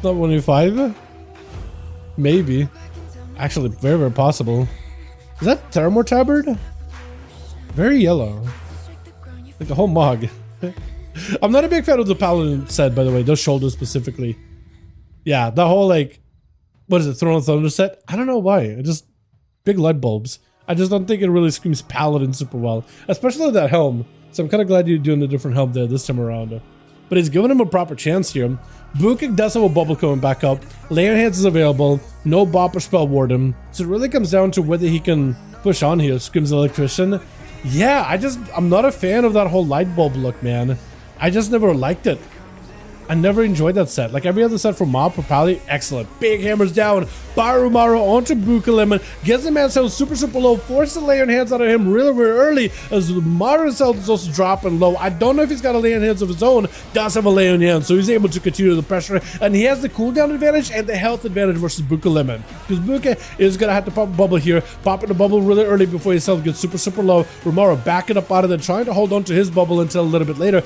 Not 1v5? Maybe. Actually, very possible. Is that Terramore Tabard? Very yellow. Like the whole mog. I'm not a big fan of the Paladin set, by the way. Those shoulders specifically. Yeah, the whole like... What is it? Throne of Thunder set? I don't know why. It just... Big light bulbs. I just don't think it really screams Paladin super well. Especially that helm. So I'm kind of glad you're doing a different helm there this time around. But he's giving him a proper chance here. Bukik does have a bubble coming back up. Layer Hands is available. No Bop or Spell Warden. So it really comes down to whether he can push on here. Screams Electrician. Yeah, I'm not a fan of that whole light bulb look, man. I just never liked it. I never enjoyed that set. Like every other set from Mob or Pally, excellent. Big hammers down. Barumaro onto Buka Lemon. Gets the man sound super low. Forces the lay on hands out of him really early. As Maro's health is also dropping low. I don't know if he's got a lay on hands of his own. Does have a lay on hands, so he's able to continue the pressure. And he has the cooldown advantage and the health advantage versus Buka Lemon. Because Buka is going to have to pop a bubble here. Popping the bubble really early before his health gets super low. Romaro backing up out of there, trying to hold on to his bubble until a little bit later.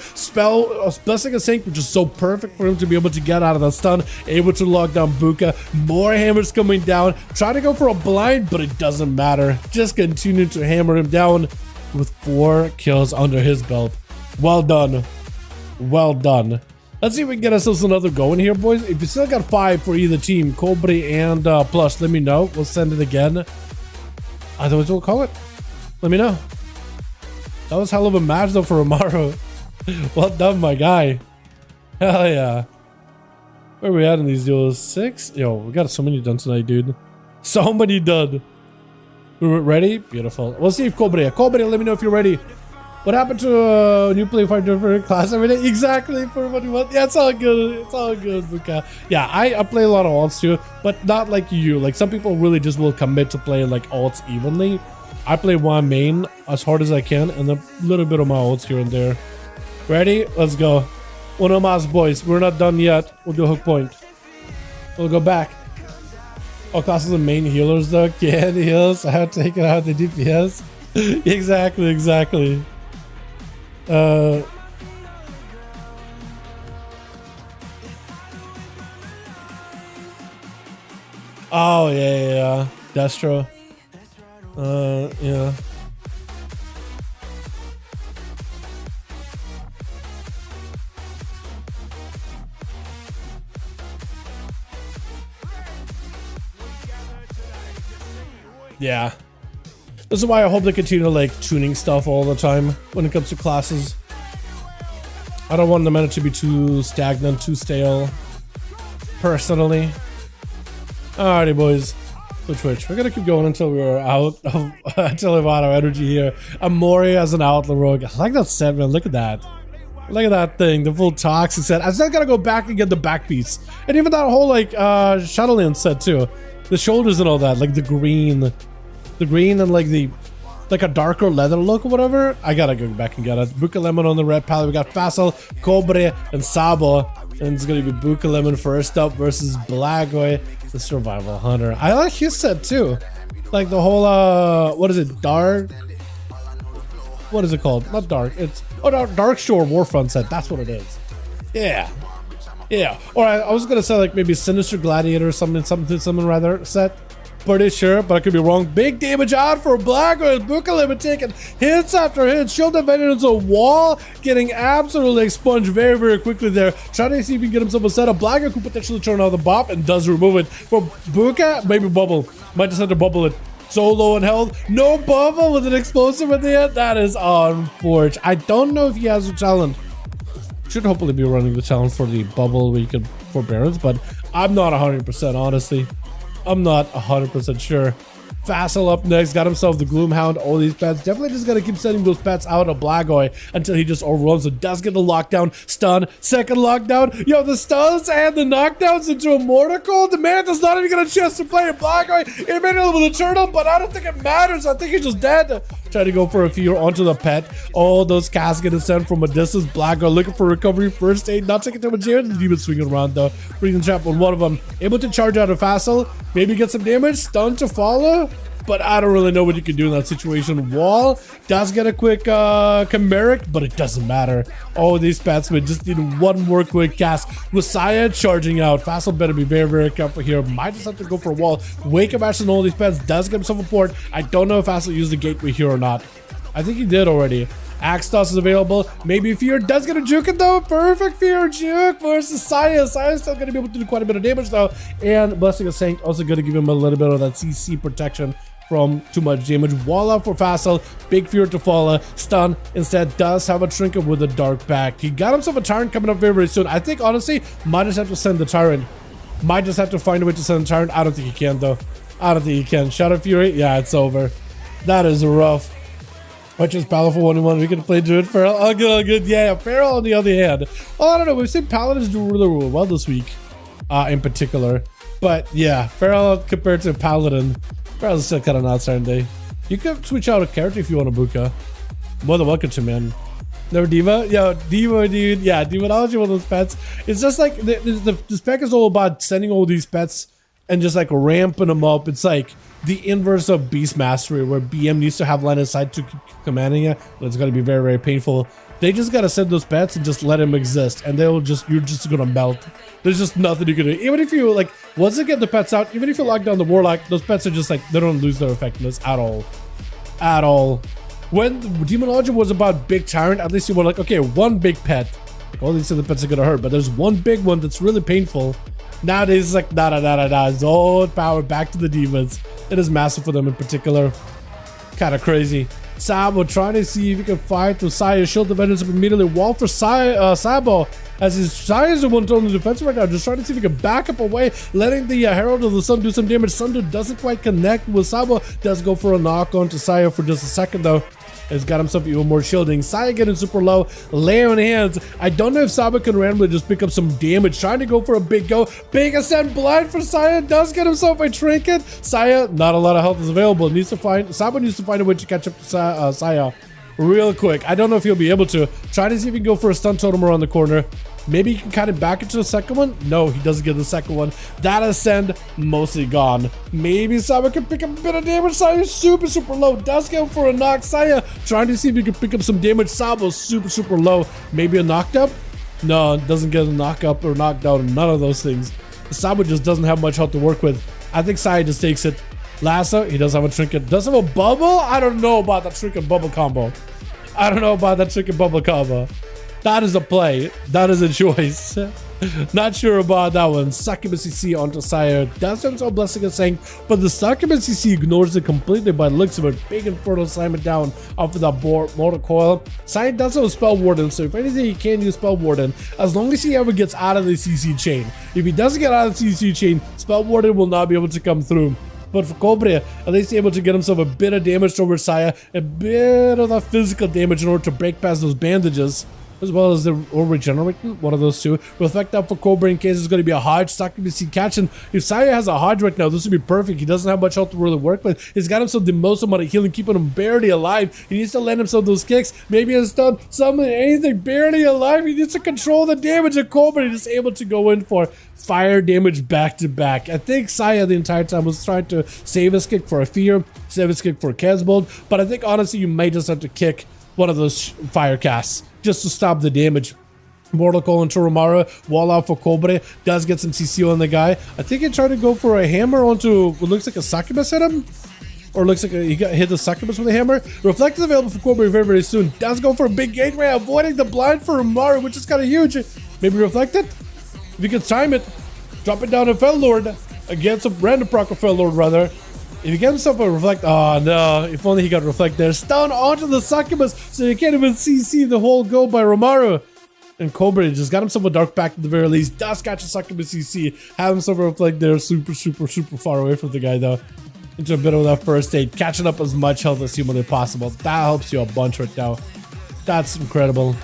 Blessing of Sync, which is so perfect for him to be able to get out of the stun. Able to lock down Buka. More hammers coming down. Trying to go for a blind, but it doesn't matter. Just continue to hammer him down with 4 kills under his belt. Well done. Well done. Let's see if we can get ourselves another going here, boys. If you still got 5 for either team, Cobra and Plus, let me know. We'll send it again. Otherwise, we'll call it. Let me know. That was hell of a match, though, for Amaro. Well done, my guy. Hell yeah. Where are we at in these duels? 6? Yo, we got so many done tonight, dude. So many done. We're ready? Beautiful. We'll see if Cobra, let me know if you're ready. What happened to when you play 5 different class every day? Exactly, for what you want. Yeah, it's all good. It's all good, Buka. Yeah, I play a lot of alts too, but not like you. Like, some people really just will commit to playing like alts evenly. I play one main as hard as I can and a little bit of my alts here and there. Ready? Let's go. Uno mas, boys. We're not done yet. We'll do hook point. We'll go back. All classes of main healers though. Can't heals. I have to take it out the DPS. Exactly. Oh yeah. Destro. Yeah. Yeah. This is why I hope they continue like tuning stuff all the time when it comes to classes. I don't want the meta to be too stagnant, too stale. Personally. Alrighty, boys. Twitch. We're gonna keep going until we're out of until we're out of energy here. Amori as an outlaw rogue. I like that set, man. Look at that. Look at that thing, the full toxic set. I still gotta go back and get the back piece. And even that whole like Shadowland set too. The shoulders and all that, like the green and like the a darker leather look or whatever. I gotta go back and get it. Buka Lemon on the red palette. We got Facile, Cobre, and Sabo. And it's gonna be Buka Lemon first up versus Blagoy, the Survival Hunter. I like his set too. Like the whole what is it? Dark? What is it called? Not dark. It's Dark Shore Warfront set. That's what it is. Yeah. Or I was gonna say like maybe Sinister Gladiator or something rather set. Pretty sure, but I could be wrong. Big damage out for Blagoy. Buka Lemon taking hits after hits. Shield embedded into a wall, getting absolutely expunged very quickly there. Trying to see if he can get himself a setup. Blagoy could potentially turn on the bop and does remove it. For Buka, maybe bubble. Might just have to bubble it. So low in health. No bubble with an explosive at the end. That is unfortunate. I don't know if he has a challenge. Should hopefully be running the challenge for the bubble where you can forbearance, but I'm not 100% honestly. I'm not 100% sure. Facile up next, got himself the Gloomhound, all these pets. Definitely just gotta keep sending those pets out of Blagoy until he just overruns. So does get the lockdown, stun, second lockdown. Yo, the stuns and the knockdowns into a Mortical. The man does not even get a chance to play it. Blagoy, he made it with a turtle, but I don't think it matters. I think he's just dead. Try to go for a few onto the pet. All those casts getting sent from a distance. Blagoy looking for recovery, first aid, not taking too much damage. The demon swinging around though. Freezing trap on one of them. Able to charge out of Facile. Maybe get some damage. Stun to follow. But I don't really know what you can do in that situation. Wall does get a quick chimeric, but it doesn't matter. Oh, these batsmen just need one more quick cast. Messiah charging out. Facile better be very careful here. Might just have to go for a wall. Wake up Ashton, all these pets. Does get himself a port. I don't know if Facile used the gateway here or not. I think he did already. Axe toss is available. Maybe Fear does get a juke it though. Perfect Fear juke versus Saya. Saya's still going to be able to do quite a bit of damage though. And Blessing of Saint also going to give him a little bit of that CC protection from too much damage. Wall out for Facile. Big Fear to follow. Stun instead does have a Trinket with a Dark Pact. He got himself a Tyrant coming up very soon. I think honestly might just have to send the Tyrant. Might just have to find a way to send the Tyrant. I don't think he can though. I don't think he can. Shadow Fury. Yeah, it's over. That is rough. Which is powerful 1v1. We can play Druid Feral. Oh, good. Yeah, Feral on the other hand. Oh, I don't know. We've seen Paladins do really well this week, in particular. But yeah, Feral compared to Paladin, Feral's still kind of not starting day. You can switch out a character if you want a Buka. More than welcome to, man. Never Diva? Yo, Diva, dude. Yeah, Demonology, one of those pets. It's just like the spec is all about sending all these pets and just like ramping them up. It's like the inverse of Beast Mastery, where BM needs to have line of sight to keep commanding it. It's going to be very painful. They just got to send those pets and just let them exist, and you're just going to melt. There's just nothing you can do. Even if you like, once they get the pets out, even if you lock down the Warlock, those pets are just like, they don't lose their effectiveness at all. At all. When Demonology was about big Tyrant, at least you were like, okay, one big pet. Like, all these other pets are gonna hurt, but there's one big one that's really painful. Nowadays, it's like, nah. Zone power back to the demons. It is massive for them in particular. Kind of crazy. Sabo trying to see if he can fight through Saya's shield defenders up immediately. Wall for Sabo, as his Saya's the one on the defense right now, just trying to see if he can back up away, letting the Herald of the Sun do some damage. Sundu doesn't quite connect with Sabo. Does go for a knock on to Saya for just a second though. Has got himself even more shielding. Saya getting super low, lay on hands. I don't know if Sabo can randomly just pick up some damage. Trying to go for a big go. Big ascent blind for Saya. Does get himself a trinket. Saya, not a lot of health is available. Sabo needs to find a way to catch up to Saya real quick. I don't know if he'll be able to. Try to see if he can go for a stun totem around the corner. Maybe he can kind of back into the second one. No, he doesn't get the second one. That ascend mostly gone. Maybe Saya can pick up a bit of damage. Saya's super low. Does go for a knock. Saya trying to see if he can pick up some damage. Sabo's super low. Maybe a knocked up? No, doesn't get a knock up or knocked down. None of those things. Sabo just doesn't have much health to work with. I think Saya just takes it. Lasso, he does have a trinket. Does have a bubble? I don't know about that trinket bubble combo. That is a play. That is a choice. Not sure about that one. Succubus CC onto Saya. Does himself blessing and saying, but the Succubus CC ignores it completely by the looks of it. Big Infernal Simon down off of that mortal coil. Saya does have a Spell Warden, so if anything, he can use Spell Warden as long as he ever gets out of the CC chain. If he doesn't get out of the CC chain, Spell Warden will not be able to come through. But for Cobra, at least able to get himself a bit of damage over Saya, a bit of the physical damage in order to break past those bandages, as well as the or regenerating, one of those two. Reflect up for Cobra in case it's going to be a Hodge. Succubus catching. If Saya has a Hodge right now, this would be perfect. He doesn't have much health to really work with. He's got himself the most amount of healing, keeping him barely alive. He needs to land himself those kicks. Maybe a stun, something, anything, barely alive. He needs to control the damage of Cobra. He's able to go in for fire damage back to back. I think Saya the entire time was trying to save his kick for a fear, save his kick for a Casbolt, but I think honestly you might just have to kick one of those fire casts just to stop the damage. Mortal Coil into Romara, wall out for Cobra, does get some CC on the guy. I think he tried to go for a hammer onto what looks like a Succubus hit him. Or looks like he got hit the Succubus with a hammer. Reflect is available for Cobra very soon. Does go for a big gateway, avoiding the blind for Romara, which is kind of huge. Maybe reflect it? If you can time it, drop it down to Fell Lord against a random proc of Fell Lord rather. If he gets himself a reflect, oh no, if only he got reflect there. Stun onto the Succubus, so you can't even CC the whole go by Romaru. And Cobra just got himself a dark pack at the very least. Does catch a Succubus CC. Have himself a reflect there, super far away from the guy though. Into a bit of that first aid, catching up as much health as humanly possible. That helps you a bunch right now. That's incredible.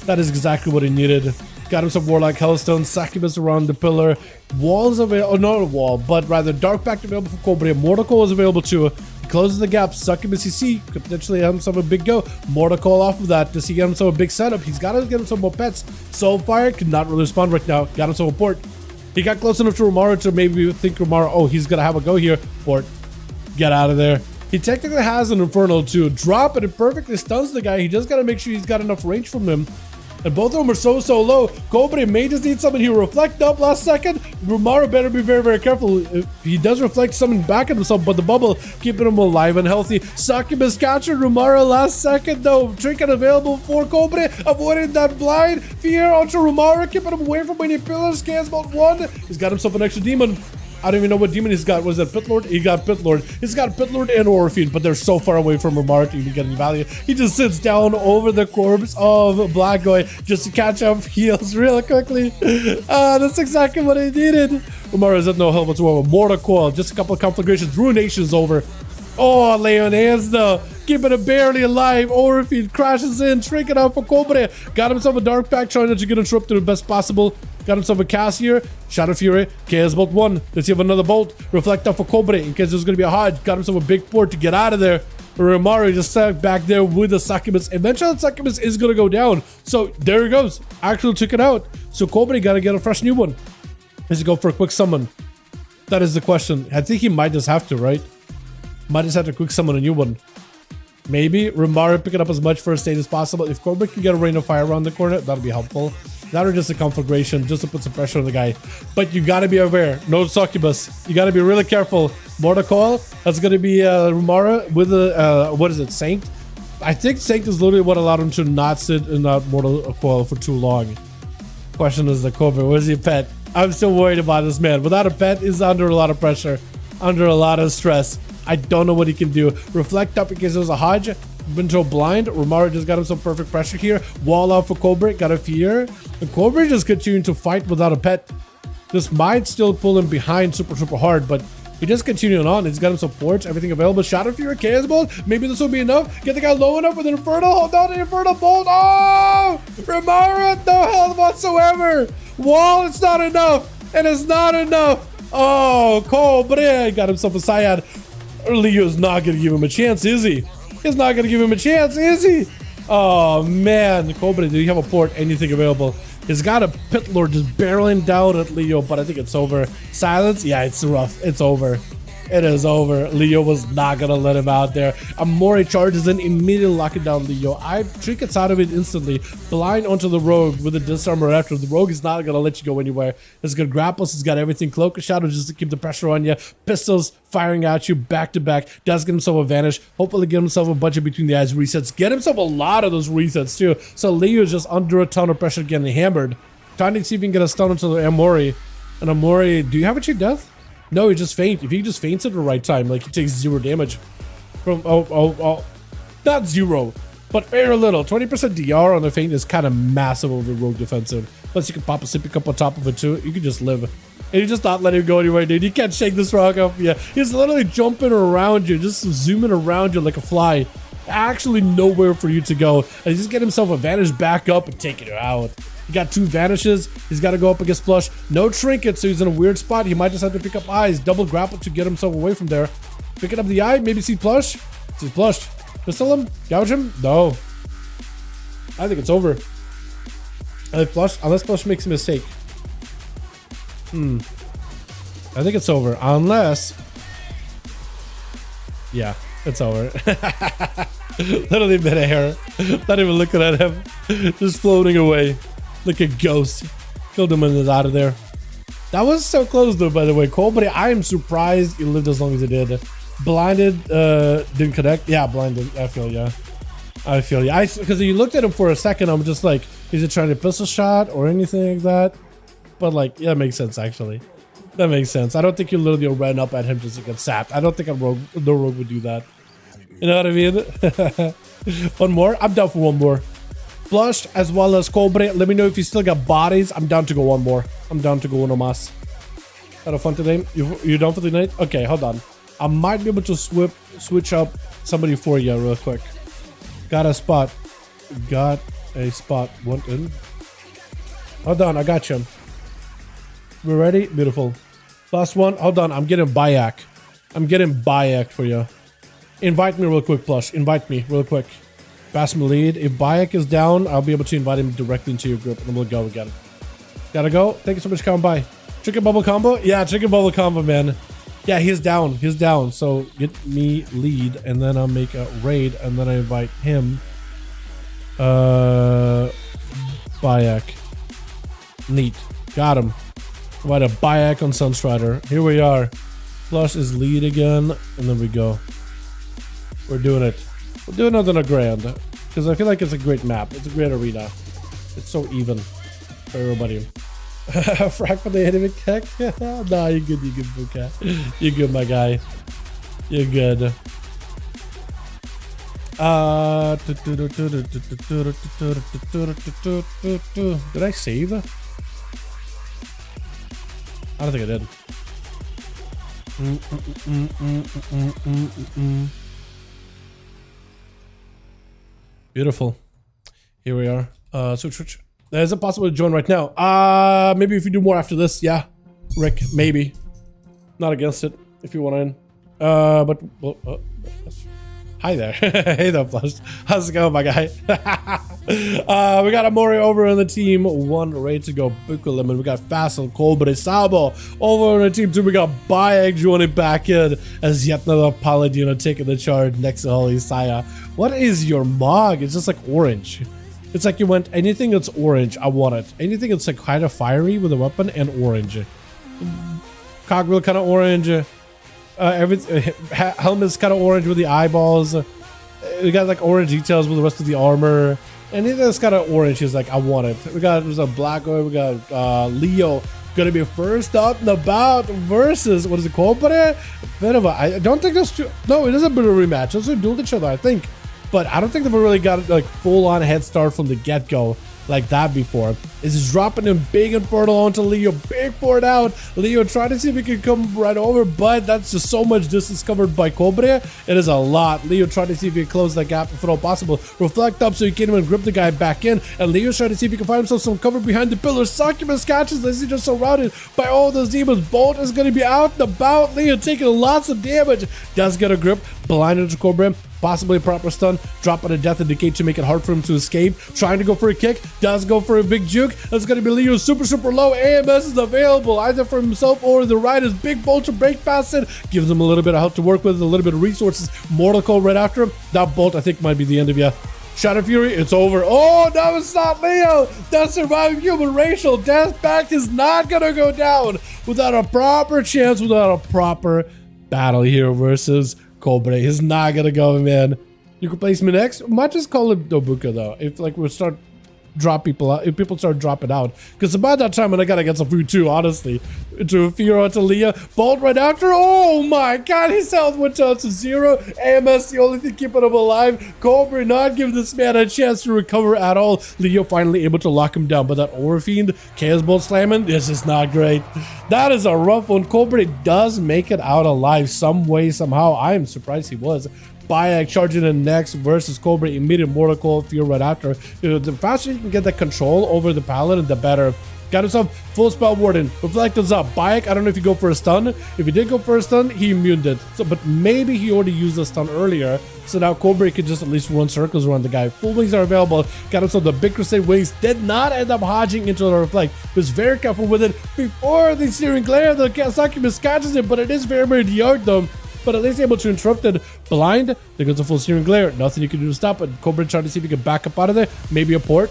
That is exactly what he needed. Got himself Warlock Hellstone, Succubus around the pillar. Walls available, oh, not a wall, but rather Dark Pact available for Cobra. Mortal Coil is available too. He closes the gap. Succubus CC could potentially have himself a big go. Mortal Coil off of that. Does he get himself a big setup? He's got to get himself more pets. Soulfire cannot really respond right now. Got himself a port. He got close enough to Romara to maybe think Romara, oh, he's going to have a go here. Port. Get out of there. He technically has an Infernal too. Drop it. It perfectly stuns the guy. He just got to make sure he's got enough range from him. And both of them are so low. Cobra may just need something. He will reflect up last second. Romara better be very careful. If he does reflect something back at himself, but the bubble keeping him alive and healthy. Succubus captured Romara last second though. Trinket available for Cobra. Avoiding that blind. Fear onto Romara, keeping him away from any pillars. Casbolt 1. He's got himself an extra demon. I don't even know what demon he's got. Was that Pit Lord? He got Pit Lord. He's got Pit Lord and Orphean, but they're so far away from Romara to even get any value. He just sits down over the corpse of Black Guy just to catch up heals real quickly. That's exactly what he needed. Romara is at no help whatsoever. Mortal Coil, just a couple of conflagrations. Ruination's over. Oh, Leon hands though. Keeping it barely alive. Orphean crashes in. Trinket out for Cobra. Got himself a Dark Pack, trying to get interrupted the best possible. Got himself a cast here. Shadow Fury. Chaos Bolt 1. Does he have another bolt? Reflect off for Cobra in case there's going to be a Hodge. Got himself a big port to get out of there. Romari just stuck back there with the Succubus. Eventually, the Succubus is going to go down. So there he goes. Actually took it out. So Cobra got to get a fresh new one. Does he go for a quick summon? That is the question. I think he might just have to, right? Might just have to quick summon a new one. Maybe Romari picking up as much first aid as possible. If Cobra can get a rain of fire around the corner, that'll be helpful. That or just a conflagration, just to put some pressure on the guy. But you gotta be aware, no Succubus. You gotta be really careful. Mortal Coil, that's gonna be Romara with a, what is it, Saint? I think Saint is literally what allowed him to not sit in that Mortal Coil for too long. Question is the Cobra, where's your pet? I'm still worried about this man. Without a pet, he's under a lot of pressure, under a lot of stress. I don't know what he can do. Reflect up because there's a Hodge. Winter blind. Romario just got him some perfect pressure here. Wall out for Cobra. Got a fear. And Cobra just continuing to fight without a pet. This might still pull him behind super hard, but he just continuing on. He's got him supports, everything available. Shadow Fury, Chaos Bolt. Maybe this will be enough. Get the guy low enough with an Infernal. Hold on, an Infernal Bolt. Oh! Romario, no health whatsoever. Wall, it's not enough. And it's not enough. Oh, Cobra got himself a Cyad. Leo's not going to give him a chance, is he? He's not going to give him a chance, is he? Oh, man. Cobra, do you have a port? Anything available? He's got a Pit Lord just barreling down at Leo, but I think it's over. Silence? Yeah, it's rough. It's over. It is over. Leo was not going to let him out there. Amori charges in, immediately locking down Leo. I trinkets out of it instantly. Blind onto the Rogue with a disarmor after. The Rogue is not going to let you go anywhere. It's got grapples. It's got everything. Cloak of Shadow just to keep the pressure on you. Pistols firing at you back to back. Does get himself a vanish. Hopefully get himself a bunch of between the eyes resets. Get himself a lot of those resets too. So Leo is just under a ton of pressure getting hammered. Trying to see if he can get a stun onto the Amori. And Amori, do you have a cheat death? No, he just faint. If he just faints at the right time, like he takes 0 damage from not 0, but very little. 20% DR on the feint is kind of massive over Rogue defensive. Plus you can pop a sippy cup on top of it too. You can just live. And you just not let him go anywhere, dude. You can't shake this rock up. Yeah, he's literally jumping around you, just zooming around you like a fly. Actually nowhere for you to go. And he just get himself a vanish back up and take it out. He got 2 vanishes. He's got to go up against Plush. No trinket, so he's in a weird spot. He might just have to pick up eyes. Double grapple to get himself away from there. Picking up the eye. Maybe see Plush. See Plush. Pistol him? Gouge him? No. I think it's over. Unless Plush makes a mistake. I think it's over. Unless... Yeah, it's over. Literally mid-air. Not even looking at him. Just floating away. Like a ghost. Killed him and is out of there. That was so close though, by the way. Cole, but I am surprised he lived as long as he did. Blinded, didn't connect. Yeah, blinded. I feel ya. I feel ya. Because you looked at him for a second, I'm just like, is it trying to pistol shot or anything like that? But like, yeah, that makes sense actually. That makes sense. I don't think you literally ran up at him just to get sapped. I don't think no rogue would do that. You know what I mean? One more? I'm down for one more. Flushed as well as Cobra. Let me know if you still got bodies. I'm down to go one more. I'm down to go one más. Had a fun today? You done for the night? Okay, hold on. I might be able to switch up somebody for you real quick. Got a spot. Got a spot. One in. Hold on, I got you. We're ready? Beautiful. Last one. Hold on, I'm getting Bayak. I'm getting Bayak for you. Invite me real quick, Plush. Invite me real quick. Pass me lead. If Bayak is down, I'll be able to invite him directly into your group, and then we'll go again. Gotta go. Thank you so much for coming by. Chicken bubble combo? Yeah, chicken bubble combo, man. Yeah, he's down. He's down. So get me lead, and then I'll make a raid, and then I invite him. Bayak. Neat. Got him. Invite a Bayak on Sunstrider. Here we are. Plush is lead again, and then we go. We're doing it. We'll do another grand, because I feel like it's a great map. It's a great arena. It's so even for everybody. Frack for the enemy tech? Nah, you're good, Buka. You're good, my guy. You're good. Did I save? I don't think I did. Beautiful. Here we are. Switch. Is it possible to join right now? Maybe if you do more after this, yeah. Rick, maybe. Not against it, if you want in. But, well, hi there. Hey there, Plush. How's it going, my guy? We got Amori over on the team. One ready to go. Bukulim, and we got Fassel, Colbert, Sabo over on the team two. We got Bayek joining back in as yet another Paladino taking the charge next to Holy Saya. What is your mog? It's just like orange. It's like you went anything that's orange, I want it. Anything that's like kind of fiery with a weapon and orange. Cogwheel kind of orange. Helmet's kind of orange with the eyeballs. We got like orange details with the rest of the armor. And he just got an orange. He's like, I want it. There's a black one. We got Leo gonna be first up and about versus, what is it called? But a bit of a, I don't think that's true. No, it is a bit of a rematch. Those are dueled each other, I think. But I don't think they've really got like full on head start from the get-go like that before. Is dropping him big Infernal onto Leo, big board out. Leo trying to see if he can come right over, but that's just so much distance covered by Cobre. It is a lot. Leo trying to see if he can close that gap if at all possible. Reflect up so he can't even grip the guy back in, and Leo's trying to see if he can find himself some cover behind the pillar. Succubus catches as he's just surrounded by all those demons. Bolt is going to be out and about. Leo taking lots of damage. Does get a grip, blinded to Cobre. Possibly a proper stun, drop on a death indicate to make it hard for him to escape. Trying to go for a kick, does go for a big juke. That's going to be Leo super low. AMS is available either for himself or the riders. Big bolt to break past it, gives him a little bit of help to work with, a little bit of resources. Mortal Coil right after him. That bolt I think might be the end of you. Shadow Fury, it's over. Oh, no, it's not Leo. That surviving human racial death pact is not going to go down without a proper chance, without a proper battle here versus Cobre. He's not gonna go, man. You can place me next. Might just call him Dobuka though. If like we start drop people out, if people start dropping out, because about that time when I gotta get some food too, honestly. To Firo to Leah, Bolt right after. Oh my god, his health went down to 0. AMS the only thing keeping him alive. Cobre not giving this man a chance to recover at all. Leo finally able to lock him down, but that Overfiend Chaos Bolt slamming, this is not great. That is a rough one. Cobre does make it out alive some way, somehow. I am surprised he was. Bayek charging in next versus Cobre, immediate Mortal Coil Fear right after. The faster you can get that control over the Paladin, the better. Got himself full spell warden. Reflect is up. Bayek, I don't know if you go for a stun. If he did go for a stun, he immuned it. So, but maybe he already used a stun earlier. So now Cobre could just at least run circles around the guy. Full wings are available. Got himself the big crusade wings. Did not end up hodging into the reflect. Was very careful with it before the searing glare. The Succubus catches it, but it is very yard though. But at least able to interrupt it. Blind. There goes the full searing glare. Nothing you can do to stop it. Cobre trying to see if he can back up out of there. Maybe a port.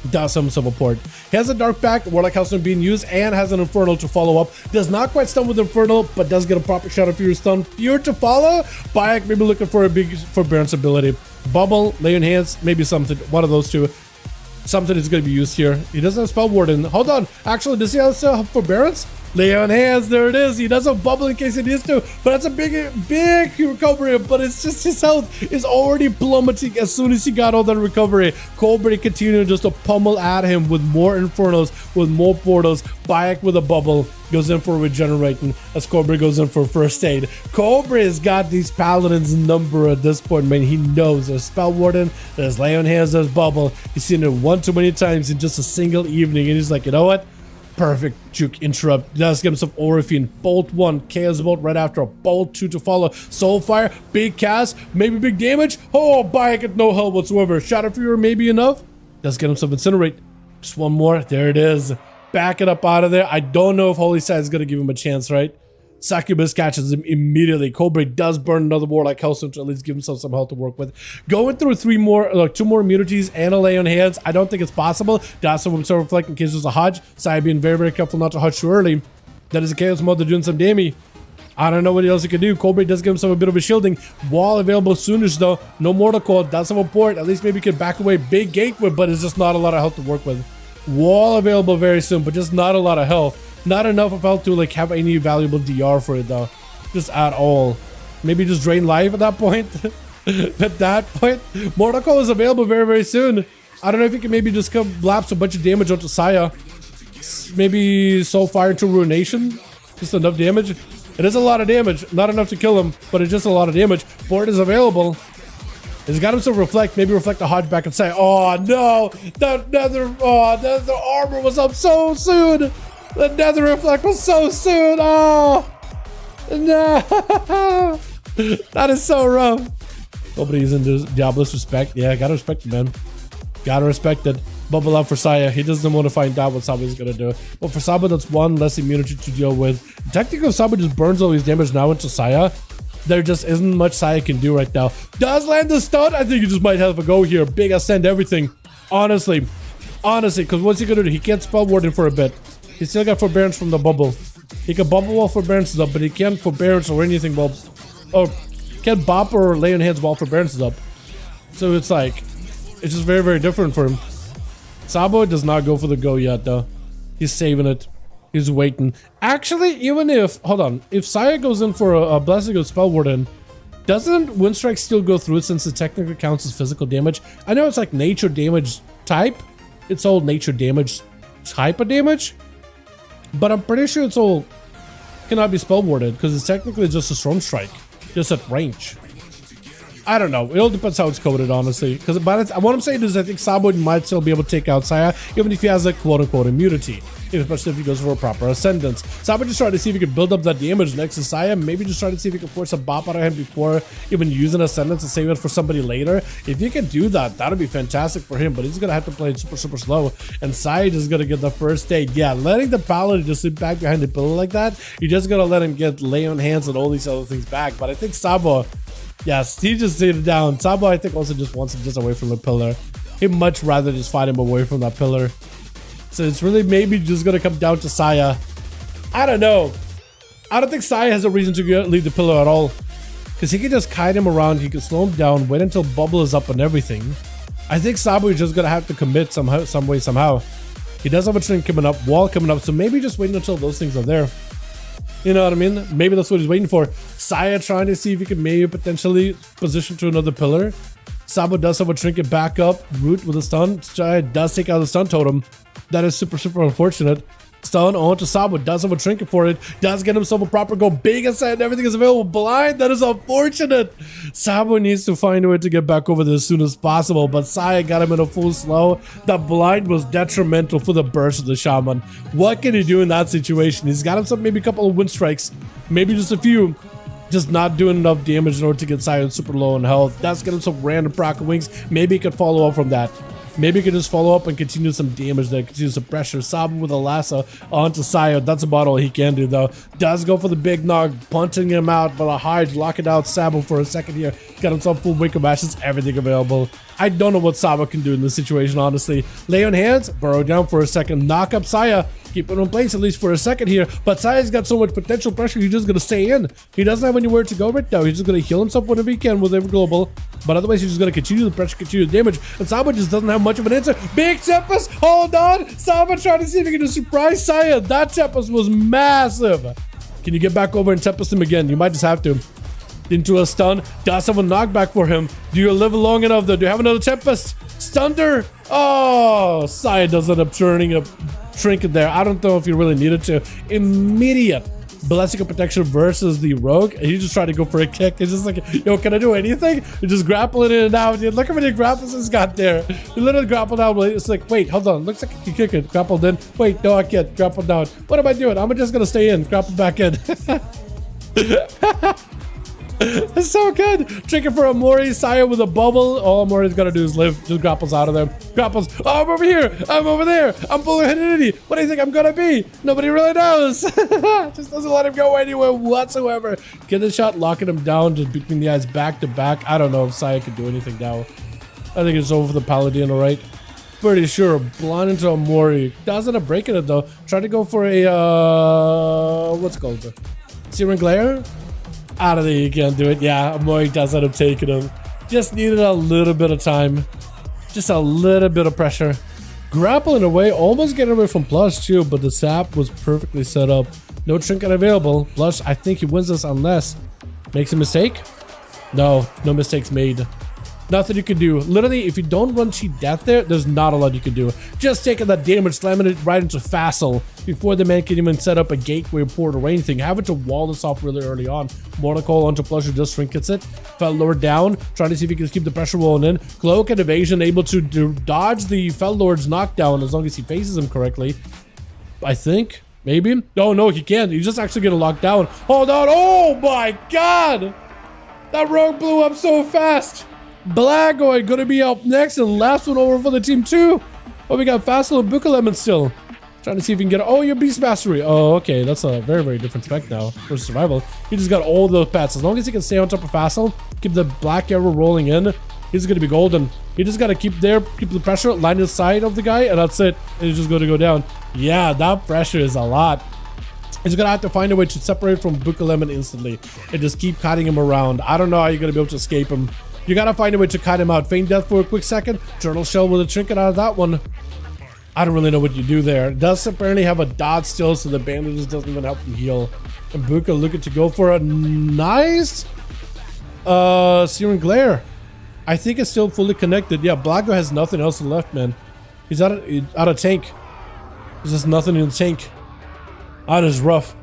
Does himself a port. He has a dark pack, Warlock House being used, and has an Infernal to follow up. Does not quite stun with Infernal, but does get a proper Shadow Fury stun. Fear to follow. Bayek maybe looking for a big forbearance ability. Bubble, Lay in Hands, maybe something. One of those two. Something is going to be used here. He doesn't have Spell Warden. Hold on. Actually, does he also have forbearance? Lay on hands, there it is. He does have bubble in case he needs to, but that's a big recovery. But it's just his health is already plummeting as soon as he got all that recovery. Cobre continuing just to pummel at him with more Infernos, with more portals. Bayek with a bubble goes in for regenerating as Cobre goes in for first aid. Cobre has got these paladins number at this point, man. He knows there's Spell Warden, there's Lay on Hands, there's bubble. He's seen it one too many times in just a single evening, and he's like, you know what? Perfect juke interrupt. Does get himself Overfiend. Bolt 1, Chaos Bolt right after a Bolt 2 to follow. Soulfire, big cast, maybe big damage. Oh, Bayek at no help whatsoever. Shadow Fury maybe enough. Does get himself Incinerate. Just one more. There it is. Back it up out of there. I don't know if Holy Side is going to give him a chance, right? Succubus catches him immediately. Cobre does burn another Warlock House to at least give himself some health to work with. Going through two more immunities and a Lay on Hands, I don't think it's possible. Does some himself reflect in case there's a hodge. Sai being very careful not to hodge too early. That is a Chaos Mode doing some damage. I don't know what else he can do. Cobre does give himself a bit of a shielding. Wall available soonish though. No Mortal Coil. Does have a port. At least maybe he can back away. Big gateway, but it's just not a lot of health to work with. Wall available very soon, but just not a lot of health. Not enough of health to like have any valuable DR for it though. Just at all. Maybe just drain life at that point. At that point. Mortal Coil is available very soon. I don't know if you can maybe just come lapse a bunch of damage onto Saya. Maybe Soul Fire into Ruination. Just enough damage. It is a lot of damage. Not enough to kill him, but it's just a lot of damage. Board is available. He's got himself Reflect. Maybe Reflect the Hodge back and say, oh no. The armor was up so soon. The Nether Reflect was so soon. Oh no. That is so rough. Nobody's in Diablo's respect. Yeah, gotta respect it, man. Gotta respect it. Bubble up for Saya. He doesn't want to find out what Saba is gonna do. But for Saba, that's one less immunity to deal with. Technically, if Saba just burns all his damage now into Saya, there just isn't much Saya can do right now. Does land the stun? I think he just might have a go here. Big Ascend everything. Honestly, because what's he gonna do? He can't Spell Warden for a bit. He still got forbearance from the bubble. He can bubble while forbearance is up, but he can't forbearance or anything while... Or can't bop or Lay on Hands while forbearance is up. So it's like... It's just very, very different for him. Sabo does not go for the go yet, though. He's saving it. He's waiting. Actually, even if... Hold on. If Saya goes in for a Blessing of Spell Warden, doesn't Wind Strike still go through it since it technically counts as physical damage? I know it's like nature damage type. It's all nature damage type of damage. But I'm pretty sure it's all... cannot be Spell Warded because it's technically just a Storm Strike. Just at range. I don't know. It all depends how it's coded, honestly. Because what I'm saying is I think Sabo might still be able to take out Saya, even if he has a quote-unquote immunity. Especially if he goes for a proper Ascendance. Sabo just trying to see if he can build up that damage next to Saya. Maybe just trying to see if he can force a bop out of him before even using Ascendance and save it for somebody later. If he can do that, that'd be fantastic for him. But he's going to have to play it super, super slow. And Saya is going to get the first aid. Yeah, letting the Paladin just sit back behind the pillar like that, you're just going to let him get lay on hands and all these other things back. But I think Sabo... Yes, he just stayed it down. Sabo, I think, also just wants him just away from the pillar. He'd much rather just fight him away from that pillar. So it's really maybe just going to come down to Saya. I don't know. I don't think Saya has a reason to leave the pillar at all. Because he can just kite him around. He can slow him down. Wait until Bubble is up and everything. I think Sabo is just going to have to commit somehow, some way, somehow. He does have a train coming up, wall coming up. So maybe just waiting until those things are there. You know what I mean? Maybe that's what he's waiting for. Saya trying to see if he can maybe potentially position to another pillar. Sabo does have a trinket back up. Root with a stun. Saya does take out the stun totem. That is super, super unfortunate. Stun onto Sabo. Does have a trinket for it. Does get himself a proper go. Big ascent. Everything is available. Blind. That is unfortunate. Sabo needs to find a way to get back over there as soon as possible. But Saya got him in a full slow. That blind was detrimental for the burst of the Shaman. What can he do in that situation? He's got himself maybe a couple of wind strikes. Maybe just a few. Just not doing enough damage in order to get Saya super low in health. That's getting some random proc wings. Maybe he could follow up from that. Maybe he can just follow up and continue some damage there, continue some pressure. Sabo with a lasso onto Saya. That's about all he can do, though. Does go for the big nog, punching him out, but a hide, locking out Sabo for a second here. Got himself full wake of ashes, everything available. I don't know what Sabo can do in this situation, honestly. Lay on hands, burrow down for a second, knock up Saya. Keep it in place at least for a second here. But Saya's got so much potential pressure, he's just going to stay in. He doesn't have anywhere to go right now. He's just going to heal himself whenever he can with every global. But otherwise, he's just going to continue the pressure, continue the damage. And Sabo just doesn't have much of an answer. Big Tempest, hold on. Sabo trying to see if he can just surprise Saya. That Tempest was massive. Can you get back over and Tempest him again? You might just have to. Into a stun. Does have a knockback for him. Do you live long enough though? Do you have another Tempest? Stunder. Oh, Saya does end up turning a trinket there. I don't know if you really needed to. Immediate Blessing of Protection versus the Rogue. And you just try to go for a kick. It's just like, yo, can I do anything? You're just grappling in and out. Look how many grapples he's got there. You literally grappled out. It's like, wait, hold on. Looks like I can kick it. Grappled in. Wait, no, I can't. Grappled down. What am I doing? I'm just going to stay in. Grapple back in. It's so good. Tricking for Amori. Saya with a bubble. All Amori's got to do is live. Just grapples out of there. Grapples. Oh, I'm over here. I'm over there. I'm full of hiddenity. What do you think I'm going to be? Nobody really knows. Just doesn't let him go anywhere whatsoever. Get the shot, locking him down just between the eyes back to back. I don't know if Saya can do anything now. I think it's over for the Paladin, all right? Pretty sure. Blind into Amori. Doesn't have breaking it though. Try to go for a, what's it called? Searing Glare? Out of there, you can't do it. Yeah, Amori does end up taking him. Just needed a little bit of time. Just a little bit of pressure. Grappling away, almost getting away from Plush too, but the sap was perfectly set up. No trinket available. Plush, I think he wins this unless makes a mistake. No mistakes made. Nothing you can do. Literally, if you don't run cheat death there, there's not a lot you can do. Just taking that damage, slamming it right into Facile before the man can even set up a gateway portal or anything. Having to wall this off really early on. Mortal Coil onto Plush who just trinkets it. Fell lower down, trying to see if he can keep the pressure rolling in. Cloak and evasion, able to dodge the Fell Lord's knockdown as long as he faces him correctly. I think. Maybe. No, he can't. He's just actually getting locked down. Hold on. Oh my god! That rogue blew up so fast. Blagoy gonna be up next and last one over for the team too. Oh, we got Facile and Bukalemon still. Trying to see if we can get, oh, your Beast Mastery. Oh, okay, that's a very, very different spec now for survival. He just got all those pets. As long as he can stay on top of Facile, keep the black arrow rolling in, he's gonna be golden. He just gotta keep the pressure, line the side of the guy, and that's it. And he's just gonna go down. Yeah, that pressure is a lot. He's gonna have to find a way to separate from Bukalemon instantly and just keep cutting him around. I don't know how you're gonna be able to escape him. You gotta find a way to cut him out. Feign death for a quick second. Turtle shell with a trinket out of that one. I don't really know what you do there. It does apparently have a dot still, so the bandages doesn't even help him heal. And Buka looking to go for a nice Searing Glare. I think it's still fully connected. Yeah, Blago has nothing else left, man. He's out of tank. There's just nothing in the tank. That is rough.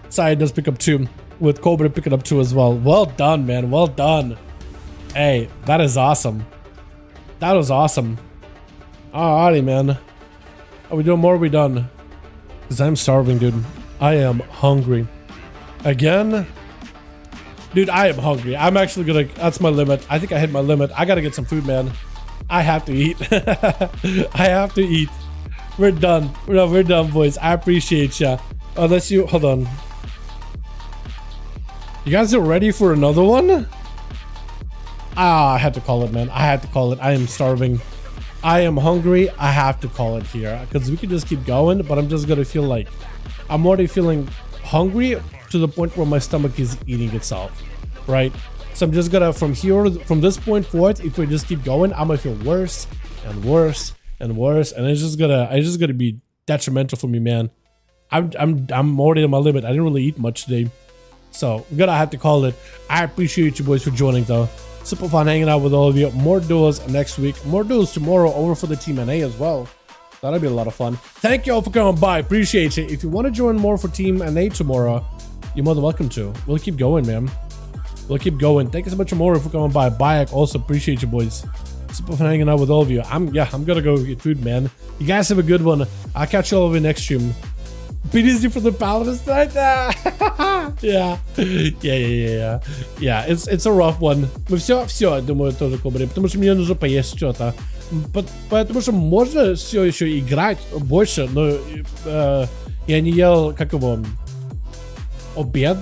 Side does pick up 2, with Cobra picking up 2 as well. Well done, man. Well done. Hey, that is awesome. That was awesome. Alrighty, man. Are we doing more? Are we done? Because I'm starving, dude. I am hungry. Again? Dude, I am hungry. I'm actually gonna... That's my limit. I think I hit my limit. I gotta get some food, man. I have to eat. I have to eat. We're done. We're done, boys. I appreciate ya. Unless you... Hold on. You guys are ready for another one? I had to call it, man. I had to call it. I am starving. I am hungry. I have to call it here. Because we can just keep going, but I'm just gonna feel like... I'm already feeling hungry to the point where my stomach is eating itself. Right? So I'm just gonna, from this point forward, if we just keep going, I'm gonna feel worse and worse and worse. And it's just gonna be detrimental for me, man. I'm already on my limit. I didn't really eat much today. So I'm gonna have to call it. I appreciate you boys for joining though. Super fun hanging out with all of you. More duels next week. More duels tomorrow over for the Team NA as well. That'll be a lot of fun. Thank you all for coming by. Appreciate it. If you want to join more for Team NA tomorrow, you're more than welcome to. We'll keep going, man. We'll keep going. Thank you so much more for coming by. Bayek, also appreciate you boys. Super fun hanging out with all of you. I'm gonna go get food, man. You guys have a good one. I'll catch you all over next stream. Be easy for the paladins tonight. Yeah, it's a rough one. Мы все, думаю, тоже кобрим, потому что мне нужно поесть что-то. Потому что можно все еще играть больше, но я не ел, как его, обед.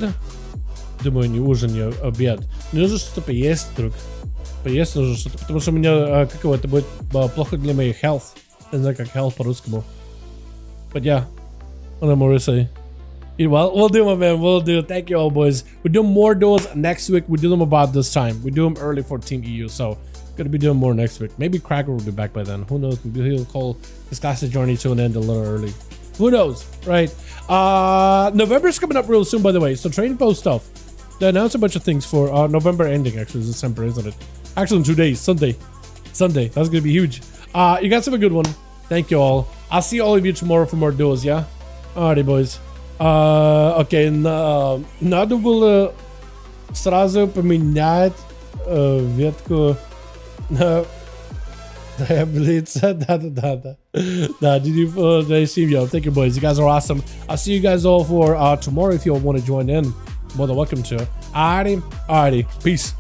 Думаю, не ужин, не обед. Мне нужно что-то поесть, друг. Поесть нужно что-то, потому что у меня, как его, это будет плохо для моей health. Я не знаю, как health по-русскому. But yeah. What am I say? Well, we'll do, my man. We'll do. Thank you all, boys. We're doing more duels next week. We do them about this time. We do them early for Team EU, so gonna be doing more next week. Maybe Cracker will be back by then. Who knows? Maybe he'll call his classic journey to an end a little early. Who knows, right? November's coming up real soon, by the way. So training post stuff. They announced a bunch of things for November ending. Actually, it's December, isn't it? Actually, in 2 days. Sunday. That's gonna be huge. You guys have a good one. Thank you all. I'll see all of you tomorrow for more duels. Yeah. Alrighty, boys. Окей, надо было сразу поменять ветку на таблице. Да. Thank you, boys. You guys are awesome. I'll see you guys all for tomorrow if you all want to join in. More than welcome to. Alrighty. Peace.